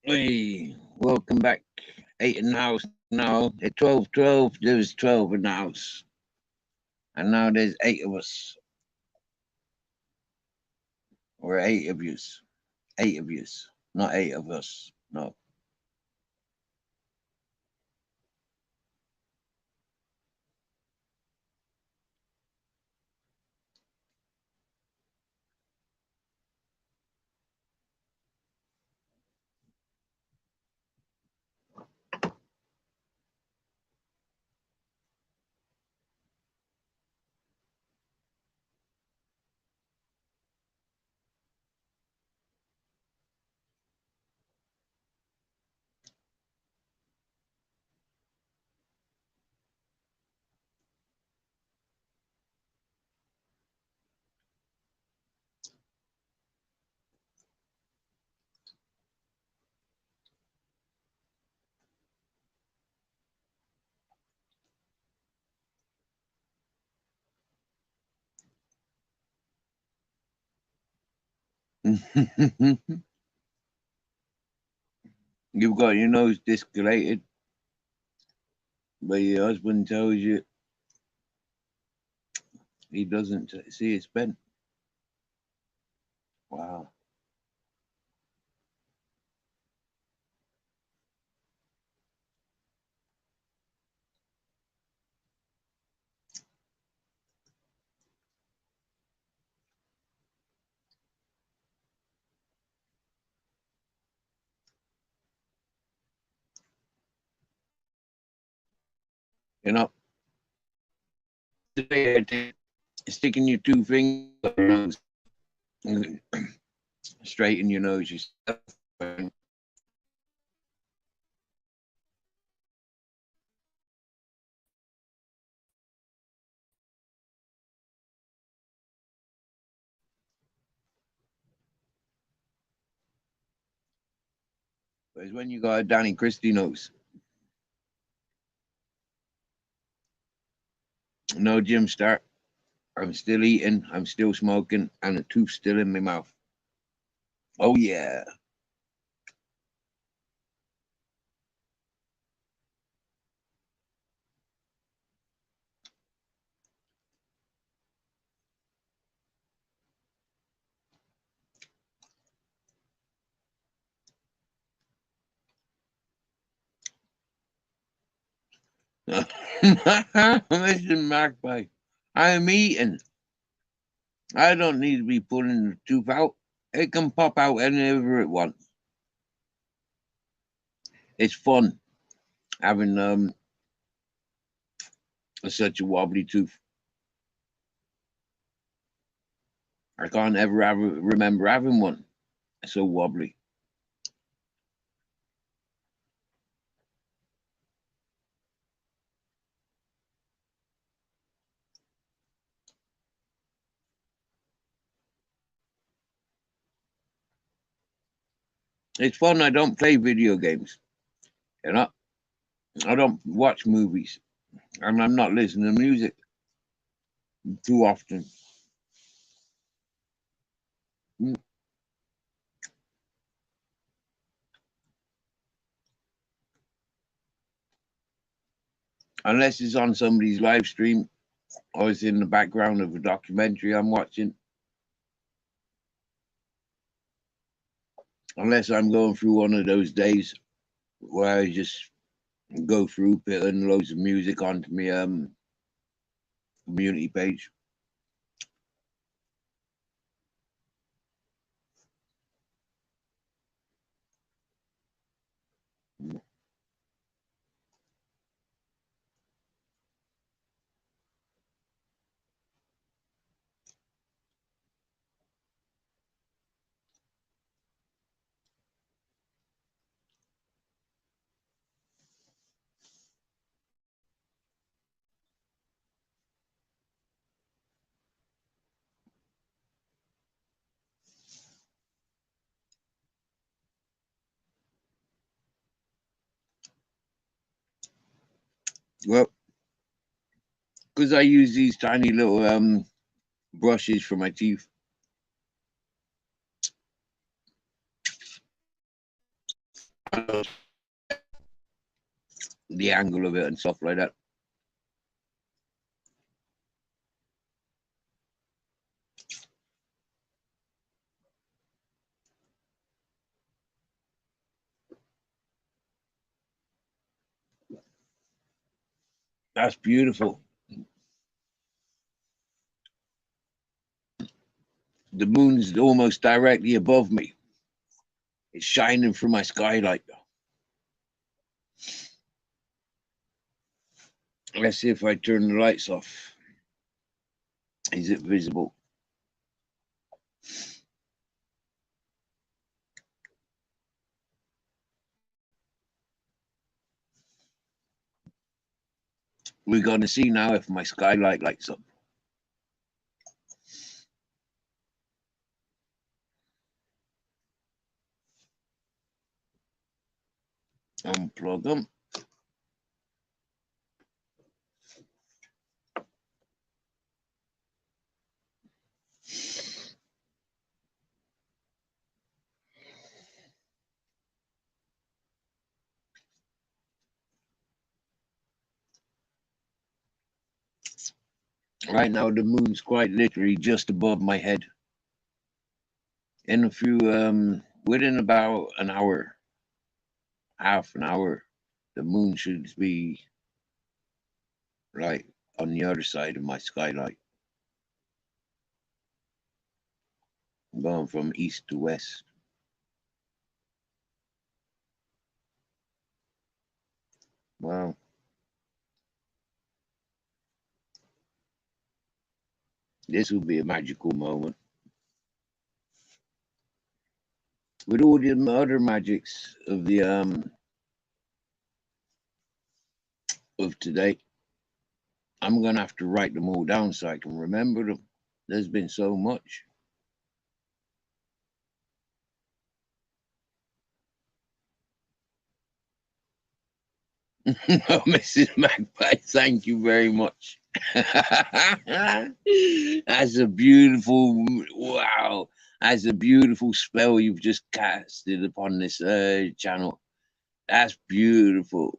S1: Hey, welcome back. 8 in the house now. At 12, there was 12 in the house. And now there's 8 of us. Or 8 of yous. 8 of yous. Not 8 of us. No. You've got your nose discolated, but your husband tells you he doesn't see it's bent. Wow. You know, sticking your 2 fingers up your nose, straighten your nose yourself. But it's when you got a Danny Christie nose. No gym start. I'm still eating. I'm still smoking, and a tooth still in my mouth. Oh yeah. Listen, Magpie. I'm eating. I don't need to be pulling the tooth out. It can pop out whenever it wants. It's fun having such a wobbly tooth. I can't ever remember having one so wobbly. It's fun. I don't play video games. You know, I don't watch movies, and I'm not listening to music too often. Mm. Unless it's on somebody's live stream or it's in the background of a documentary I'm watching. Unless I'm going through one of those days where I just go through putting loads of music onto my community page. Well, because I use these tiny little brushes for my teeth. the angle of it and stuff like that. That's beautiful. The moon's almost directly above me. It's shining through my skylight. Let's see if I turn the lights off. Is it visible? We're going to see now if my skylight lights up. Unplug them. Right now, the moon's quite literally just above my head. In a few, within about an hour, half an hour, the moon should be right on the other side of my skylight. I'm going from east to west. Wow. This will be a magical moment. With all the other magics of the of today, I'm gonna have to write them all down so I can remember them. There's been so much. Oh, Mrs. Magpie, thank you very much. That's a beautiful, wow. That's a beautiful spell you've just casted upon this channel. That's beautiful.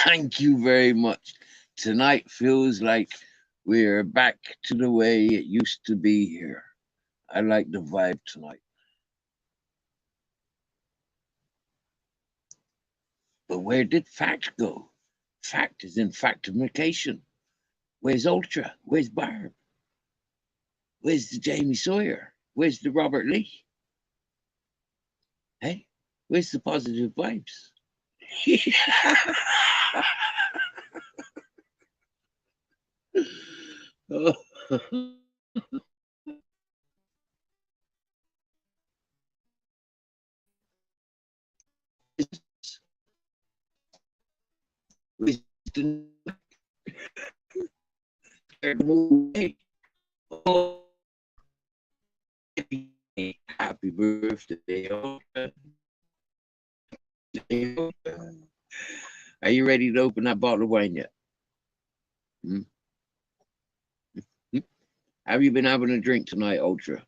S1: Thank you very much. Tonight feels like we're back to the way it used to be here. I like the vibe tonight. But where did fact go? Fact is in factification. Where's Ultra? Where's Barb? Where's the Jamie Sawyer? Where's the Robert Lee? Hey, where's the positive vibes? Oh. Oh, happy birthday. Are you ready to open that bottle of wine yet? Hmm? Have you been having a drink tonight, Ultra?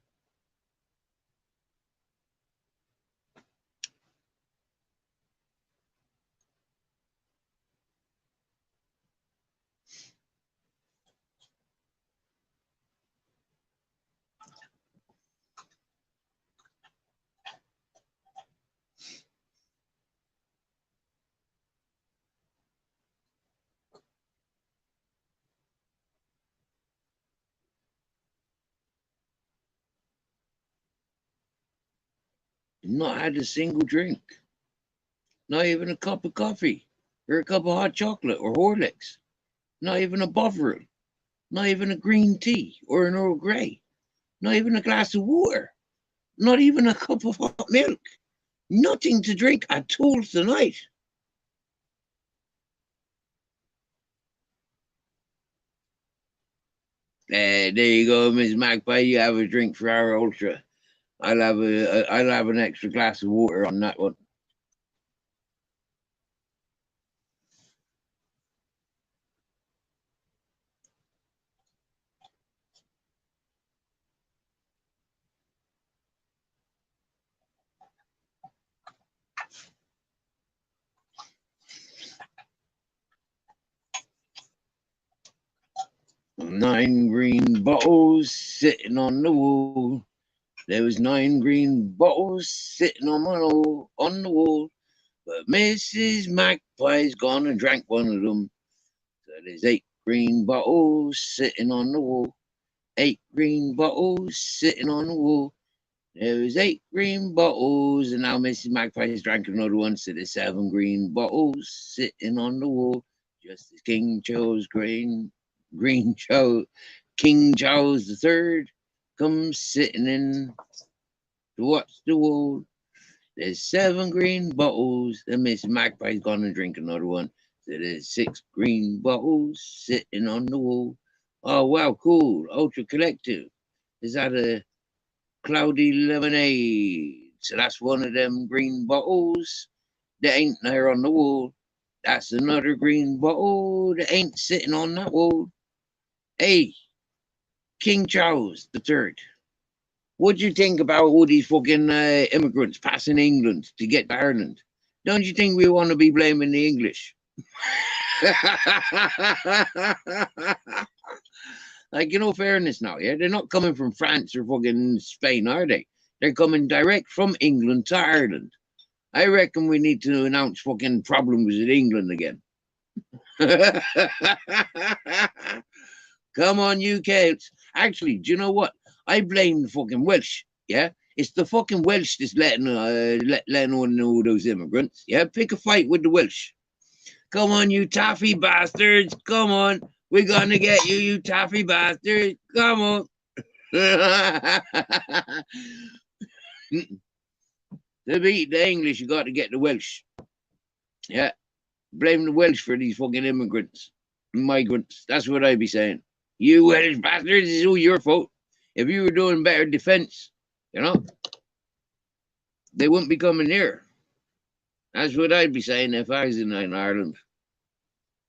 S1: Not had a single drink. Not even a cup of coffee or a cup of hot chocolate or Horlicks. Not even a buffer. Not even a green tea or an Earl Grey. Not even a glass of water. Not even a cup of hot milk. Nothing to drink at all tonight. There you go, Miss Magpie. You have a drink for our Ultra. I'll have an extra glass of water on that one. 9 green bottles sitting on the wall. There was 9 green bottles sitting on the wall. But Mrs. Magpie's gone and drank one of them. So there's 8 green bottles sitting on the wall. 8 green bottles sitting on the wall. There was 8 green bottles, and now Mrs. Magpie's drank another one. So there's 7 green bottles sitting on the wall. Just as King Charles King Charles III comes sitting in to watch the wall. There's 7 green bottles, and Mrs. Magpie's gonna drink another one. So there's 6 green bottles sitting on the wall. Oh wow, cool. Ultra Collective. Is that a cloudy lemonade? So that's one of them green bottles that ain't there on the wall. That's another green bottle that ain't sitting on that wall. Hey, King Charles III, what do you think about all these fucking immigrants passing England to get to Ireland? Don't you think we want to be blaming the English? Like, you know, fairness now, yeah? They're not coming from France or fucking Spain, are they? They're coming direct from England to Ireland. I reckon we need to announce fucking problems with England again. Come on, UK. Actually, do you know what? I blame the fucking Welsh, yeah? It's the fucking Welsh that's letting on all those immigrants, yeah? Pick a fight with the Welsh. Come on, you toffee bastards. Come on. We're going to get you, you toffee bastards. Come on. To beat the English, you got to get the Welsh. Yeah. Blame the Welsh for these fucking immigrants. Migrants. That's what I'd be saying. You Welsh bastards, it's all your fault. If you were doing better defense, you know, they wouldn't be coming here. That's what I'd be saying if I was in Ireland.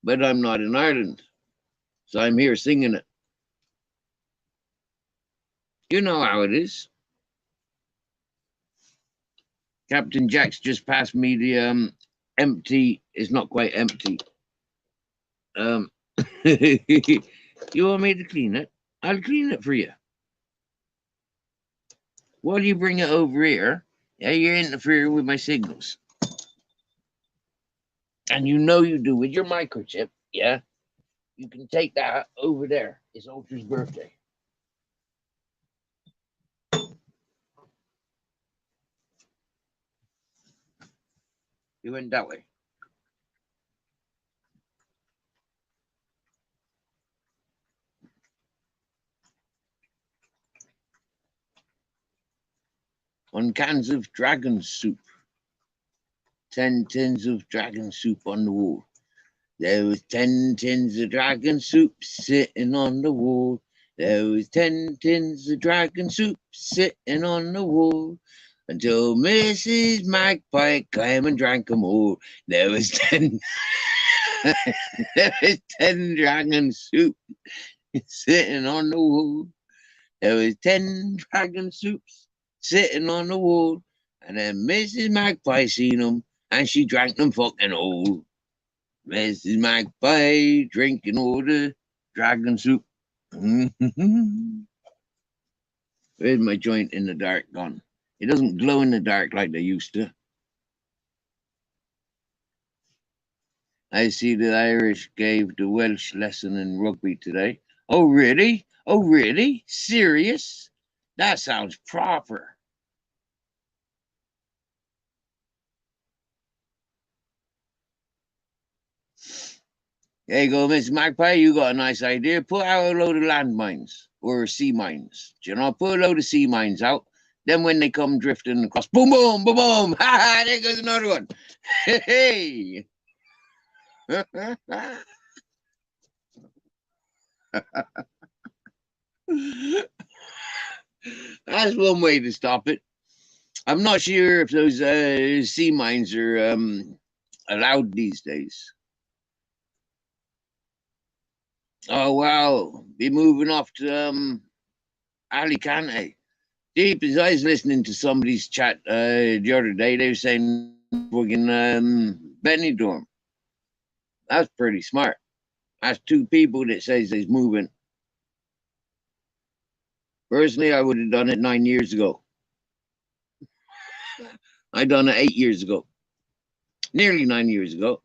S1: But I'm not in Ireland. So I'm here singing it. You know how it is. Captain Jack's just passed me the empty. It's not quite empty. You want me to clean it? I'll clean it for you. While you bring it over here, yeah, you're interfering with my signals. And you know you do with your microchip, yeah? You can take that over there. It's Ultra's birthday. You went that way. On cans of dragon soup. 10 tins of dragon soup on the wall. There was 10 tins of dragon soup sitting on the wall. There was 10 tins of dragon soup sitting on the wall. Until Mrs. Magpie came and drank them all. There was 10 there was 10 dragon soup sitting on the wall. There was 10 dragon soups sitting on the wall. And then Mrs. Magpie seen them and she drank them fucking all. Mrs. Magpie drinking all the dragon soup. Where's my joint in the dark gone? It doesn't glow in the dark like they used to. I see the Irish gave the Welsh lesson in rugby today. Oh, really? Oh, really? Serious? That sounds proper. There you go, Miss Magpie. You got a nice idea. Put out a load of landmines or sea mines. Do you know? Put a load of sea mines out. Then when they come drifting across, boom, boom, boom, boom. Ha ha, there goes another one. Hey. That's one way to stop it. I'm not sure if those sea mines are allowed these days. Oh wow, be moving off to Alicante. Deep as I was listening to somebody's chat the other day, they were saying fucking Benidorm. That's pretty smart. That's 2 people that says they's moving. Personally, I would have done it 9 years ago. I done it 8 years ago, nearly 9 years ago.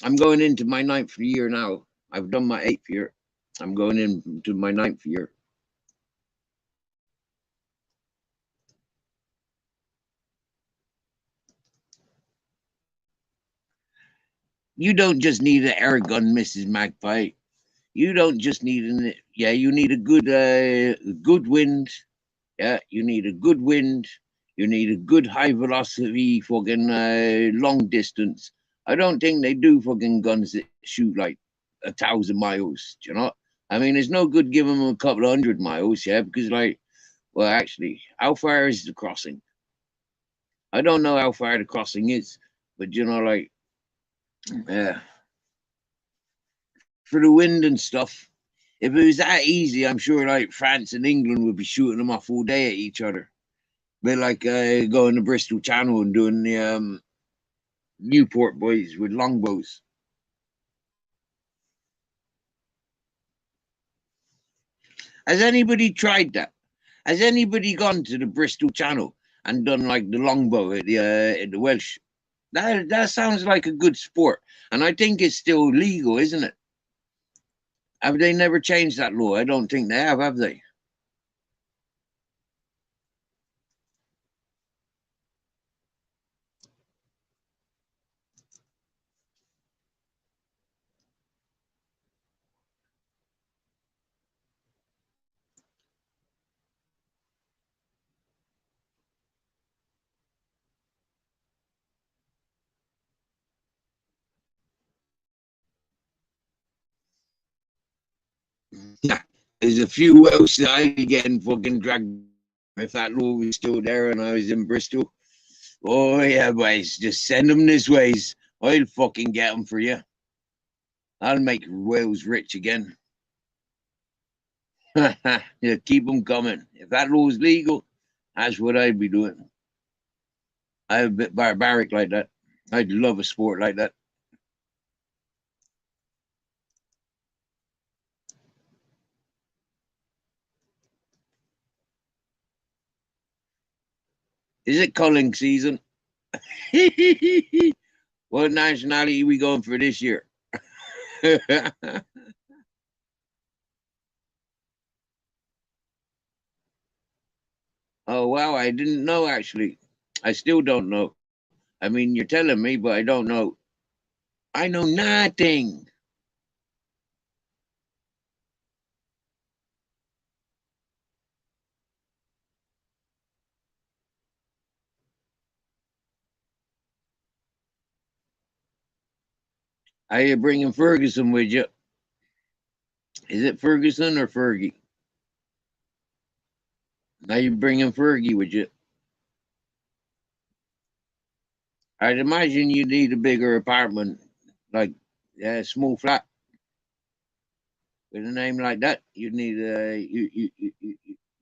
S1: I'm going into my ninth year now. I've done my 8th year. I'm going into my 9th year. You don't just need an air gun, Mrs. Magpie. You don't just need an, yeah, you need a good wind. Yeah, you need a good wind. You need a good high velocity fucking long distance. I don't think they do fucking guns that shoot like 1,000 miles. Do you know? I mean, it's no good giving them a couple of 100 miles, yeah, because like, well, actually, how far is the crossing? I don't know how far the crossing is, but you know, like, yeah, for the wind and stuff. If it was that easy, I'm sure like France and England would be shooting them off all day at each other. But like going to Bristol Channel and doing the Newport boys with longbows. Has anybody tried that? Has anybody gone to the Bristol Channel and done like the longbow at the Welsh? That sounds like a good sport, and I think it's still legal, isn't it? Have they never changed that law? I don't think they have they? Yeah, there's a few Welsh that I'd be getting fucking dragged if that law was still there and I was in Bristol. Oh yeah, boys, just send them this ways. I'll fucking get them for you. I'll make Wales rich again. Yeah, keep them coming. If that law's legal, that's what I'd be doing. I'm a bit barbaric like that. I'd love a sport like that. Is it culling season? What nationality are we going for this year? Oh wow, I didn't know actually. I still don't know. I mean, you're telling me, but I don't know. I know nothing. Are you bringing Ferguson with you? Is it Ferguson or Fergie? Now you bringing Fergie with you? I'd imagine you need a bigger apartment, like a small flat with a name like that. You'd need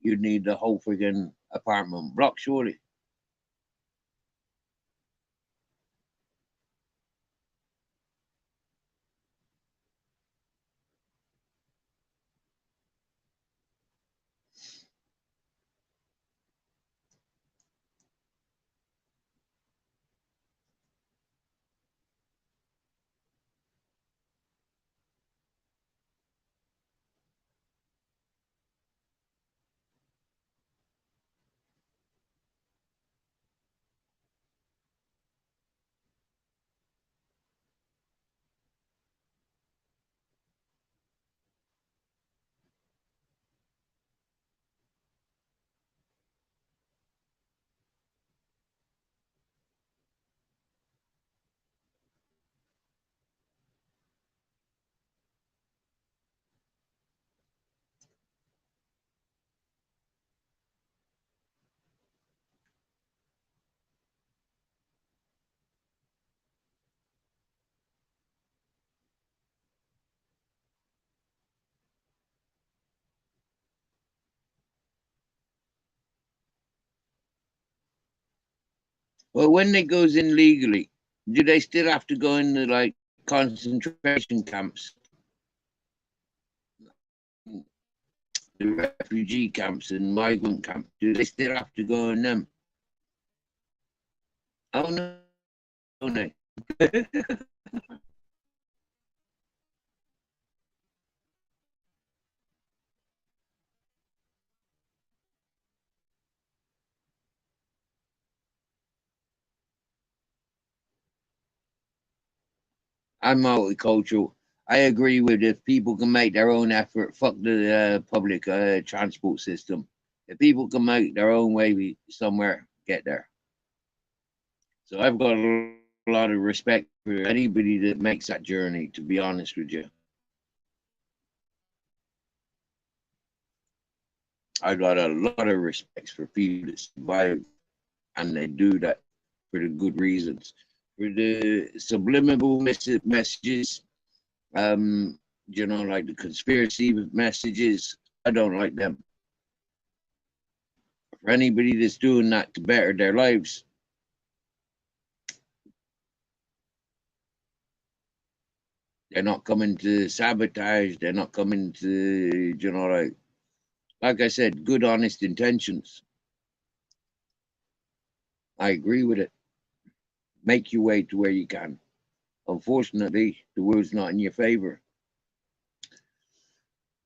S1: you'd need the whole friggin' apartment block, surely. Well, when it goes in legally, do they still have to go into like concentration camps? the refugee camps and migrant camps? Do they still have to go in them? Oh no, don't they? I'm multicultural. I agree with if people can make their own effort, fuck the public transport system. If people can make their own way somewhere, get there. So I've got a lot of respect for anybody that makes that journey, to be honest with you. I got a lot of respect for people that survive and they do that for the good reasons. For the subliminal messages, like the conspiracy messages, I don't like them. For anybody that's doing that to better their lives, they're not coming to sabotage. They're not coming to, like I said, good, honest intentions. I agree with it. Make your way to where you can. Unfortunately, the world's not in your favor.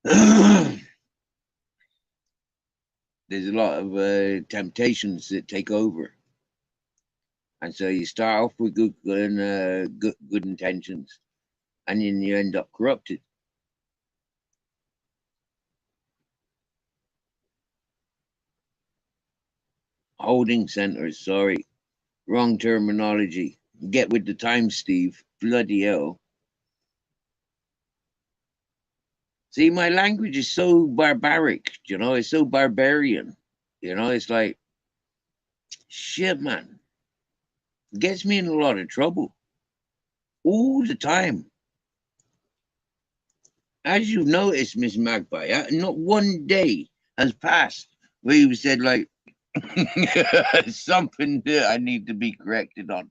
S1: There's a lot of temptations that take over. And so you start off with good intentions, and then you end up corrupted. Holding centers, sorry, wrong terminology. Get with the times, Steve. Bloody hell. See, my language is so barbaric, it's so barbarian. It's like, shit, man. It gets me in a lot of trouble all the time. As you've noticed, Miss Magpie, not one day has passed where you said, like, something that I need to be corrected on.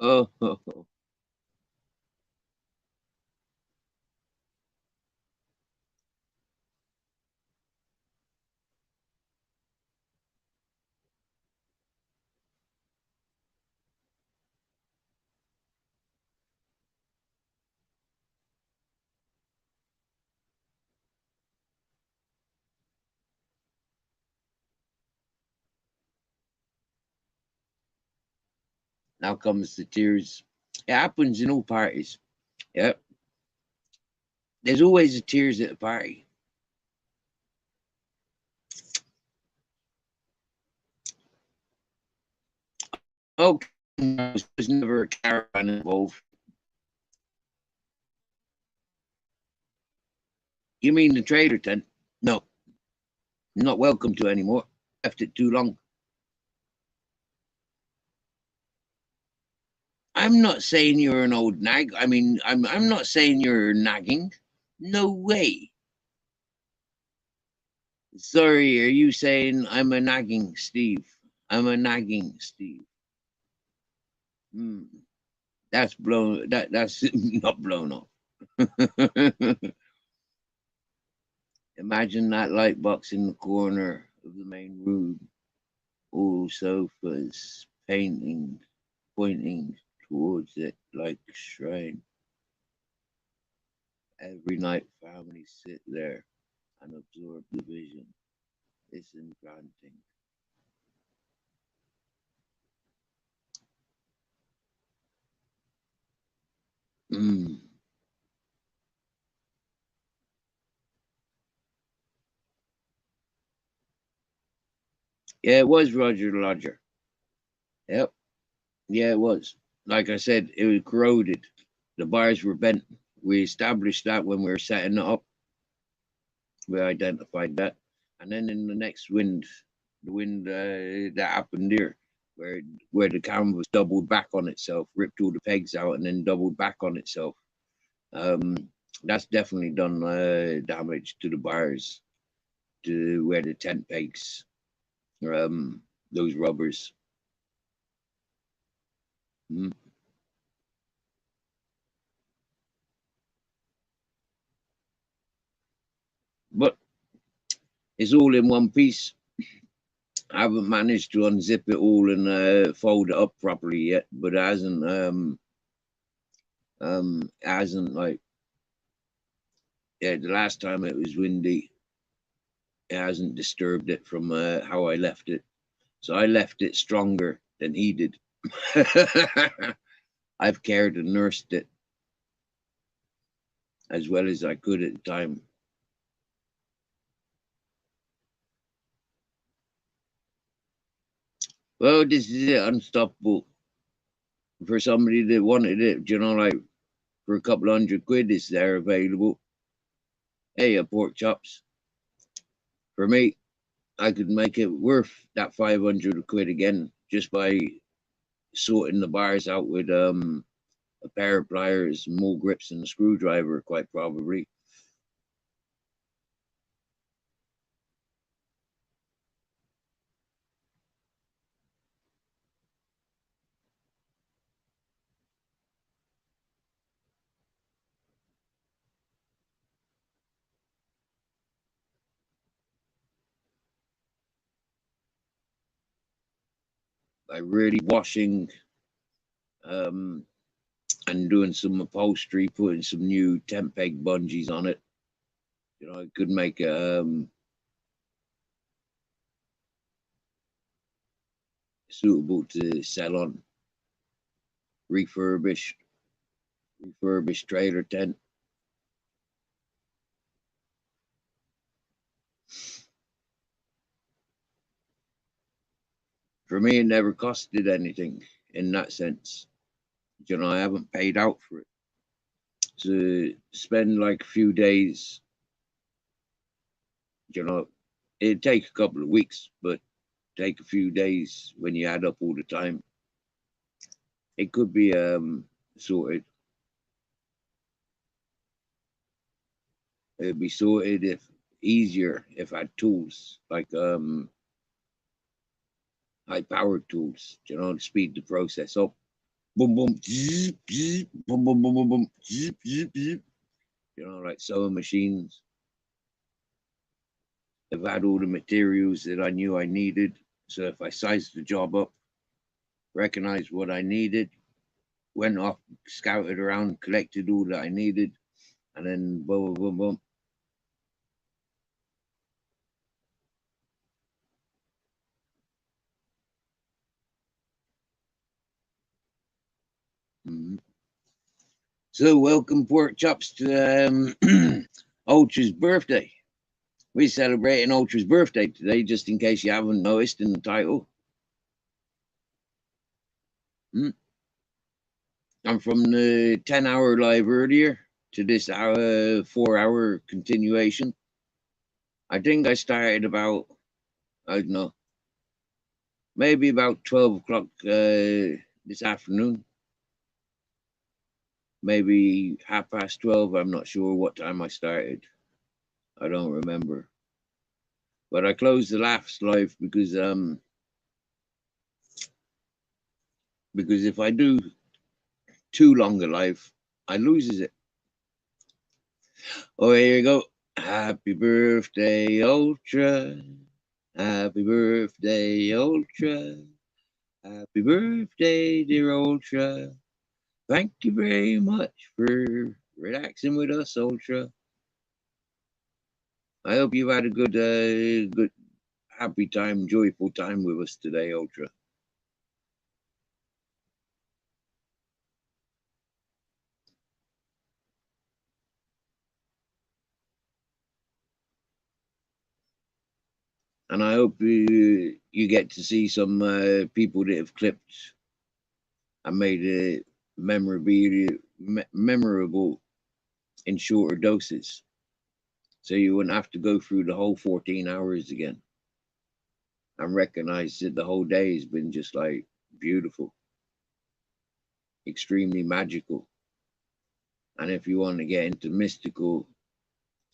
S1: Oh, now comes the tears. It happens in all parties. Yep. There's always the tears at a party. Okay, there's never a caravan involved. You mean the trader tent? No, not welcome to anymore. Left it too long. I'm not saying you're an old nag. I mean, I'm not saying you're nagging. No way. Sorry, are you saying I'm a nagging Steve? I'm a nagging Steve. Hmm. That's blown. That's not blown off. Imagine that light box in the corner of the main room. All sofas, painting, pointing towards it like a shrine. Every night, families sit there and absorb the vision. It's enchanting. Mm. Yeah, it was Roger Lodger. Yep. Yeah, it was. Like I said, it was corroded. The bars were bent. We established that when we were setting it up. We identified that. And then in the next wind, the wind that happened here, where the canvas doubled back on itself, ripped all the pegs out, and then doubled back on itself. That's definitely done damage to the bars, to where the tent pegs, those rubbers. Mm. It's all in one piece. I haven't managed to unzip it all and fold it up properly yet, but it hasn't like, yeah, the last time it was windy, it hasn't disturbed it from how I left it. So I left it stronger than he did. I've cared and nursed it as well as I could at the time. Well, this is it, Unstoppable. For somebody that wanted it, you know, like for a couple £100, it's there available. Hey, pork chops. For me, I could make it worth that 500 quid again just by sorting the bars out with a pair of pliers, more grips, and a screwdriver, quite probably. By really washing and doing some upholstery, putting some new temp peg bungees on it. You know, it could make suitable to sell on. Refurbished trailer tent. For me, it never costed anything in that sense. You know, I haven't paid out for it. To spend like a few days, you know, it'd take a couple of weeks, but take a few days when you add up all the time. It could be sorted. It'd be sorted if easier if I had tools like high powered tools, you know, to speed the process up. Boom boom zzz, zzz, boom boom boom boom boom zzz, zzz, zzz. You know, like sewing machines. I've had all the materials that I knew I needed. So if I sized the job up, recognized what I needed, went off, scouted around, collected all that I needed, and then boom, boom, boom, boom. Mm-hmm. So welcome, pork chops, to Ultra's birthday. We're celebrating Ultra's birthday today, just in case you haven't noticed in the title. I'm from the 10-hour live earlier to this hour 4-hour continuation. I think I started about, I don't know, maybe about 12 o'clock this afternoon. Maybe 12:30. I'm not sure what time I started. I don't remember. But I closed the last live because if I do too long a live, I loses it. Oh, here you go. Happy birthday, Ultra. Happy birthday, Ultra. Happy birthday, dear Ultra. Thank you very much for relaxing with us, Ultra. I hope you've had a good, happy time, joyful time with us today, Ultra. And I hope you get to see some people that have clipped and made it memorable in shorter doses. So you wouldn't have to go through the whole 14 hours again. And recognize that the whole day has been just like beautiful, extremely magical. And if you want to get into mystical,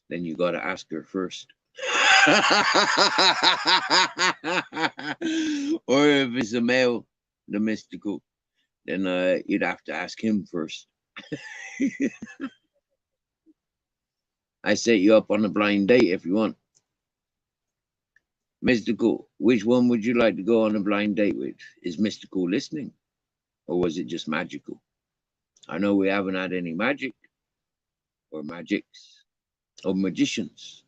S1: then you got to ask her first. Or if it's a male, the mystical, then you'd have to ask him first. I set you up on a blind date if you want. Mystical, which one would you like to go on a blind date with? Is mystical listening, or was it just magical? I know we haven't had any magic or magics or magicians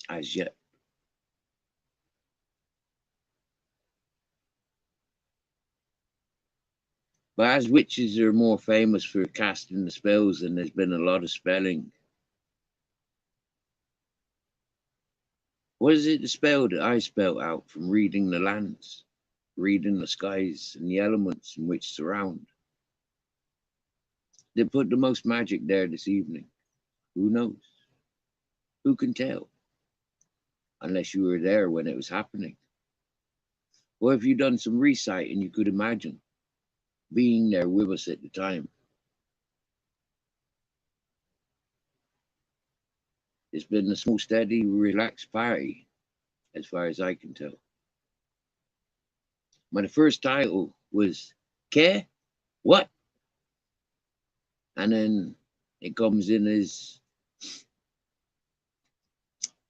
S1: as yet. But as witches are more famous for casting the spells, and there's been a lot of spelling. What is it the spell that I spelled out from reading the lands, reading the skies and the elements in which surround? They put the most magic there this evening. Who knows? Who can tell? Unless you were there when it was happening. Or have you done some recite and you could imagine being there with us at the time? It's been a small, steady, relaxed party, as far as I can tell. My first title was "Care What?" And then it comes in as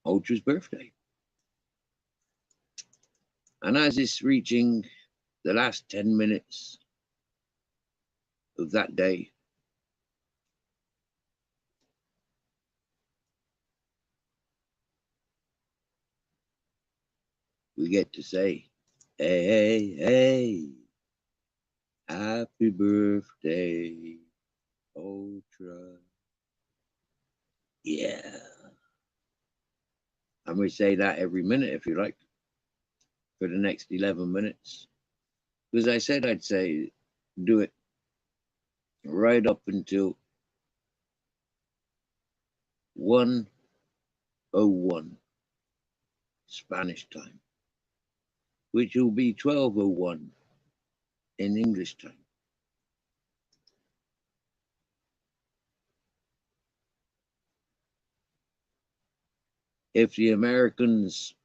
S1: Ultra's birthday. And as it's reaching the last 10 minutes of that day, we get to say, hey, hey, happy birthday, Ultra. Yeah. And we say that every minute if you like, for the next 11 minutes. Because I said I'd say do it right up until 1:01 Spanish time, which will be 12:01 in English time. If the Americans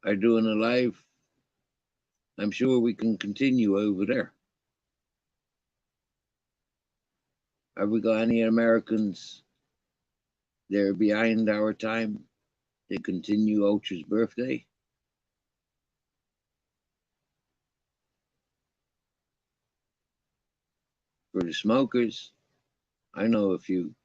S1: are doing a live, I'm sure we can continue over there. Have we got any Americans there behind our time to continue Ultra's birthday? For the smokers, I know a few.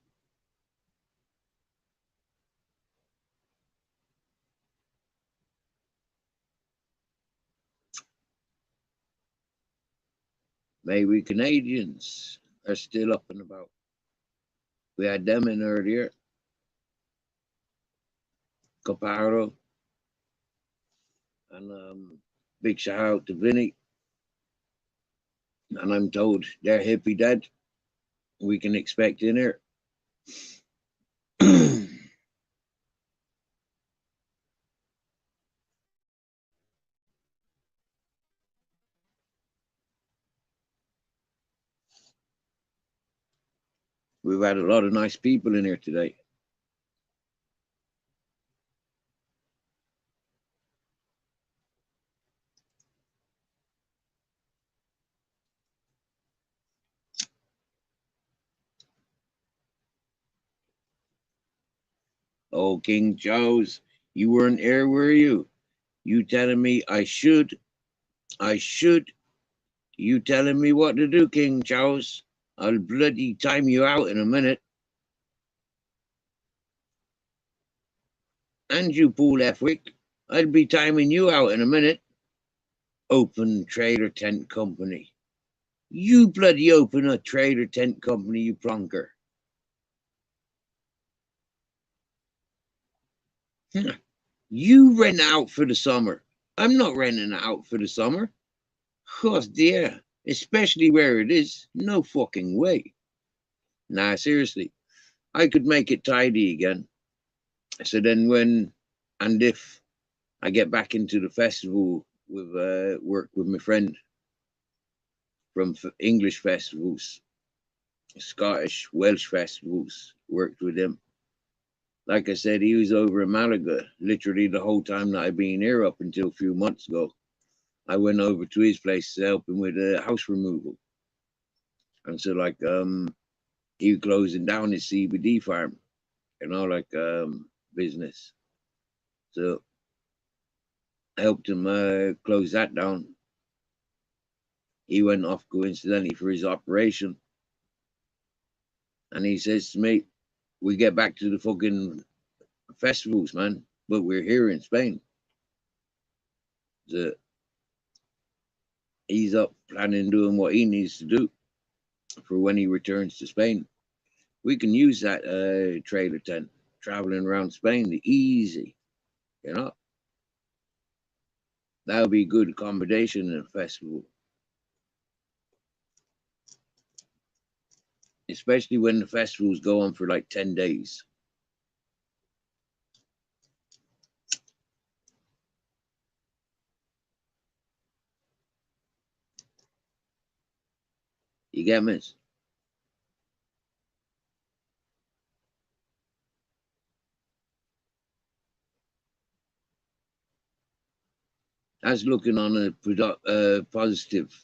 S1: Maybe Canadians are still up and about. We had them in earlier. Caparo. And big shout out to Vinny. And I'm told they're hippie dead. We can expect in here. We've had a lot of nice people in here today. Oh, King Charles, you weren't here, were you? You telling me I should? You telling me what to do, King Charles? I'll bloody time you out in a minute. And you, Paul Efwick, I'll be timing you out in a minute. Open trailer tent company. You bloody open a trailer tent company, you plonker. You rent out for the summer. I'm not renting out for the summer. Cause dear, especially where it is. No fucking way. Nah, seriously. I could make it tidy again. So then when and if I get back into the festival with work with my friend from English festivals, Scottish, Welsh festivals, worked with him. Like I said, he was over in Malaga literally the whole time that I've been here up until a few months ago. I went over to his place to help him with house removal. And so he was closing down his CBD farm, business. So I helped him close that down. He went off coincidentally for his operation. And he says to me, we get back to the fucking festivals, man, but we're here in Spain. So he's up planning doing what he needs to do for when he returns to Spain. We can use that trailer tent traveling around Spain easy, you know. That would be good accommodation in a festival. Especially when the festivals go on for like 10 days. You get me? That's looking on a positive.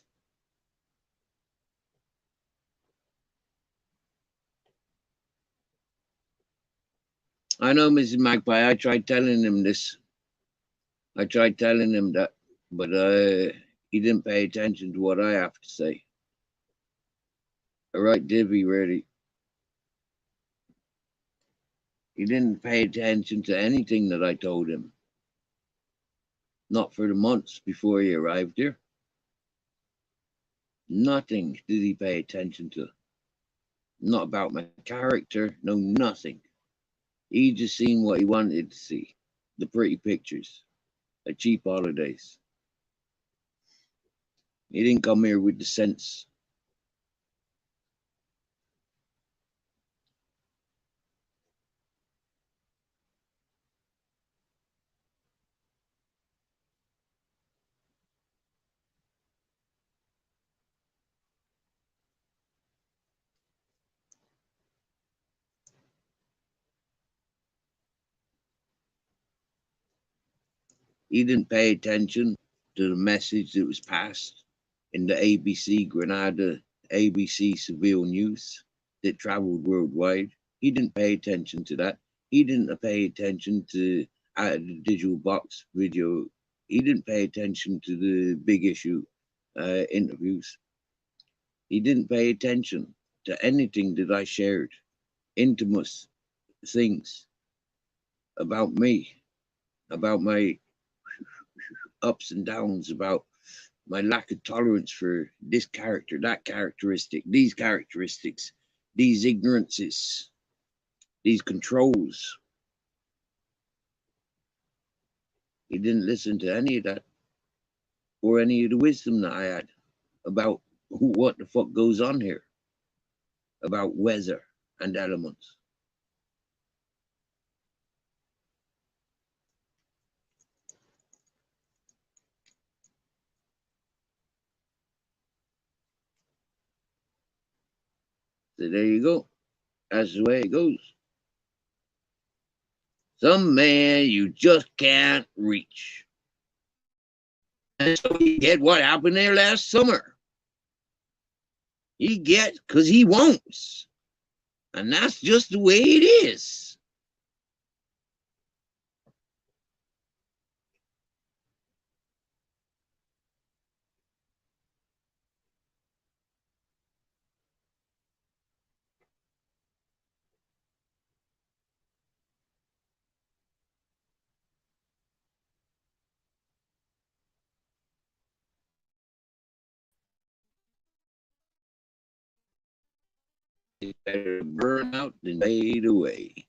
S1: I know, Mrs. Magpie. I tried telling him this. I tried telling him that, but he didn't pay attention to what I have to say. All right, Divvy, really. He didn't pay attention to anything that I told him. Not for the months before he arrived here. Nothing did he pay attention to. Not about my character, no, nothing. He just seen what he wanted to see. The pretty pictures, the cheap holidays. He didn't come here with the sense. He didn't pay attention to the message that was passed in the ABC Granada, ABC Seville News that traveled worldwide. He didn't pay attention to that. He didn't pay attention to the digital box video. He didn't pay attention to the big issue interviews. He didn't pay attention to anything that I shared, intimate things about me, about my ups and downs, about my lack of tolerance for this character, that characteristic, these characteristics, these ignorances, these controls. He didn't listen to any of that or any of the wisdom that I had about what the fuck goes on here, about weather and elements. So there you go. That's the way it goes. Some man you just can't reach. And so you get what happened there last summer. He gets because he wants. And that's just the way it is. It's better to burn out than fade away.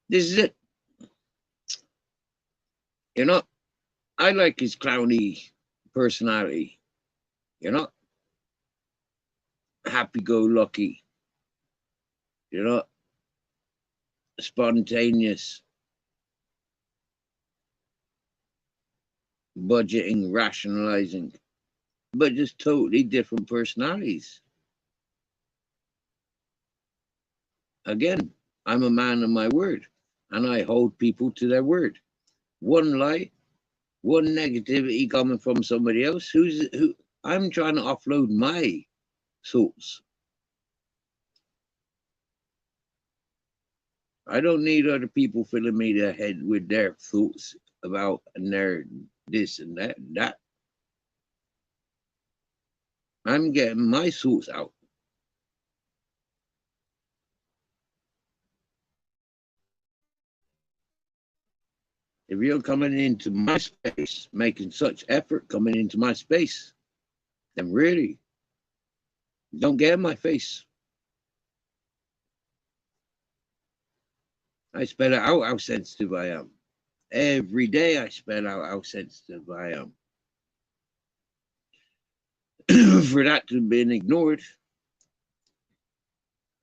S1: This is it. You know, I like his clowny personality. You know, happy-go-lucky. You know, spontaneous, budgeting, rationalizing, but just totally different personalities. Again, I'm a man of my word, and I hold people to their word. One lie, one negativity coming from somebody else who I'm trying to offload my thoughts. I don't need other people filling me the head with their thoughts about and their this and that. I'm getting my thoughts out. If you're coming into my space, making such effort coming into my space, then really don't get in my face. I spell out how sensitive I am. Every day I spell out how sensitive I am. For that to have been ignored,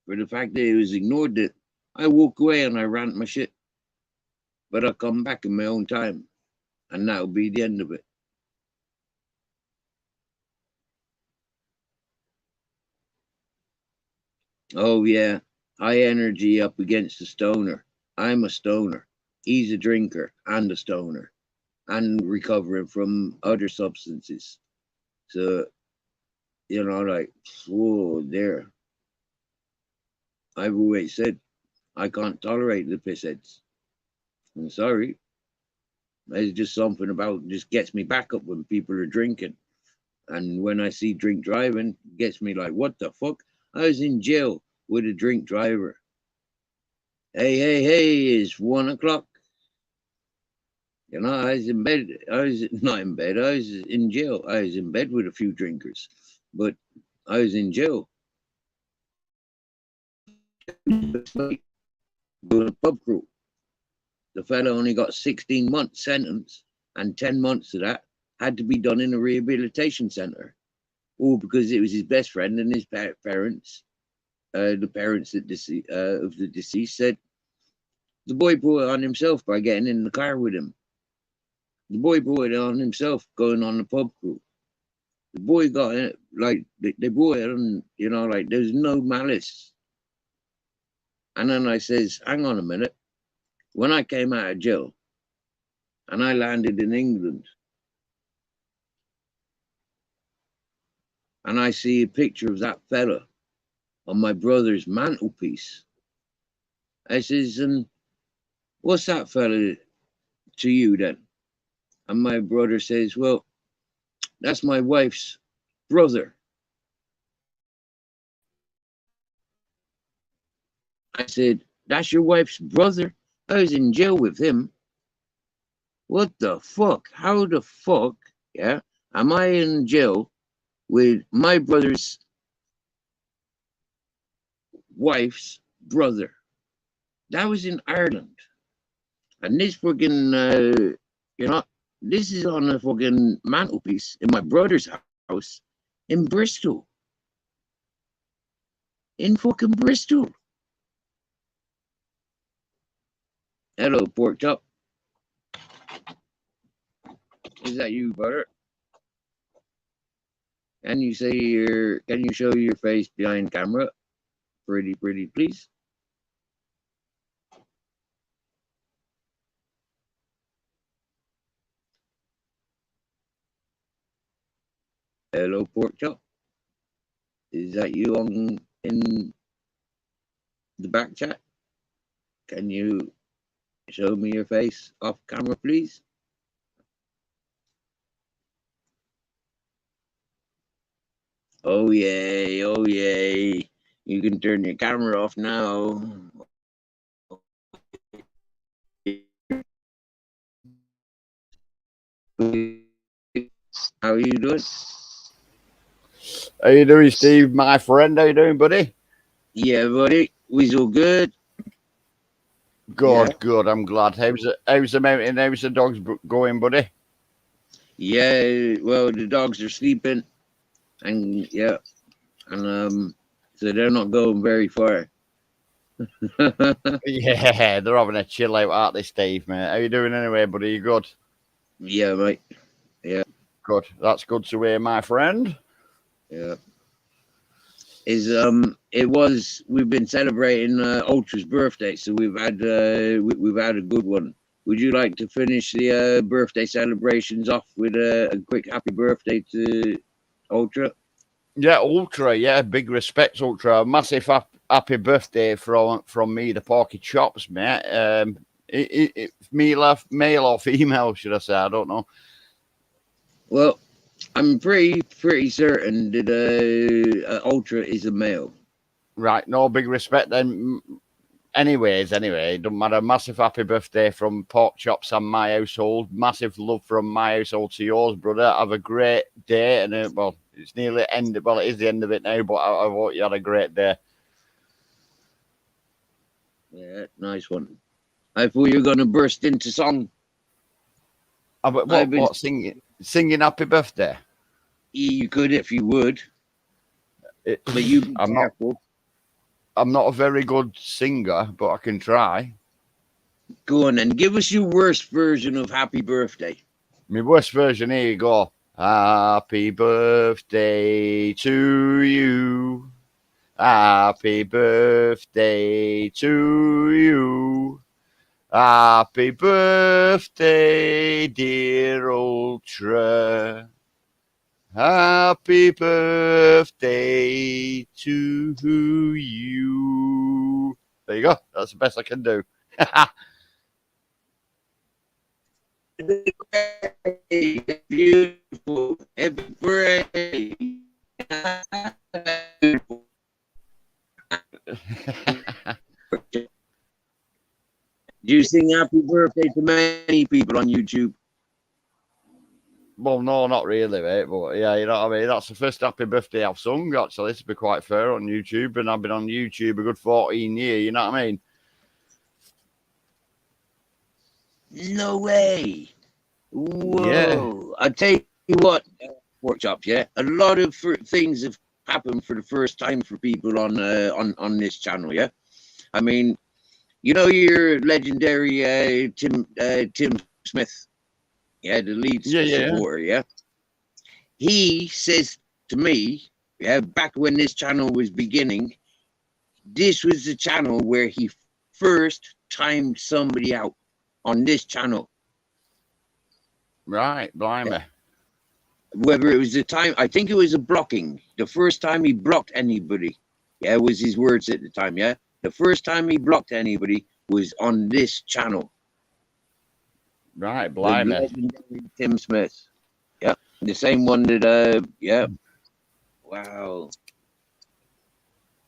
S1: for the fact that it was ignored, that I walk away and I rant my shit. But I'll come back in my own time, and that'll be the end of it. Oh yeah, high energy up against the stoner. I'm a stoner. He's a drinker and a stoner, and recovering from other substances. So, like, whoa, there. I've always said I can't tolerate the pissheads. I'm sorry. There's just something about just gets me back up when people are drinking. And when I see drink driving, it gets me like, what the fuck? I was in jail with a drink driver. Hey, it's 1 o'clock. I was in bed. I was not in bed. I was in jail. I was in bed with a few drinkers, but I was in jail. Doing a pub crew. The fella only got 16 months sentence, and 10 months of that had to be done in a rehabilitation center. All because it was his best friend and his parents. The parents of the deceased said the boy brought it on himself by getting in the car with him. The boy brought it on himself going on the pub crew. The boy got it, like, they brought it on, like, there's no malice. And then I says, hang on a minute. When I came out of jail and I landed in England and I see a picture of that fella on my brother's mantelpiece, I says, and what's that fella to you then? And my brother says, well, that's my wife's brother. I said, that's your wife's brother? I was in jail with him. What the fuck? How the fuck, yeah, am I in jail with my brother's wife's brother? That was in Ireland. And this fucking, this is on a fucking mantelpiece in my brother's house in Bristol. In fucking Bristol. Hello, pork chop. Is that you, butter? Can you show your face behind camera? Pretty, please. Hello, pork chop. Is that you in the back chat? Can you show me your face off camera, please? Oh yay, oh yay. You can turn your camera off now. How are you doing?
S2: How you doing, Steve, my friend? How you doing, buddy?
S1: Yeah, buddy. We's all good.
S2: Good, yeah. Good. I'm glad. How's the mountain? How's the dogs going, buddy?
S1: Yeah, well, the dogs are sleeping, and yeah, and so they're not going very far.
S2: Yeah, they're having a chill out, aren't they, Steve, mate? How you doing anyway, buddy? You good?
S1: Yeah, mate. Yeah.
S2: Good. That's good to hear, my friend.
S1: Yeah. We've been celebrating Ultra's birthday, so we've had a good one. Would you like to finish the birthday celebrations off with a quick happy birthday to Ultra?
S2: Yeah, Ultra. Yeah, big respect, Ultra. Massive happy birthday from me, the Porky Chops, mate. Male or female, should I say? I don't know.
S1: Well, I'm pretty certain that Ultra is a male.
S2: Right, no big respect then. Anyway, it doesn't matter. Massive happy birthday from Pork Chops and my household. Massive love from my household to yours, brother. Have a great day. And well, it's nearly end. Well, it is the end of it now, but I hope you had a great day.
S1: Yeah, nice one. I thought you were going to burst into song.
S2: What singing happy birthday?
S1: You could if you would. But you be careful.
S2: I'm not a very good singer, but I can try.
S1: Go on and give us your worst version of Happy Birthday.
S2: My worst version, here you go. Happy birthday to you. Happy birthday to you. Happy birthday, dear Ultra. Happy birthday to you. There you go. That's the best I can do.
S1: Beautiful. Happy birthday. Do you sing happy birthday to many people on YouTube?
S2: Well, no, not really, mate. But yeah, you know what I mean? That's the first happy birthday I've sung, actually, to be quite fair, on YouTube. And I've been on YouTube a good 14 years, you know what I mean?
S1: No way. Whoa.
S2: Yeah.
S1: I'll tell you what, Workshops, yeah? A lot of things have happened for the first time for people on this channel, yeah? I mean, you know your legendary Tim Smith? Yeah, the lead supporter, yeah. He says to me, yeah, back when this channel was beginning, this was the channel where he first timed somebody out on this channel.
S2: Right, blimey.
S1: Whether it was the time, I think it was a blocking. The first time he blocked anybody, yeah, was his words at the time, yeah. The first time he blocked anybody was on this channel.
S2: Right, blimey.
S1: Tim Smith. Yeah. The same one that yeah. Wow.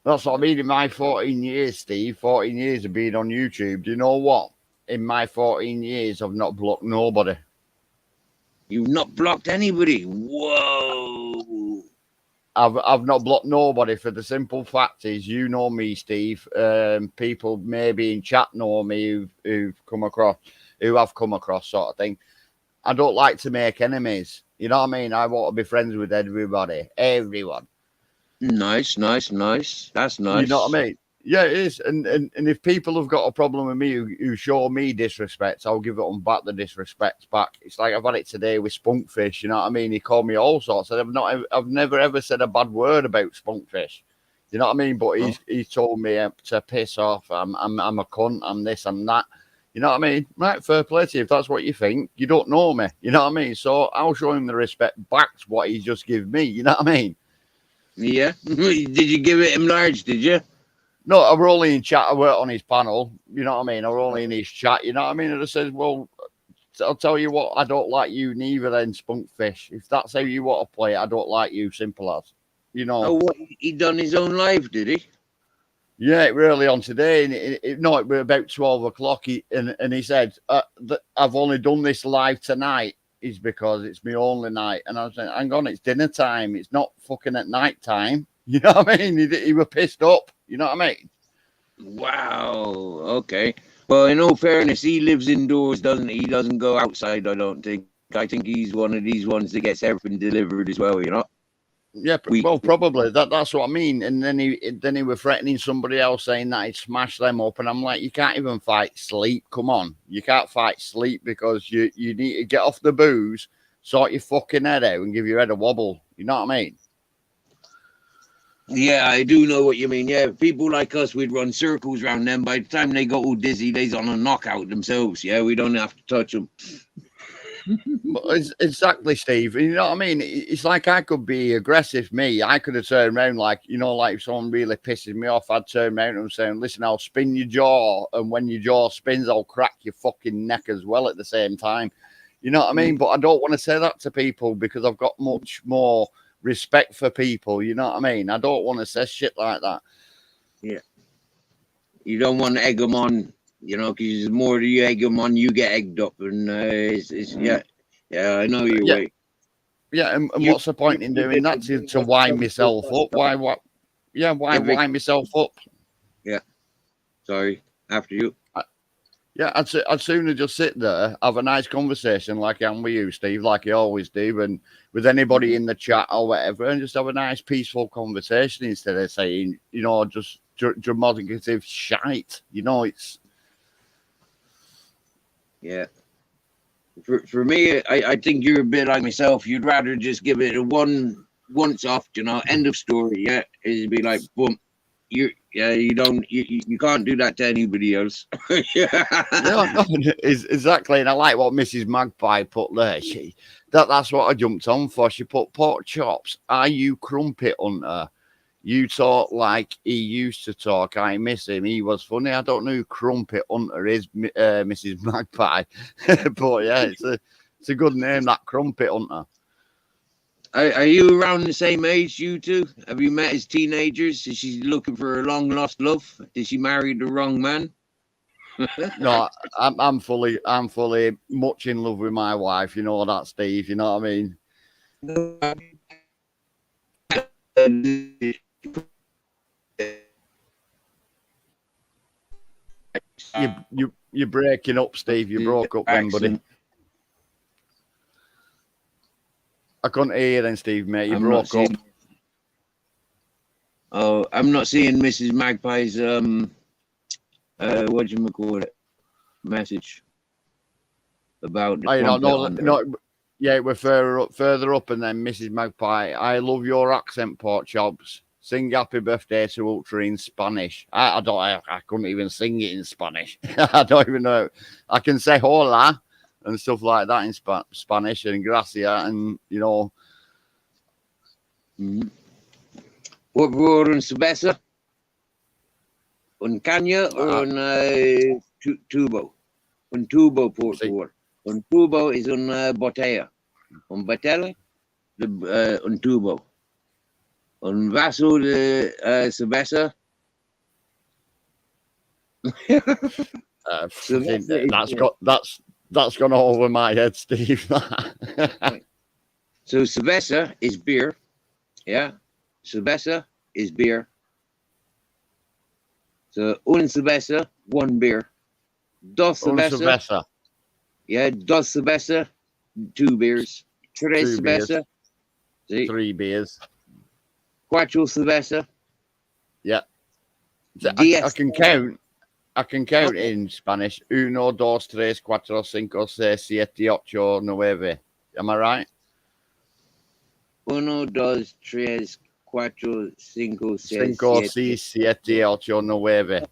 S2: That's what I mean. In my 14 years, Steve, 14 years of being on YouTube, do you know what? In my 14 years, I've not blocked nobody.
S1: You've not blocked anybody? Whoa.
S2: I've not blocked nobody for the simple fact is, you know me, Steve. People maybe in chat know me who've come across, who have come across, sort of thing. I don't like to make enemies. You know what I mean? I want to be friends with everybody, everyone.
S1: Nice. That's nice.
S2: You know what I mean? Yeah, it is. And if people have got a problem with me who show me disrespect, I'll give it on back the disrespect back. It's like I've had it today with Spunkfish. You know what I mean? He called me all sorts. I've never ever said a bad word about Spunkfish. You know what I mean? But he's told me to piss off. I'm a cunt. I'm this. I'm that. You know what I mean? Right, fair play to you. If that's what you think, you don't know me. You know what I mean? So I'll show him the respect back to what he's just given me. You know what I mean?
S1: Yeah. Did you give it him large, did you?
S2: No, I were only in chat. I weren't on his panel. You know what I mean? I were only in his chat. You know what I mean? And I said, well, I'll tell you what, I don't like you neither then, Spunkfish. If that's how you want to play it, I don't like you, simple as. You know.
S1: Oh, what? He done his own live, did he?
S2: Yeah, really on today. And it was about 12 o'clock. And he said, I've only done this live tonight is because it's my only night. And I was saying, hang on, it's dinner time. It's not fucking at night time. You know what I mean? He were pissed up. You know what I mean?
S1: Wow. Okay. Well, in all fairness, he lives indoors, doesn't he? He doesn't go outside, I don't think. I think he's one of these ones that gets everything delivered as well, you know?
S2: Yeah, well, probably. That's what I mean. And then he was threatening somebody else, saying that he'd smash them up. And I'm like, you can't even fight sleep. Come on. You can't fight sleep because you need to get off the booze, sort your fucking head out and give your head a wobble. You know what I mean?
S1: Yeah, I do know what you mean. Yeah, people like us, we'd run circles around them. By the time they got all dizzy, they's on a knockout themselves. Yeah, we don't have to touch them.
S2: Exactly, Steve. You know what I mean? It's like I could be aggressive. Me, I could have turned around like, you know, like if someone really pisses me off, I'd turn around and say, "Listen, I'll spin your jaw, and when your jaw spins, I'll crack your fucking neck as well at the same time." You know what I mean? But I don't want to say that to people because I've got much more respect for people. You know what I mean? I don't want to say shit like that.
S1: Yeah. You don't want to egg them on, you know, because the more you egg them on, you get egged up, and yeah, I know your way.
S2: Yeah, and what's the point in doing that to wind myself up? Why wind myself up?
S1: Yeah. Sorry. After you.
S2: Yeah, I'd sooner just sit there, have a nice conversation like I am with you, Steve, like I always do, and with anybody in the chat or whatever, and just have a nice, peaceful conversation instead of saying, you know, just dramatic shite. You know, it's...
S1: Yeah. For me, I think you're a bit like myself. You'd rather just give it a once off, you know, end of story. Yeah, it'd be like, boom. You can't do that to anybody else.
S2: No, exactly. And I like what Mrs. Magpie put there. That's what I jumped on for. She put, "Pork chops, are you crumpet hunter? You talk like he used to talk. I miss him. He was funny." I don't know who Crumpet Hunter is, Mrs. Magpie. But yeah, it's a good name, that Crumpet Hunter.
S1: Are you around the same age, you two? Have you met as teenagers? Is she looking for a long lost love? Did she marry the wrong man?
S2: No, I'm fully much in love with my wife. You know that, Steve. You know what I mean? You're breaking up, Steve. You broke up then, buddy. I couldn't hear you then, Steve, mate. You broke up.
S1: Oh, I'm not seeing Mrs. Magpie's what do you call it, message about the
S2: yeah, we're further up, and then Mrs. Magpie. "I love your accent, Pork Chops. Sing happy birthday to Ultra in Spanish." I couldn't even sing it in Spanish. I don't even know. I can say hola and stuff like that in Spanish, and gracia, and you know.
S1: What were on cerveza? On caña or on tubo? On tubo, por favor. On tubo is on botella. On botella, on tubo. Un vaso de cerveza.
S2: That's gone over my head, Steve.
S1: So cerveza is beer. Yeah. Cerveza is beer. So un cerveza, one beer. Dos cerveza. Yeah, dos cerveza, two beers. Tres cerveza.
S2: Three beers.
S1: Cuatro cerveza.
S2: Yeah. So I can count in Spanish. Uno, dos, tres, cuatro, cinco, seis, siete, ocho, nueve. Am I right?
S1: Uno, dos, tres, cuatro, cinco,
S2: seis, siete, ocho, nueve.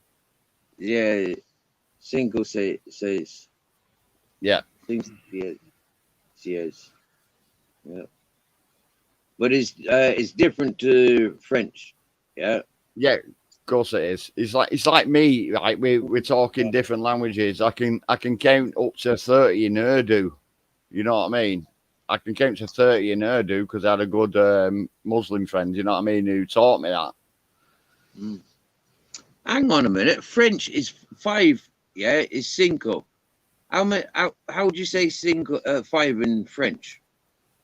S1: Yeah. Cinco, seis.
S2: Yeah.
S1: Cinco, seis. Yeah. But it's different to French. Yeah.
S2: Yeah, of course it is. It's like me. Like we're talking different languages. I can count up to 30 in Urdu. You know what I mean? I can count to 30 in Urdu because I had a good Muslim friend. You know what I mean? Who taught me that.
S1: Hang on a minute. French is 5. Yeah, it's cinco. How would you say cinco? 5 in French.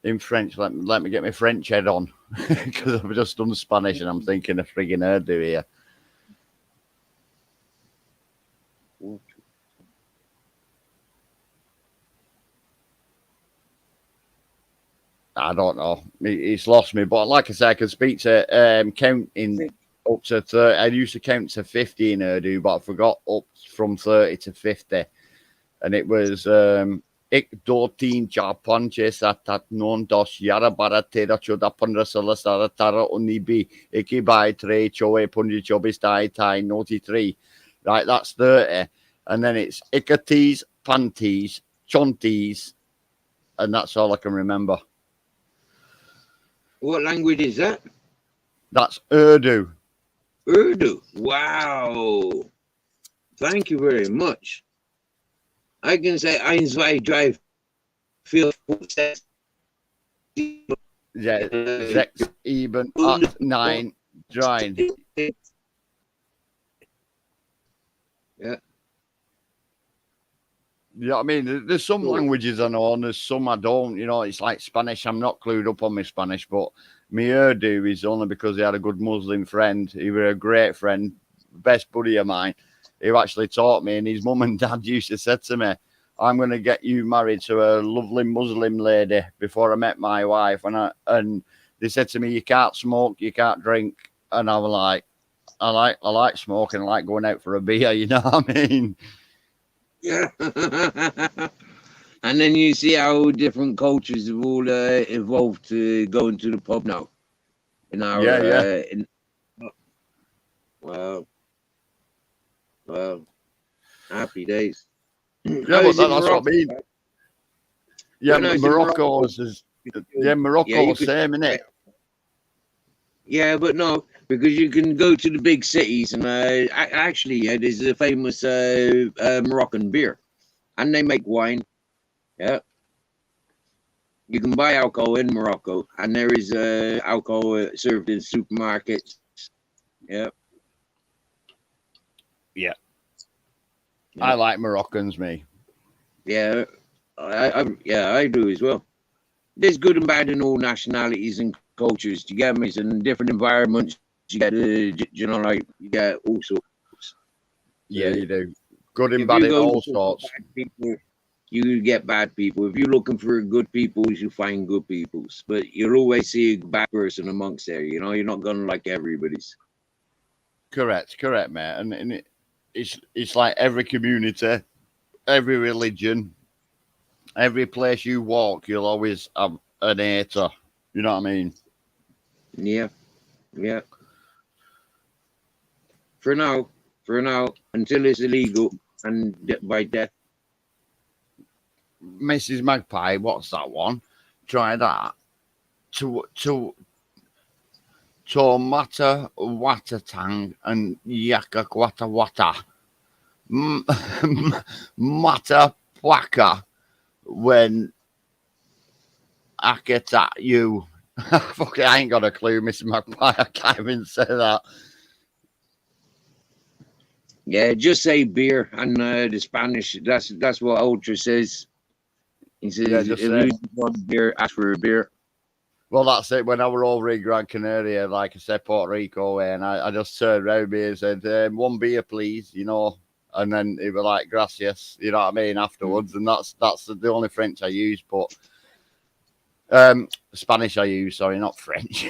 S2: In French, let me get my French head on because I've just done Spanish and I'm thinking of friggin' Urdu here. I don't know. It's lost me. But like I said, I can speak to counting up to 30. I used to count to 50 in Urdu, but I forgot up from 30 to 50. And it was Ik 13 Japanche satat non dos yara baratera choda pandra salasara tara unibi ikibai tre choe punji chobistai tai naughty 3. Right, that's 30. And then it's ikates, panties, chonties, and that's all I can remember.
S1: What language is that?
S2: That's Urdu.
S1: Urdu. Wow. Thank you very much. I can say 1, 2, 3, 4, 5, 6.
S2: Yeah, 6, 7, 8, 9, 9.
S1: Yeah.
S2: You know what I mean? There's some languages I know and there's some I don't. You know, it's like Spanish. I'm not clued up on my Spanish, but my Urdu is only because he had a good Muslim friend. He was a great friend, best buddy of mine, who actually taught me. And his mum and dad used to say to me, I'm going to get you married to a lovely Muslim lady before I met my wife. And they said to me, you can't smoke, you can't drink. And I was like, I like smoking, I like going out for a beer, you know what I mean?
S1: Yeah. And then you see how different cultures have all evolved to going to the pub now. In our,
S2: Yeah.
S1: Well, happy days.
S2: Yeah, but that's what I mean. Yeah,
S1: When I was in
S2: Morocco's is Morocco's
S1: could-
S2: same, isn't it?
S1: Yeah, but no, because you can go to the big cities and actually, there's a famous Moroccan beer, and they make wine. Yeah, you can buy alcohol in Morocco, and there is alcohol served in supermarkets. Yeah.
S2: Yeah. I like Moroccans, me.
S1: Yeah, I do as well. There's good and bad in all nationalities and cultures. You get me? In different environments, you get you know, like you get all sorts.
S2: Yeah, you do. Good
S1: If
S2: and bad
S1: you
S2: in
S1: go
S2: all
S1: looking for
S2: sorts.
S1: bad people, you get bad people. If you're looking for good peoples, you find good peoples. But you'll always see a bad person amongst there. You know, you're not gonna like everybody's.
S2: Correct, mate. And it's like every community, every religion, every place you walk, you'll always have an hater. You know what I mean?
S1: Yeah. For now, until it's illegal and by death.
S2: Mrs. Magpie, what's that one? Try that. Tomata Watatang and Yaka Quata Wata. Mata Waka when I get at you. Fuck it, I ain't got a clue, Mr. Magpie. I can't even say that.
S1: Yeah, just say beer and the Spanish. That's what Ultra says. He says,
S2: Yeah,
S1: if
S2: just
S1: you want beer, ask for a beer.
S2: Well, that's it. When I were over in Gran Canaria, like I said, Puerto Rico, and I just turned around me and said, 1 beer, please, you know. And then he was like, gracias, you know what I mean, afterwards. And that's the only French I use, but Spanish I use, sorry, not French.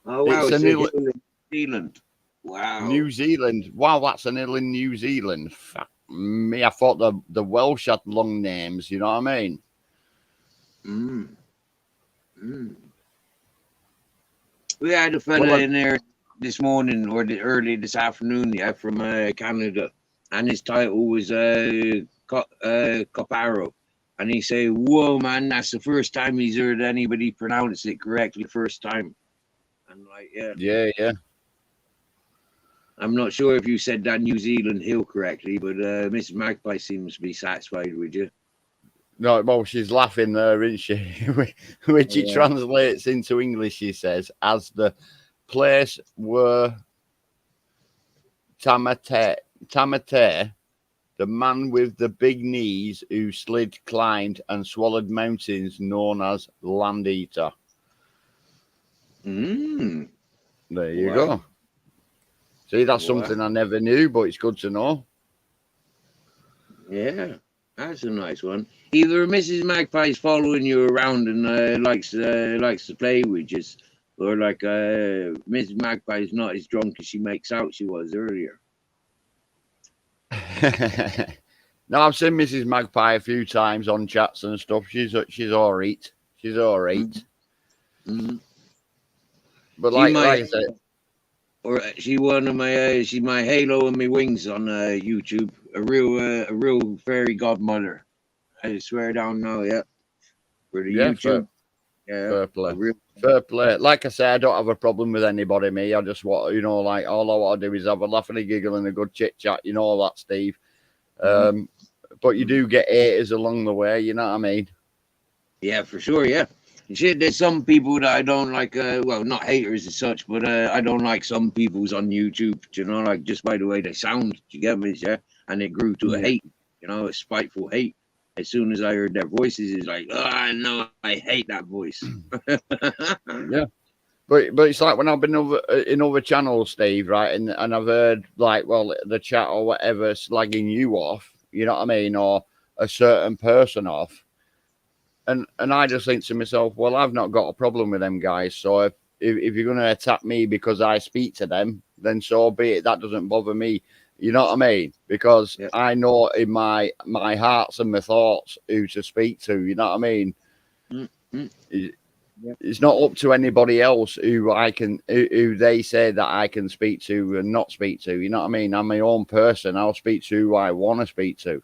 S1: Oh, wow,
S2: It's
S1: it's
S2: a
S1: a
S2: New
S1: hill in New Zealand. Wow.
S2: New Zealand. Wow, that's an hill in New Zealand. Fuck me, I thought the Welsh had long names, you know what I mean?
S1: We had a fella in there this morning or early this afternoon, yeah, from Canada, and his title was Coparo. And he say, whoa, man, that's the first time he's heard anybody pronounce it correctly first time. And like,
S2: Yeah.
S1: I'm not sure if you said that New Zealand hill correctly, but Mrs. Magpie seems to be satisfied with you.
S2: No, well, she's laughing there, isn't she? Which she translates into English, she says, as the place where Tamate, the man with the big knees who slid, climbed, and swallowed mountains, known as Land Eater. There you go. See, that's something I never knew, but it's good to know.
S1: Yeah, that's a nice one. Either Mrs. Magpie's following you around and likes to play with you, or like Mrs. Magpie's not as drunk as she makes out she was earlier.
S2: No, I've seen Mrs. Magpie a few times on chats and stuff. She's all right. She's all right.
S1: Mm-hmm.
S2: But like I said,
S1: or she one of my she's my halo and my wings on YouTube. A real fairy godmother. I swear down now, yeah. For the
S2: Yeah,
S1: YouTube, yeah,
S2: fair
S1: a
S2: play.
S1: real.
S2: Fair play. Like I say, I don't have a problem with anybody, me. I just want, like all I want to do is have a laugh and a giggle and a good chit chat. You know all that, Steve.
S1: Mhm,
S2: But you
S1: mhm.
S2: do get haters along the way. You know what I mean?
S1: Yeah, for sure, yeah. Shit, there's some people that I don't like. Well, not haters as such, but I don't like some people's on YouTube. You know, like just by the way they sound. You get me? Yeah, and it grew to a
S2: Yeah.
S1: hate. You know, a spiteful hate. As soon as I heard their voices, it's like, oh, I know, I hate that voice.
S2: Yeah. But it's like when I've been over in other channels, Steve, right? And I've heard like, well, the chat or whatever slagging you off, you know what I mean, or a certain person off. And I just think to myself, well, I've not got a problem with them guys. So if you're gonna attack me because I speak to them, then so be it. That doesn't bother me. You know what I mean? Because
S1: Yeah.
S2: I know in my hearts and my thoughts who to speak to. You know what I mean?
S1: Mm, mm,
S2: It-
S1: yeah.
S2: It's not up to anybody else who they say that I can speak to and not speak to. You know what I mean? I'm my own person. I'll speak to who I want to speak to.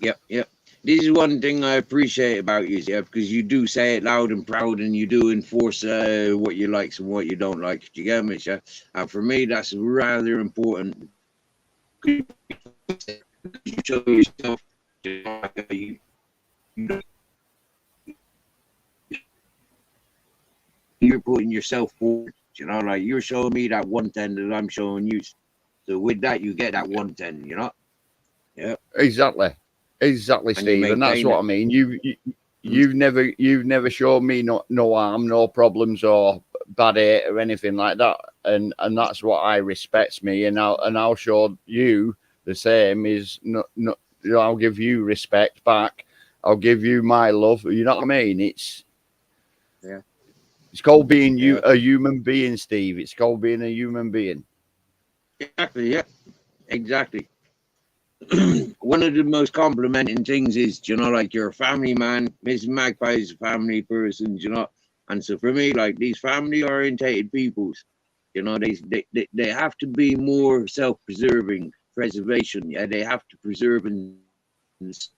S1: Yep, yep. This is one thing I appreciate about you, yeah, because you do say it loud and proud, and you do enforce what you like and what you don't like. Do you get me, yeah? And for me, that's rather important. You show yourself, you know, like, you're putting yourself forward. You know, like you're showing me that 110 that I'm showing you. So with that, you get that 110. You know, yeah,
S2: Exactly,
S1: and you
S2: Steve. And that's
S1: maintain
S2: what
S1: it.
S2: I mean.
S1: Mm,
S2: You've never shown me no harm, no problems, or bad hate or anything like that. And that's what I respects me. And I'll show you the same. Is no, I'll give you respect back. I'll give you my love. You know what I mean?
S1: yeah,
S2: It's called being
S1: yeah,
S2: a human being, Steve. It's called being a human being.
S1: exactly. Yeah, exactly. One of the most complimenting things is, you know, like you're a family man. Miss Magpie is a family person, you know. And so for me, like these family orientated peoples, you know, they have to be more self preserving, preservation. Yeah, they have to preserve themselves.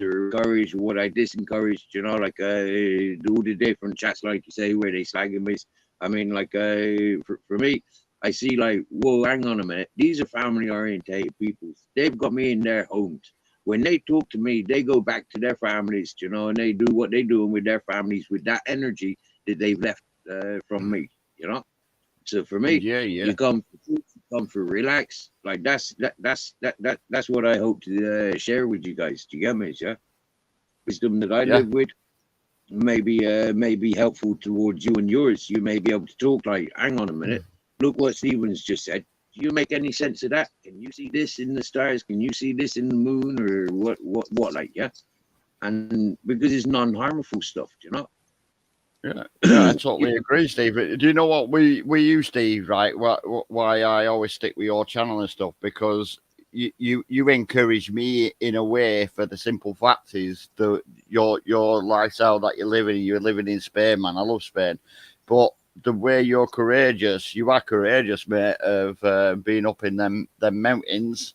S1: Encourage what I disencouraged, you know, like do the different chats, like you say, where they slagging me. I mean, like for me, I see like, whoa, hang on a minute. These are family orientated people. They've got me in their homes. When they talk to me, they go back to their families, you know, and they do what they're doing with their families with that energy that they've left from me, you know. So for me,
S2: Yeah, yeah,
S1: you come for relax. Like that's what I hope to share with you guys. Do you get me? Yeah, wisdom that I
S2: yeah.
S1: live with may be helpful towards you and yours. You may be able to talk like, hang on a minute, look what Stevens just said. Do you make any sense of that? Can you see this in the stars? Can you see this in the moon or what like, yeah? And because it's non-harmful stuff, you know.
S2: Yeah, I totally agree, Steve. Do you know what we use, Steve? Right? Why I always stick with your channel and stuff, because you encourage me in a way, for the simple fact is your lifestyle that you're living in Spain, man. I love Spain, but the way you're courageous, you are courageous, mate, of being up in them mountains.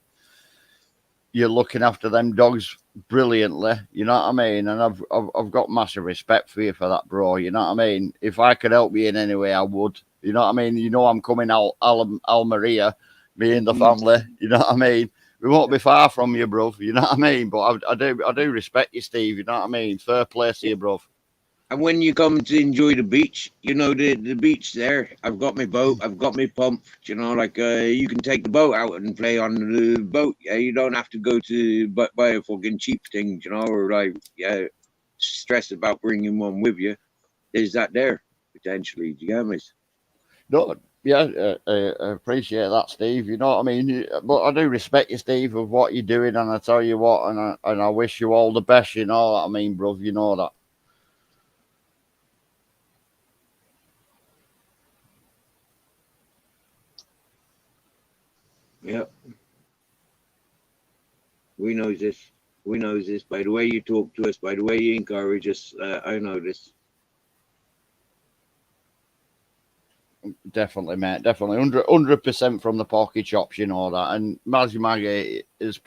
S2: You're looking after them dogs brilliantly. You know what I mean? And I've got massive respect for you for that, bro. You know what I mean? If I could help you in any way, I would. You know what I mean? You know I'm coming out Almeria, me and the family. You know what I mean? We won't be far from you, bro. You know what I mean? But I do respect you, Steve. You know what I mean? Fair play to you, bro.
S1: And when you come to enjoy the beach, you know the beach there. I've got my boat, I've got my pump. You know, like you can take the boat out and play on the boat. Yeah, you don't have to go to buy a fucking cheap thing. You know, or like yeah, stress about bringing one with you. There's that there potentially. Do you get me?
S2: No, yeah, I appreciate that, Steve. You know what I mean? But I do respect you, Steve, of what you're doing, and I tell you what, and I wish you all the best. You know what I mean, bruv? You know that.
S1: Yeah, we know this. We know this by the way you talk to us, by the way you encourage us. I know this.
S2: Definitely, mate. Definitely, 100% from the pocket chops, you know that. And Mazzy Maggie is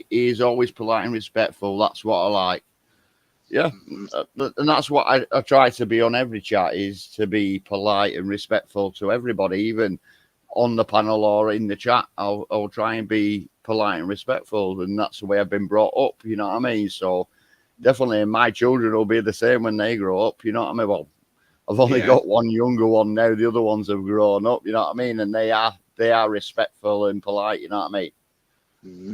S2: he's always polite and respectful. That's what I like. Yeah, and that's what I try to be on every chat, is to be polite and respectful to everybody, even on the panel or in the chat. I'll try and be polite and respectful, and that's the way I've been brought up. You know what I mean? So definitely, my children will be the same when they grow up. You know what I mean? Well, I've only got one younger one now. The other ones have grown up. You know what I mean? And they are respectful and polite. You know what I mean?
S1: Mm-hmm.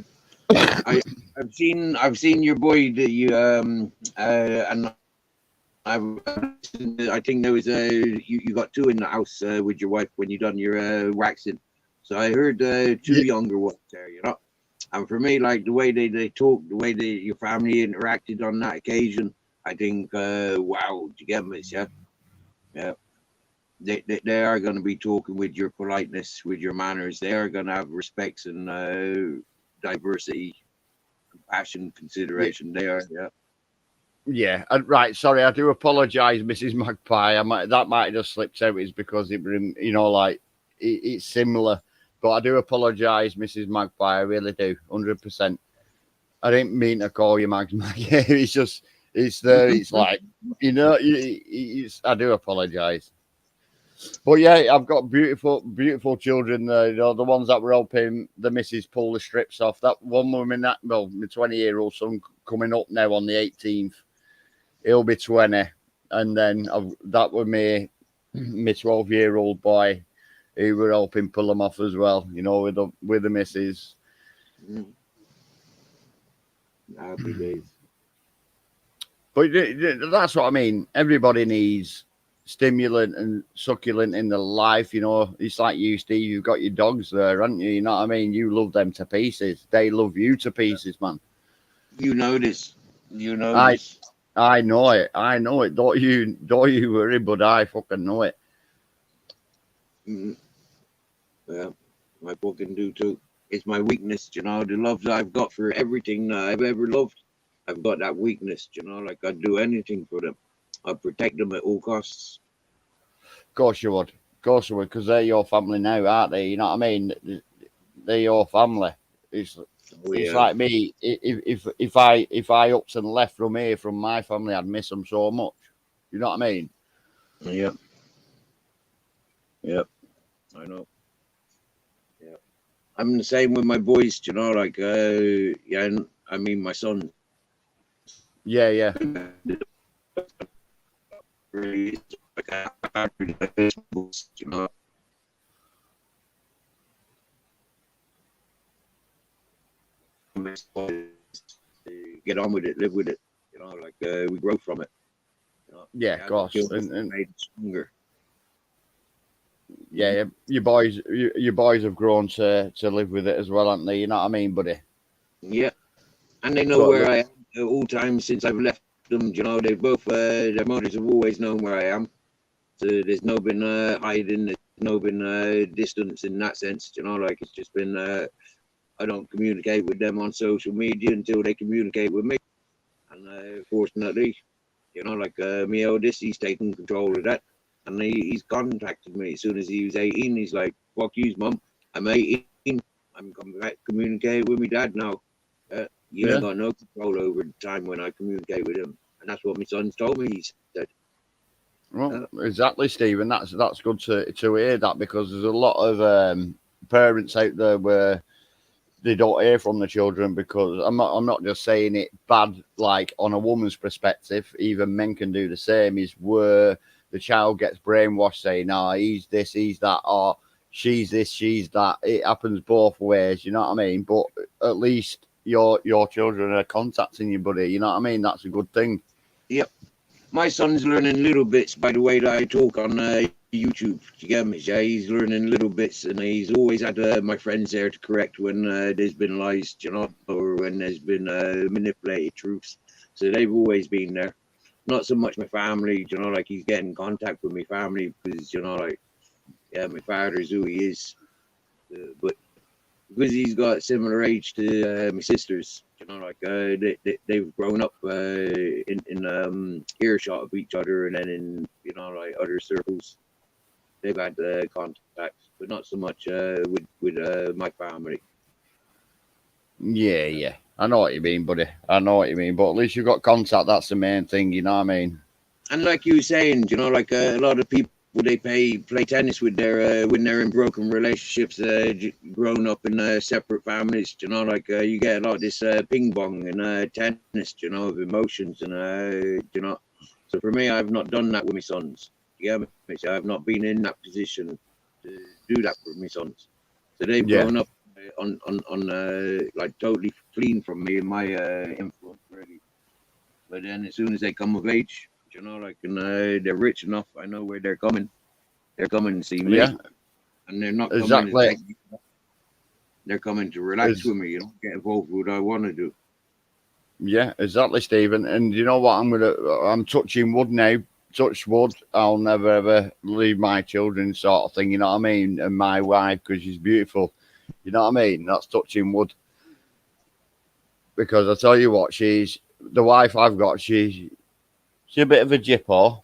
S1: I've seen your boy that you and I think there was you got two in the house with your wife when you done your waxing. So I heard two younger ones there, you know. And for me, like the way they talk, the way your family interacted on that occasion, I think wow, do you get me? Yeah. They are going to be talking with your politeness, with your manners. They are going to have respects and diversity, compassion, consideration. They are, yeah.
S2: Yeah, right. Sorry, I do apologise, Mrs. Magpie. That might have just slipped out. Is because it's similar, but I do apologise, Mrs. Magpie. I really do, 100%. I didn't mean to call you Magpie. It's like I do apologise. But yeah, I've got beautiful children. The ones that were helping the missus pull the strips off. That one woman, my 20-year-old son coming up now on the 18th. He'll be 20, and then that was my 12-year-old boy who were helping pull them off as well. You know, with the missus.
S1: Happy days.
S2: But that's what I mean. Everybody needs stimulant and succulent in their life. You know, it's like you, Steve. You've got your dogs there, haven't you? You know what I mean? You love them to pieces. They love you to pieces, man.
S1: You know this. You know this.
S2: I know it. I know it. Don't you worry, but I fucking know it.
S1: Yeah, I fucking do too. It's my weakness, you know. The love that I've got for everything that I've ever loved, I've got that weakness, you know. Like I'd do anything for them. I'd protect them at all costs.
S2: Of course you would. Of course you would, because they're your family now, aren't they? You know what I mean? They're your family. It's like me. If I ups and left from here, from my family, I'd miss them so much. You know what I mean?
S1: Yep. I know. Yeah. I'm the same with my boys, you know. Like yeah. I mean, my son.
S2: Yeah.
S1: You know. Get on with it, live with it. You know, like we grow from it. You know,
S2: yeah, of course, and
S1: made stronger.
S2: Yeah, your boys have grown to live with it as well, haven't they? You know what I mean, buddy?
S1: Yeah, and they know where I am at all times since I've left them. You know, they both their mothers have always known where I am. So there's no been hiding. There's no been distance in that sense. You know, like it's just been. I don't communicate with them on social media until they communicate with me. And fortunately, you know, like my oldest, he's taken control of that. And he's contacted me as soon as he was 18. He's like, fuck you, mum. I'm 18. I'm coming back to communicate with my dad now. You ain't got no control over the time when I communicate with him. And that's what my son's told me, he said.
S2: Well, exactly, Stephen. That's good to hear that, because there's a lot of parents out there where they don't hear from the children, because I'm not just saying it bad, like on a woman's perspective. Even men can do the same. Is where the child gets brainwashed, saying, "Oh, he's this, he's that, or she's this, she's that." It happens both ways, you know what I mean? But at least your children are contacting you, buddy. You know what I mean? That's a good thing.
S1: Yep. My son's learning little bits by the way that I talk on YouTube. You get me? Yeah, he's learning little bits, and he's always had my friends there to correct when there's been lies, you know, or when there's been manipulated truths. So they've always been there. Not so much my family, you know, like he's getting in contact with my family because, you know, like, yeah, my father's who he is. But because he's got a similar age to my sisters, you know, like they've grown up in earshot of each other, and then in, you know, like other circles, they've had contacts, but not so much with my family.
S2: Yeah. I know what you mean, buddy. I know what you mean. But at least you've got contact. That's the main thing. You know what I mean?
S1: And like you were saying, you know, like a lot of people they play tennis with their when they're in broken relationships, grown up in separate families. You know, like you get a lot of this ping pong and tennis. You know, of emotions and you know. So for me, I've not done that with my sons. Yeah, I've not been in that position to do that for my sons. So they've grown up on like totally clean from me and my influence really. But then as soon as they come of age, you know, like and they're rich enough, I know where they're coming. They're coming to see me, and they're not coming to take me. They're coming to relax with me. You know, get involved with what I want to do.
S2: Yeah, exactly, Stephen. And you know what? I'm touching wood now. Touch wood. I'll never ever leave my children, sort of thing. You know what I mean? And my wife, because she's beautiful. You know what I mean? That's touching wood. Because I tell you what, she's the wife I've got. She's a bit of a jippo,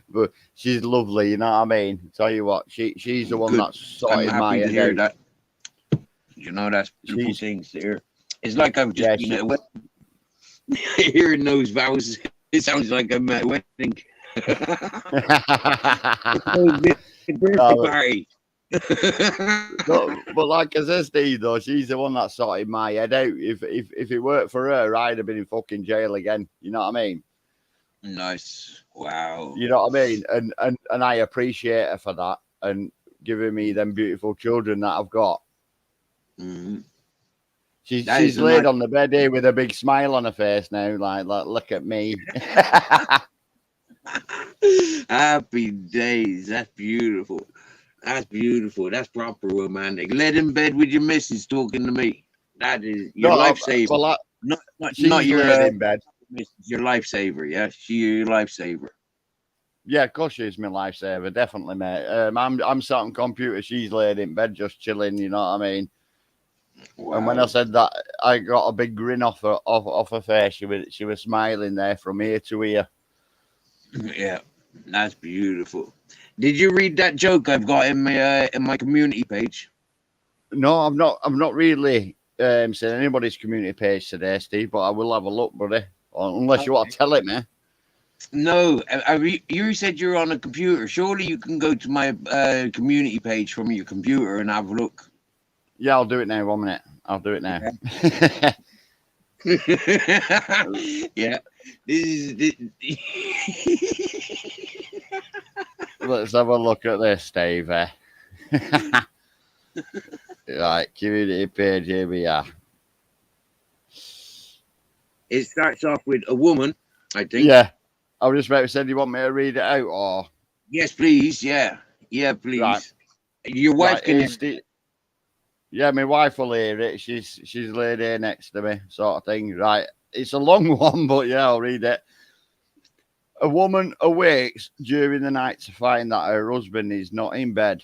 S2: but she's lovely. You know what I mean? Tell you what, she's the one that's sorted my head out.
S1: That. You know, that's beautiful things to hear. It's like I've just been at a wedding. Hearing those vows, it sounds like I'm at a wedding. Party.
S2: but like I said, Steve, though, she's the one that sorted my head out. If it weren't for her, I'd have been in fucking jail again. You know what I mean?
S1: Nice. Wow.
S2: You know what I mean? And I appreciate her for that and giving me them beautiful children that I've got.
S1: Mm-hmm.
S2: She's laid on the bed here with a big smile on her face now, like look at me.
S1: Happy days. That's beautiful. That's beautiful. That's proper romantic. Let in bed with your missus talking to me. That is your lifesaver.
S2: Well,
S1: not your
S2: in bed.
S1: Your lifesaver, yeah. She's your lifesaver.
S2: Yeah, of course she's my lifesaver, definitely, mate. I'm sat on computer. She's laid in bed, just chilling. You know what I mean? Wow. And when I said that, I got a big grin off her face. She was smiling there from ear to ear.
S1: Yeah, that's beautiful. Did you read that joke I've got in my community page?
S2: No, I'm not really seen anybody's community page today, Steve. But I will have a look, buddy. Unless you want to tell it me.
S1: No, you said you're on a computer. Surely you can go to my community page from your computer and have a look.
S2: Yeah, I'll do it now. 1 minute. I'll do it now.
S1: Yeah. This.
S2: Let's have a look at this, Steve. Right, community page, here we are.
S1: It starts off with a woman, I think.
S2: Yeah. I was just about to say, do you want me to read it out or?
S1: Yes, please. Yeah. Yeah, please. Right. Your wife can.
S2: Yeah, my wife will hear it. She's laid here next to me, sort of thing. Right. It's a long one, but yeah, I'll read it. A woman awakes during the night to find that her husband is not in bed.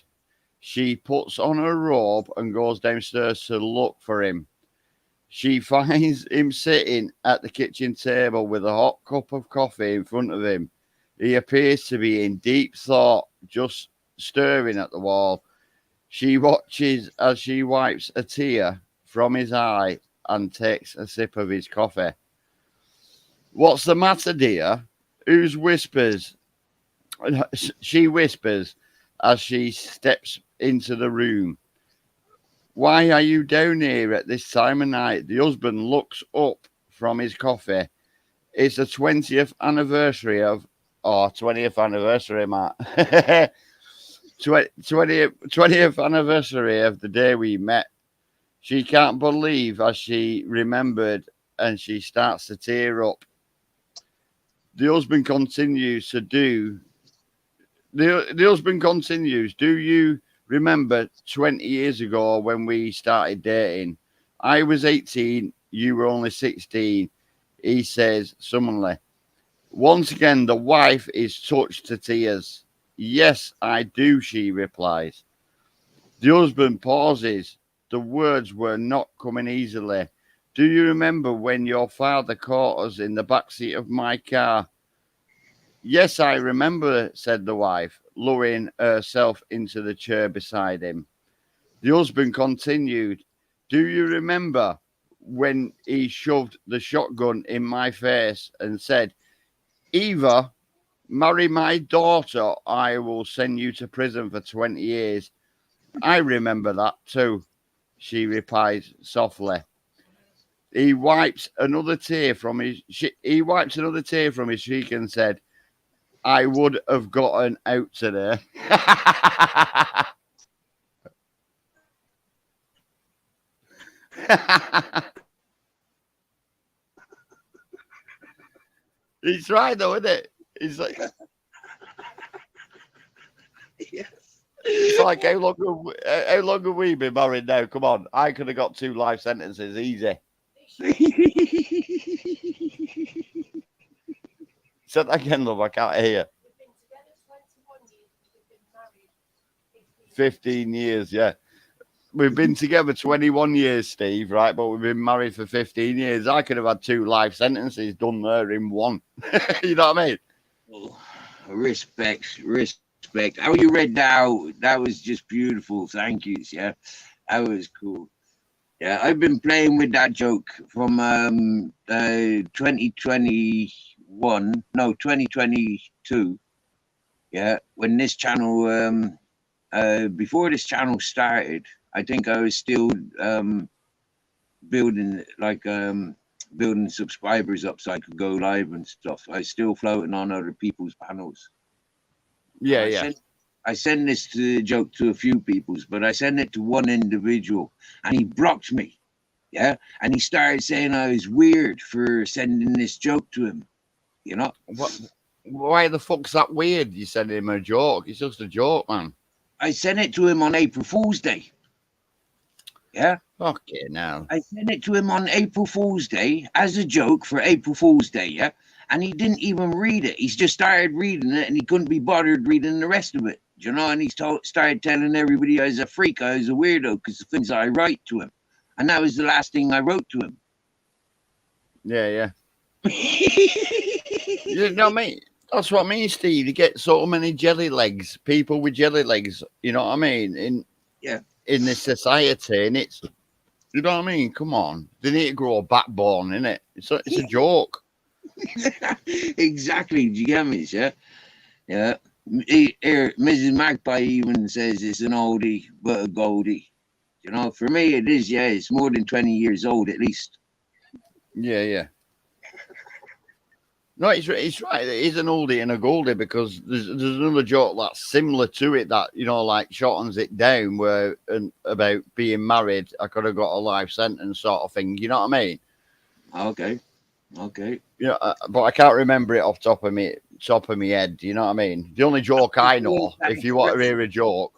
S2: She puts on her robe and goes downstairs to look for him. She finds him sitting at the kitchen table with a hot cup of coffee in front of him. He appears to be in deep thought, just staring at the wall. She watches as she wipes a tear from his eye and takes a sip of his coffee. What's the matter, dear? Who's whispers? She whispers as she steps into the room. Why are you down here at this time of night? The husband looks up from his coffee. It's the 20th anniversary of... Oh, 20th anniversary, Matt. 20th anniversary of the day we met. She can't believe as she remembered and she starts to tear up. The husband continues to do... The husband continues, do you remember 20 years ago when we started dating? I was 18, you were only 16, he says sullenly. Once again, the wife is touched to tears. Yes, I do, she replies. The husband pauses. The words were not coming easily. Do you remember when your father caught us in the backseat of my car? Yes, I remember, said the wife, lowering herself into the chair beside him. The husband continued, do you remember when he shoved the shotgun in my face and said, either marry my daughter or I will send you to prison for 20 years? I remember that too, she replied softly. He wiped another tear from his cheek and said, I would have gotten out today. He's right though, isn't it? He's like,
S1: Yes.
S2: it's like how long have we been married now? Come on, I could have got 2 life sentences easy. Say that again, love. I can't hear. 15 years, yeah. We've been together 21 years, Steve, right? But we've been married for 15 years. I could have had 2 life sentences done there in one. You know what I mean?
S1: Respect. How you read that out, that was just beautiful. Thank you. Yeah, that was cool. Yeah, I've been playing with that joke from 2022. Yeah, when this channel before this channel started, I think I was still building building subscribers up so I could go live and stuff. I was still floating on other people's panels.
S2: Yeah,
S1: I sent this joke to a few people's, but I sent it to one individual and he blocked me. Yeah. And he started saying I was weird for sending this joke to him. You know?
S2: What? Why the fuck's that weird? You sent him a joke. It's just a joke, man.
S1: I sent it to him on April Fool's Day. Yeah.
S2: Okay, now.
S1: I sent it to him on April Fool's Day as a joke for April Fool's Day. Yeah. And he didn't even read it. He's just started reading it and he couldn't be bothered reading the rest of it. You know, and he started telling everybody I was a freak, I was a weirdo because the things I write to him. And that was the last thing I wrote to him.
S2: Yeah. You know what I mean? That's what I mean, Steve. You get so many jelly legs, people with jelly legs, you know what I mean? In this society, and it's, you know what I mean? Come on. They need to grow a backbone, innit? It's a joke.
S1: Exactly. Do you get me? Yeah. Here, Mrs. Magpie even says it's an oldie but a goldie. You know, for me it is. Yeah, it's more than 20 years old at least.
S2: Yeah. No, it's right. It is an oldie and a goldie because there's another joke that's similar to it that, you know, like shortens it down where about being married. I could have got a life sentence sort of thing. You know what I mean?
S1: Okay.
S2: Yeah, but I can't remember it off top of my head. You know what I mean? The only joke I know, if you want to hear a joke.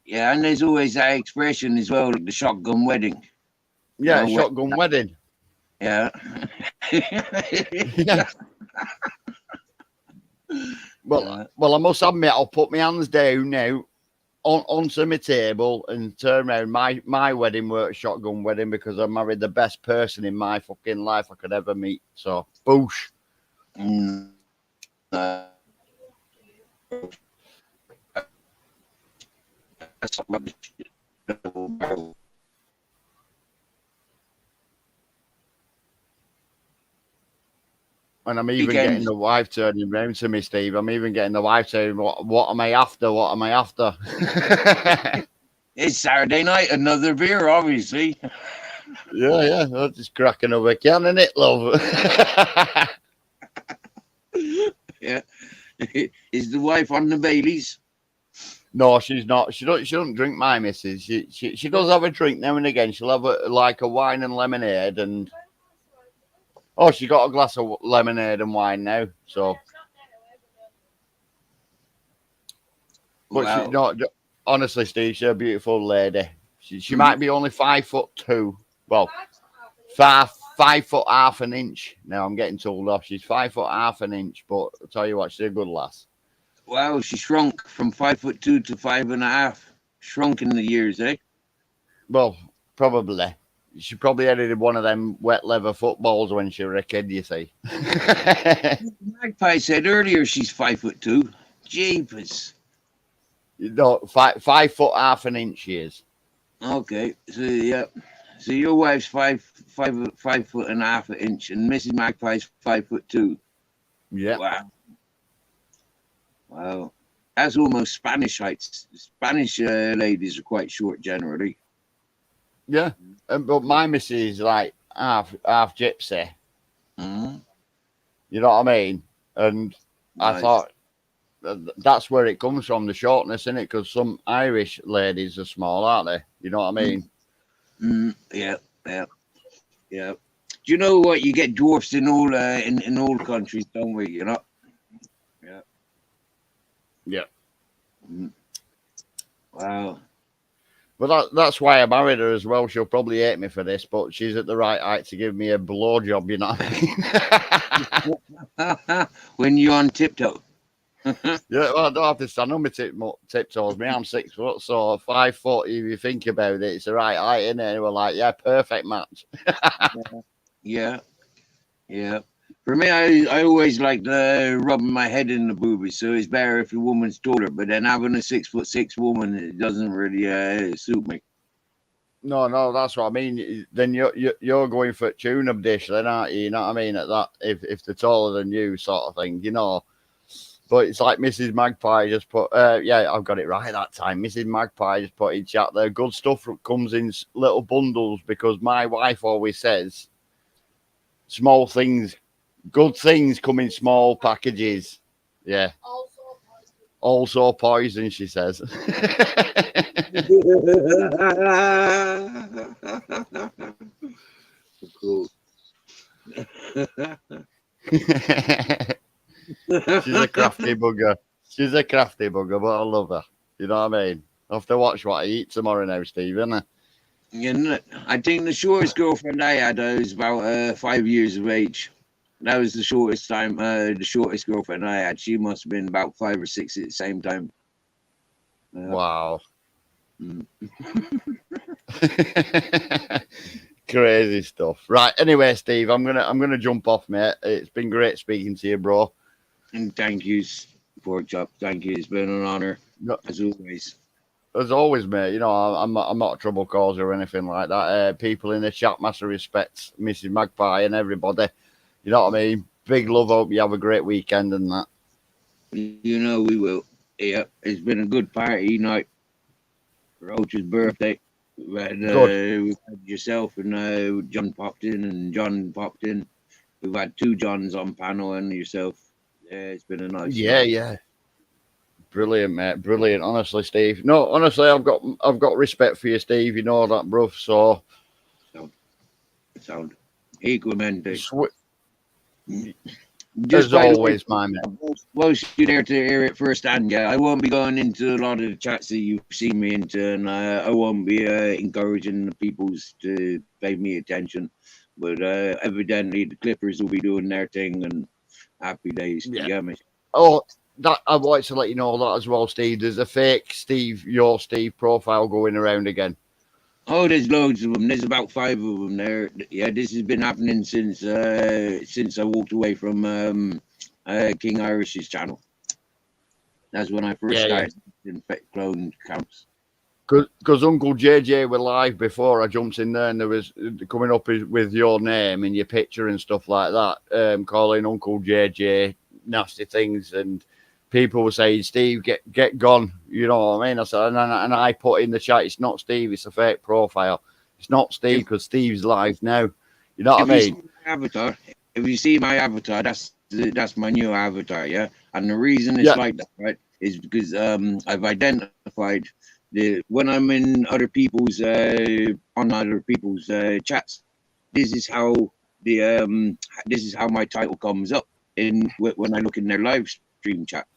S1: Yeah, and there's always that expression as well, like the shotgun wedding.
S2: Yeah, shotgun wedding.
S1: Yeah.
S2: Yeah. Well, I must admit, I'll put my hands down now onto my table and turn around. My wedding were a shotgun wedding because I married the best person in my fucking life I could ever meet. So, boosh. And I'm even getting the wife turning round to me, Steve. I'm even getting the wife saying, what am I after? What am I after?
S1: It's Saturday night, another beer, obviously.
S2: Yeah. I'm just cracking over a can, innit, love?
S1: Yeah. Is the wife on the Baileys?
S2: No, she's not. She doesn't drink, my missus. She does have a drink now and again. She'll have a wine and lemonade and... Oh, she got a glass of lemonade and wine now. So, but wow. She's not. Honestly, Steve, she's a beautiful lady. She might be only 5'2". Well, 5 foot half an inch. Now I'm getting told off. She's 5 foot half an inch, but I'll tell you what, she's a good lass.
S1: Wow, she shrunk from 5'2" to 5.5. Shrunk in the years, eh?
S2: Well, probably. she probably edited one of them wet leather footballs when she was a kid, you see.
S1: Magpie said earlier she's 5'2". Jeepers.
S2: No, 5 foot half an inch she is.
S1: Okay, so yeah, so your wife's 5'5" an inch, and Mrs. Magpie's 5'2".
S2: Yeah.
S1: Wow, that's almost Spanish heights. Spanish ladies are quite short generally.
S2: Yeah, but my missus is like half gypsy.
S1: Mm-hmm.
S2: You know what I mean? And
S1: Nice.
S2: I thought that's where it comes from, the shortness, isn't it? Because some Irish ladies are small, aren't they? You know what I mean?
S1: Yeah. Do you know what? You get dwarfs in all in all countries, don't we? You know.
S2: Yeah.
S1: Wow.
S2: But that's why I married her as well. She'll probably hate me for this, but she's at the right height to give me a blowjob, you know what I mean?
S1: When you're on tiptoe.
S2: Yeah, well, I don't have to stand on my tiptoes. Me, I'm 6 foot, so 5 foot. If you think about it, it's the right height, isn't it? And we're like, yeah, perfect match.
S1: Yeah. For me, I always like rubbing my head in the boobies, so it's better if the woman's taller. But then having a 6'6" woman, it doesn't really suit me.
S2: No, that's what I mean. Then you're going for tune-up dish, then, aren't you? You know what I mean? At that, if they're taller than you, sort of thing, you know. But it's like Mrs. Magpie just put, yeah, I've got it right that time. Mrs. Magpie just put in chat there. Good stuff comes in little bundles because my wife always says, small things, good things come in small packages. Yeah. Also poison, she says.
S1: Cool.
S2: She's a crafty bugger. But I love her. You know what I mean? I have to watch what I eat tomorrow now, Steve, innit?
S1: Yeah, I think the shortest girlfriend I had was about 5 years of age. That was the shortest time. The shortest girlfriend I had. She must have been about 5 or 6 at the same time.
S2: Wow. Crazy stuff. Right. Anyway, Steve, I'm gonna jump off, mate. It's been great speaking to you, bro.
S1: And thank you, Pork Chop. Thank you. It's been an honor, as always.
S2: As always, mate. You know, I'm not a trouble causer or anything like that. People in the chat, massive respects, Mrs. Magpie and everybody. You know what I mean? Big love. Hope you have a great weekend and that.
S1: You know we will. Yeah, it's been a good party night. Roach's birthday. We had yourself and John popped in, and John popped in. We've had 2 Johns on panel and yourself. Yeah, it's been a nice night. Yeah.
S2: Brilliant, mate. Brilliant. Honestly, Steve. No, honestly, I've got respect for you, Steve. You know that, bruv. So
S1: sound equamente.
S2: As always, my man.
S1: Well, you're there to hear it firsthand. Yeah, I won't be going into a lot of the chats that you've seen me into, and I won't be encouraging the peoples to pay me attention. But evidently, the Clippers will be doing their thing, and happy days.
S2: Yeah.
S1: You get me?
S2: Oh, that I'd like to let you know that as well, Steve. There's a fake your Steve profile going around again.
S1: Oh, there's loads of them. There's about 5 of them there. Yeah, this has been happening since I walked away from King Irish's channel. That's when I first started in clone accounts.
S2: Because Uncle JJ were live before I jumped in there, and there was coming up with your name and your picture and stuff like that, calling Uncle JJ nasty things, and people were saying, Steve, get gone. You know what I mean? I said, and I put in the chat, it's not Steve, it's a fake profile. It's not Steve because Steve's live now. You know what I mean?
S1: If you see my avatar, that's my new avatar, yeah? And the reason it's like that, right, is because I've identified when I'm in other people's chats, this is how my title comes up when I look in their live stream chat.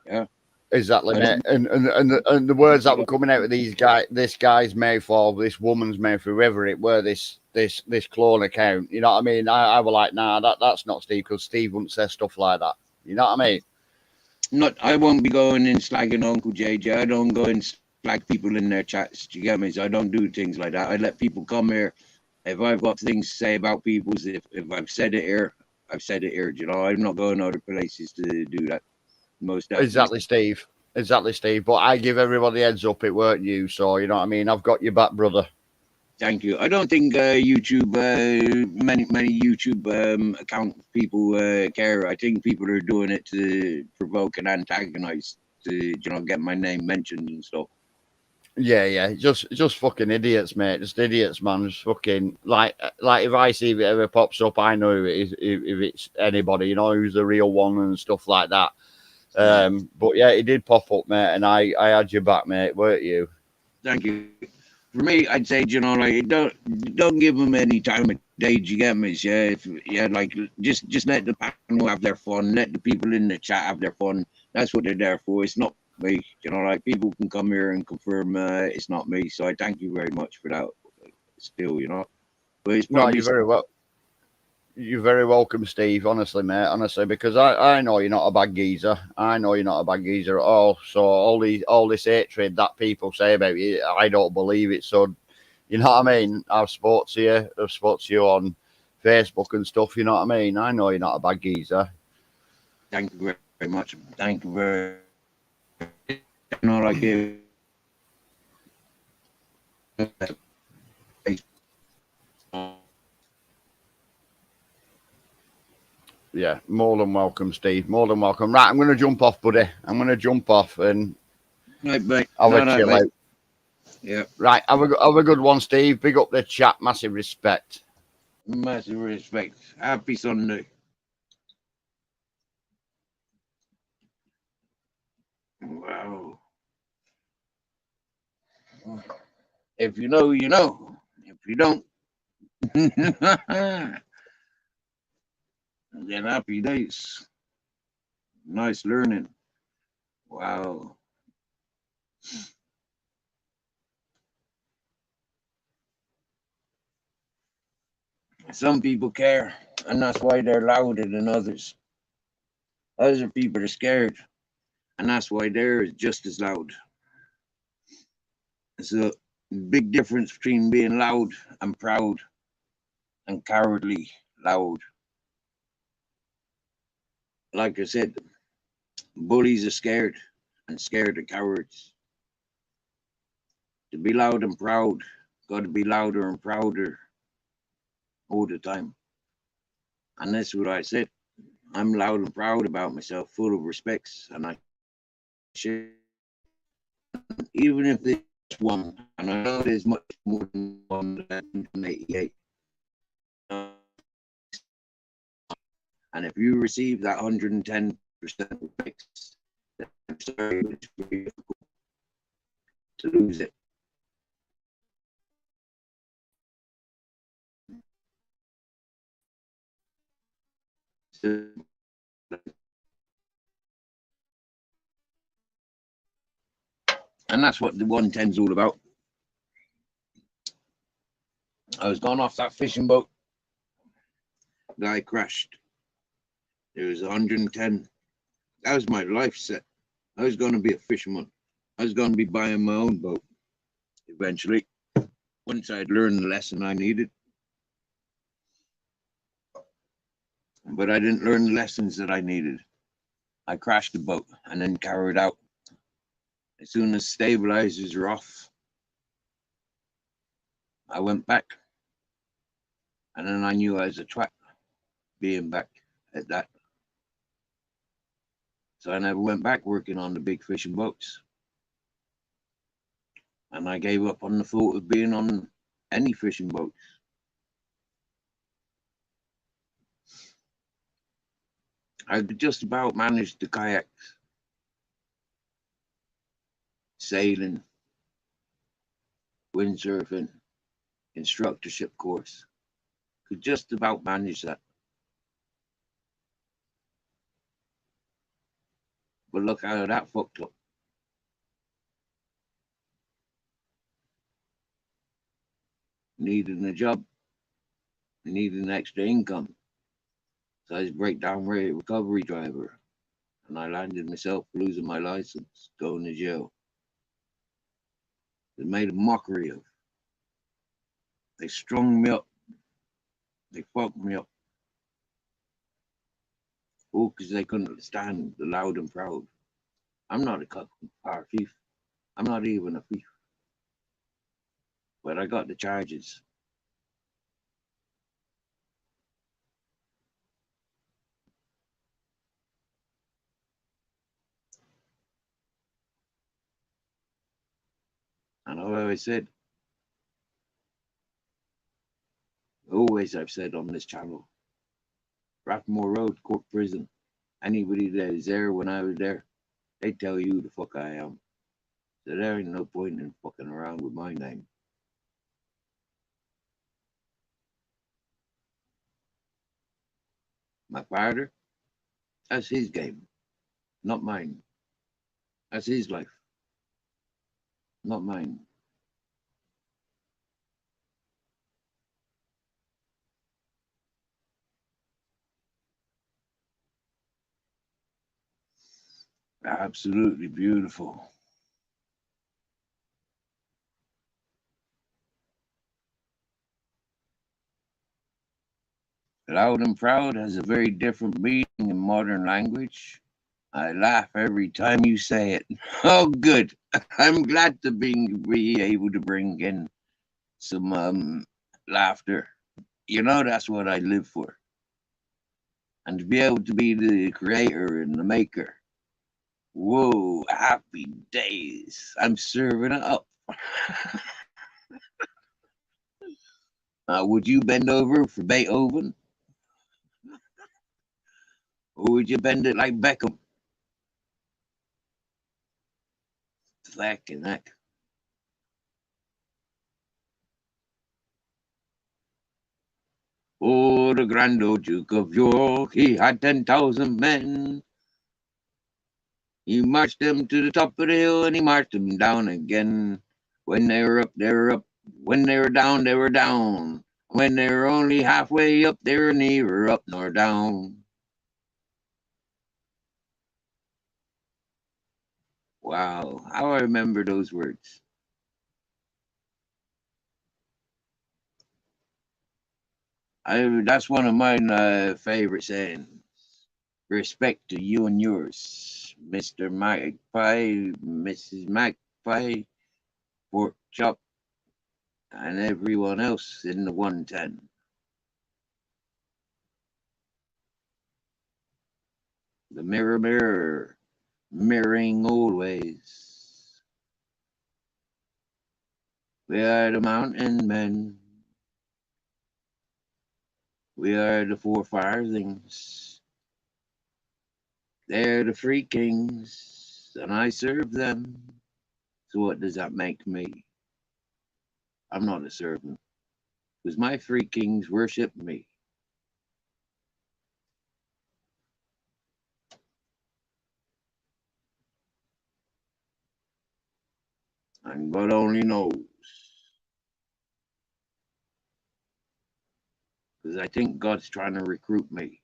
S1: Yeah,
S2: exactly, mate. And the words that were coming out of this guy's mouth or this woman's mouth, whoever it were, this clone account. You know what I mean? I were like, nah, that's not Steve, because Steve wouldn't say stuff like that. You know what I mean?
S1: I won't be going and slagging Uncle JJ. I don't go and slag people in their chats. Do you get me? So I don't do things like that. I let people come here if I've got things to say about people's, if I've said it here, I've said it here. You know, I'm not going other places to do that. Most definitely.
S2: Exactly, Steve. Exactly, Steve. But I give everybody heads up. It weren't you, so you know what I mean. I've got your back, brother.
S1: Thank you. I don't think YouTube, many YouTube account people care. I think people are doing it to provoke and antagonize, to get my name mentioned and stuff.
S2: Yeah. Just fucking idiots, mate. Just idiots, man. Just fucking like if I see if it ever pops up, I know who it is. If it's anybody, you know, who's the real one and stuff like that. But yeah, it did pop up, mate, and I had your back, mate. Weren't you?
S1: Thank you. For me, I'd say, like, don't give them any time of day. You get me? Yeah, like just let the panel have their fun. Let the people in the chat have their fun. That's what they're there for. It's not me. Like, people can come here and confirm it's not me. So I thank you very much for that. Still, but it's
S2: No, you're very well. You're very welcome, Steve. Honestly, mate. Honestly, because I know you're not a bad geezer. I know you're not a bad geezer at all. So all this hatred that people say about you, I don't believe it. So, you know what I mean? I've spoke to you. I've spoke to you on Facebook and stuff. You know what I mean? I know you're not a bad geezer.
S1: Thank you very much. Thank you very. Like you.
S2: Yeah, more than welcome, Steve. More than welcome. Right, I'm going to jump off, buddy. I'm going to jump off and I'll let you out.
S1: Yeah.
S2: Right, have a good one, Steve. Big up the chat. Massive respect.
S1: Massive respect. Happy Sunday. Wow. If you know, you know. If you don't, then happy days. Nice learning. Wow. Some people care, and that's why they're louder than others. Other people are scared, and that's why they're just as loud. There's a big difference between being loud and proud and cowardly loud. Like I said, bullies are scared, and scared are cowards. To be loud and proud, got to be louder and prouder all the time. And that's what I said. I'm loud and proud about myself, full of respects, and I share. Even if there's one, and I know there's much more than 188. And if you receive that 110% respect, I'm sorry, it's very difficult to lose it. So, and that's what the 110 is all about. I was gone off that fishing boat. Guy crashed. There was 110. That was my life set. I was going to be a fisherman. I was going to be buying my own boat eventually, once I'd learned the lesson I needed. But I didn't learn the lessons that I needed. I crashed the boat and then carried out. As soon as stabilizers were off, I went back. And then I knew I was a twat being back at that. So I never went back working on the big fishing boats. And I gave up on the thought of being on any fishing boats. I could just about manage the kayaks, sailing, windsurfing, instructorship course. Could just about manage that. But look how that fucked up. Needed a job, needed an extra income. So I was a breakdown recovery driver. And I landed myself losing my license, going to jail. They made a mockery of. They strung me up They fucked me up. Oh, because they couldn't stand the loud and proud. I'm not a car thief. I'm not even a thief. But I got the charges. And I always said, always I've said on this channel, Rathmore Road, Court Prison. Anybody that is there when I was there, they tell you the fuck I am. So there ain't no point in fucking around with my name. My father, that's his game, not mine. That's his life, not mine. Absolutely beautiful. Loud and proud has a very different meaning in modern language. I laugh every time you say it. Oh, good. I'm glad to be able to bring in some laughter. You know, that's what I live for. And to be able to be the creator and the maker. Whoa, happy days. I'm serving it up. Would you bend over for Beethoven? Or would you bend it like Beckham? Flack and that. Oh, the grand old Duke of York, he had 10,000 men. He marched them to the top of the hill and he marched them down again. When they were up, they were up. When they were down, they were down. When they were only halfway up, they were neither up nor down. Wow, how I remember those words. That's one of my favorite sayings. Respect to you and yours, Mr. Magpie, Mrs. Magpie, Pork Chop, and everyone else in the 110. The mirror, mirror, mirroring always. We are the mountain men. We are the four farthings. They're the three kings, and I serve them. So what does that make me? I'm not a servant, because my three kings worship me. And God only knows. Because I think God's trying to recruit me.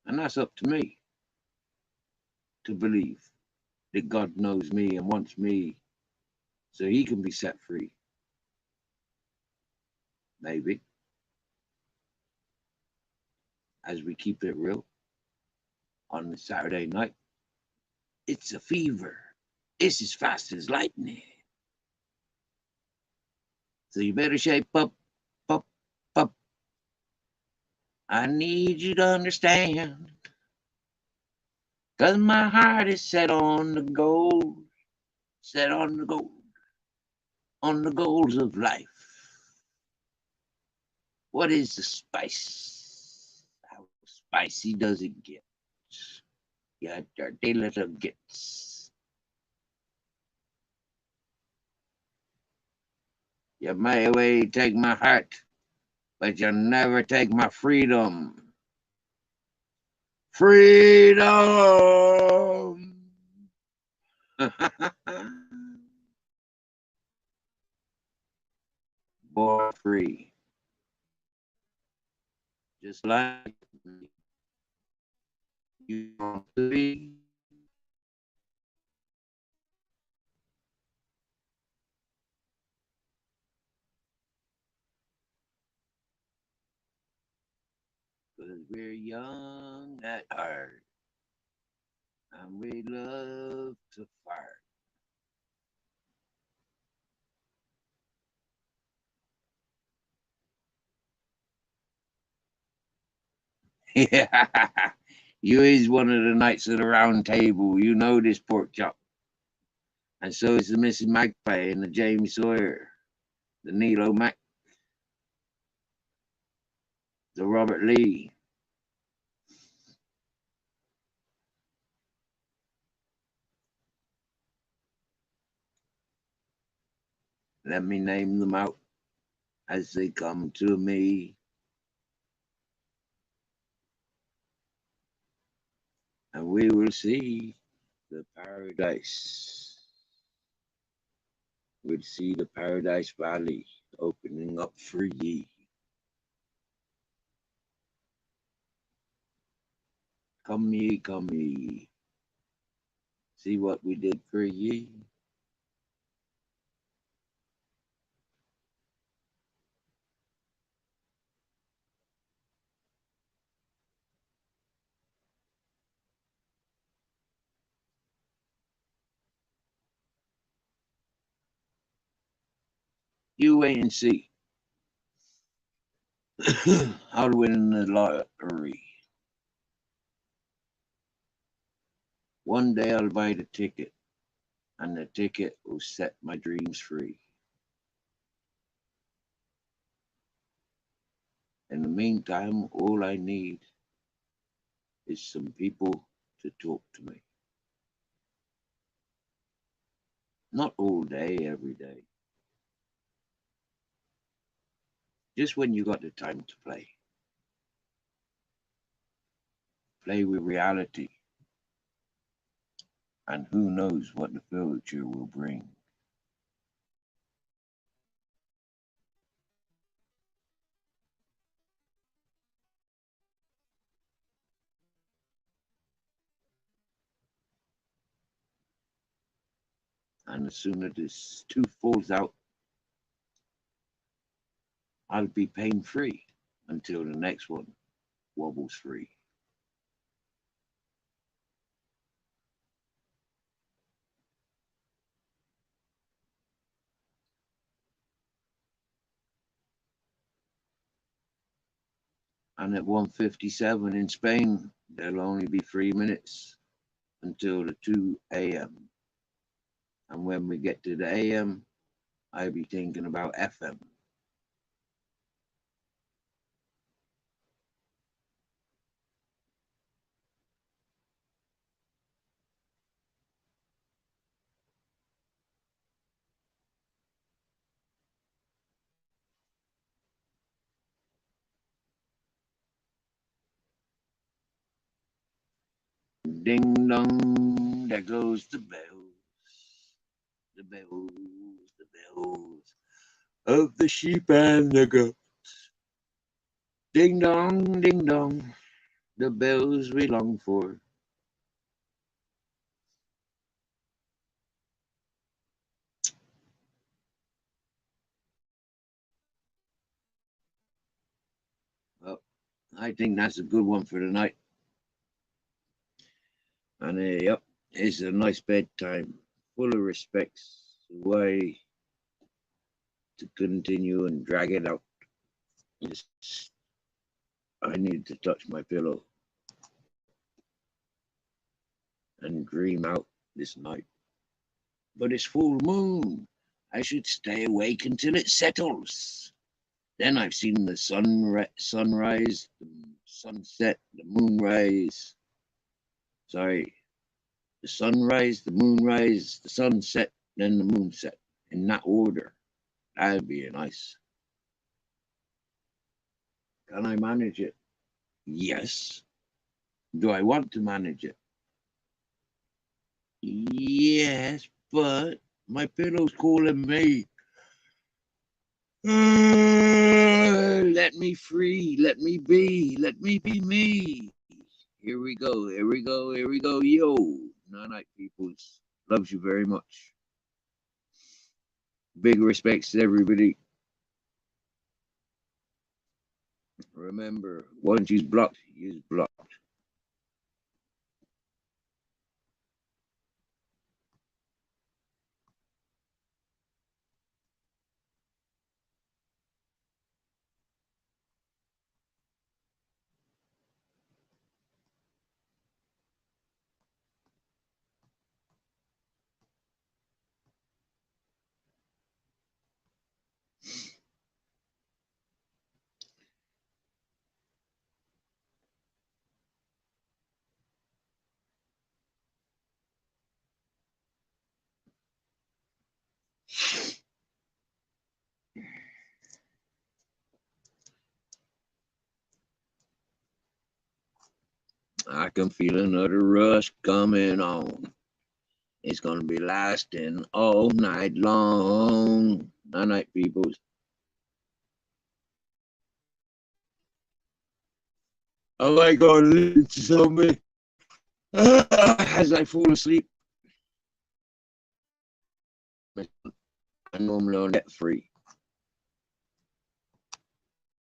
S1: And that's up to me to believe that God knows me and wants me so he can be set free. Maybe. As we keep it real on the Saturday night. It's a fever. It's as fast as lightning. So you better shape up, up, up. I need you to understand. Cause my heart is set on the gold. Set on the gold. On the goals of life. What is the spice? How spicy does it get? You dirty little gits. You may away take my heart, but you'll never take my freedom. Freedom! Born free. Just like me. You want to be. 'cause we're young at heart and we love to fart. Yeah, you is one of the knights of the round table. You know this pork chop. And so is the Mrs. Magpie and the James Sawyer, the Neil O'Mac, the Robert Lee. Let me name them out as they come to me. And we will see the paradise. We'll see the Paradise Valley opening up for ye. Come ye, come ye. See what we did for ye. You wait and see. I'll win the lottery. One day I'll buy the ticket, and the ticket will set my dreams free. In the meantime, all I need is some people to talk to me. Not all day, every day. Just when you got the time to play. Play with reality. And who knows what the future will bring. And as soon as this tooth falls out, I'll be pain free until the next one wobbles free. And at 1:57 in Spain, there'll only be 3 minutes until the 2 a.m. And when we get to the AM, I'll be thinking about FM. Ding dong, there goes the bells, the bells, the bells of the sheep and the goats. Ding dong, the bells we long for. Well, I think that's a good one for tonight. And yep, it's a nice bedtime, full of respects. Why to continue and drag it out? Just, I need to touch my pillow and dream out this night. But it's full moon. I should stay awake until it settles. Then I've seen the sunrise, the sunset, the moonrise. Sorry, the sunrise, the moonrise, the sunset, then the moonset. In that order. That'd be nice. Can I manage it? Yes. Do I want to manage it? Yes, but my pillow's calling me. Let me free. Let me be. Let me be me. Here we go. Here we go. Here we go. Yo. Night, peoples. Loves you very much. Big respects to everybody. Remember, once he's blocked, he's blocked. I can feel another rush coming on. It's gonna be lasting all night long. Night night, people. I like going to listen to somebody as I fall asleep. I'm normally on net free.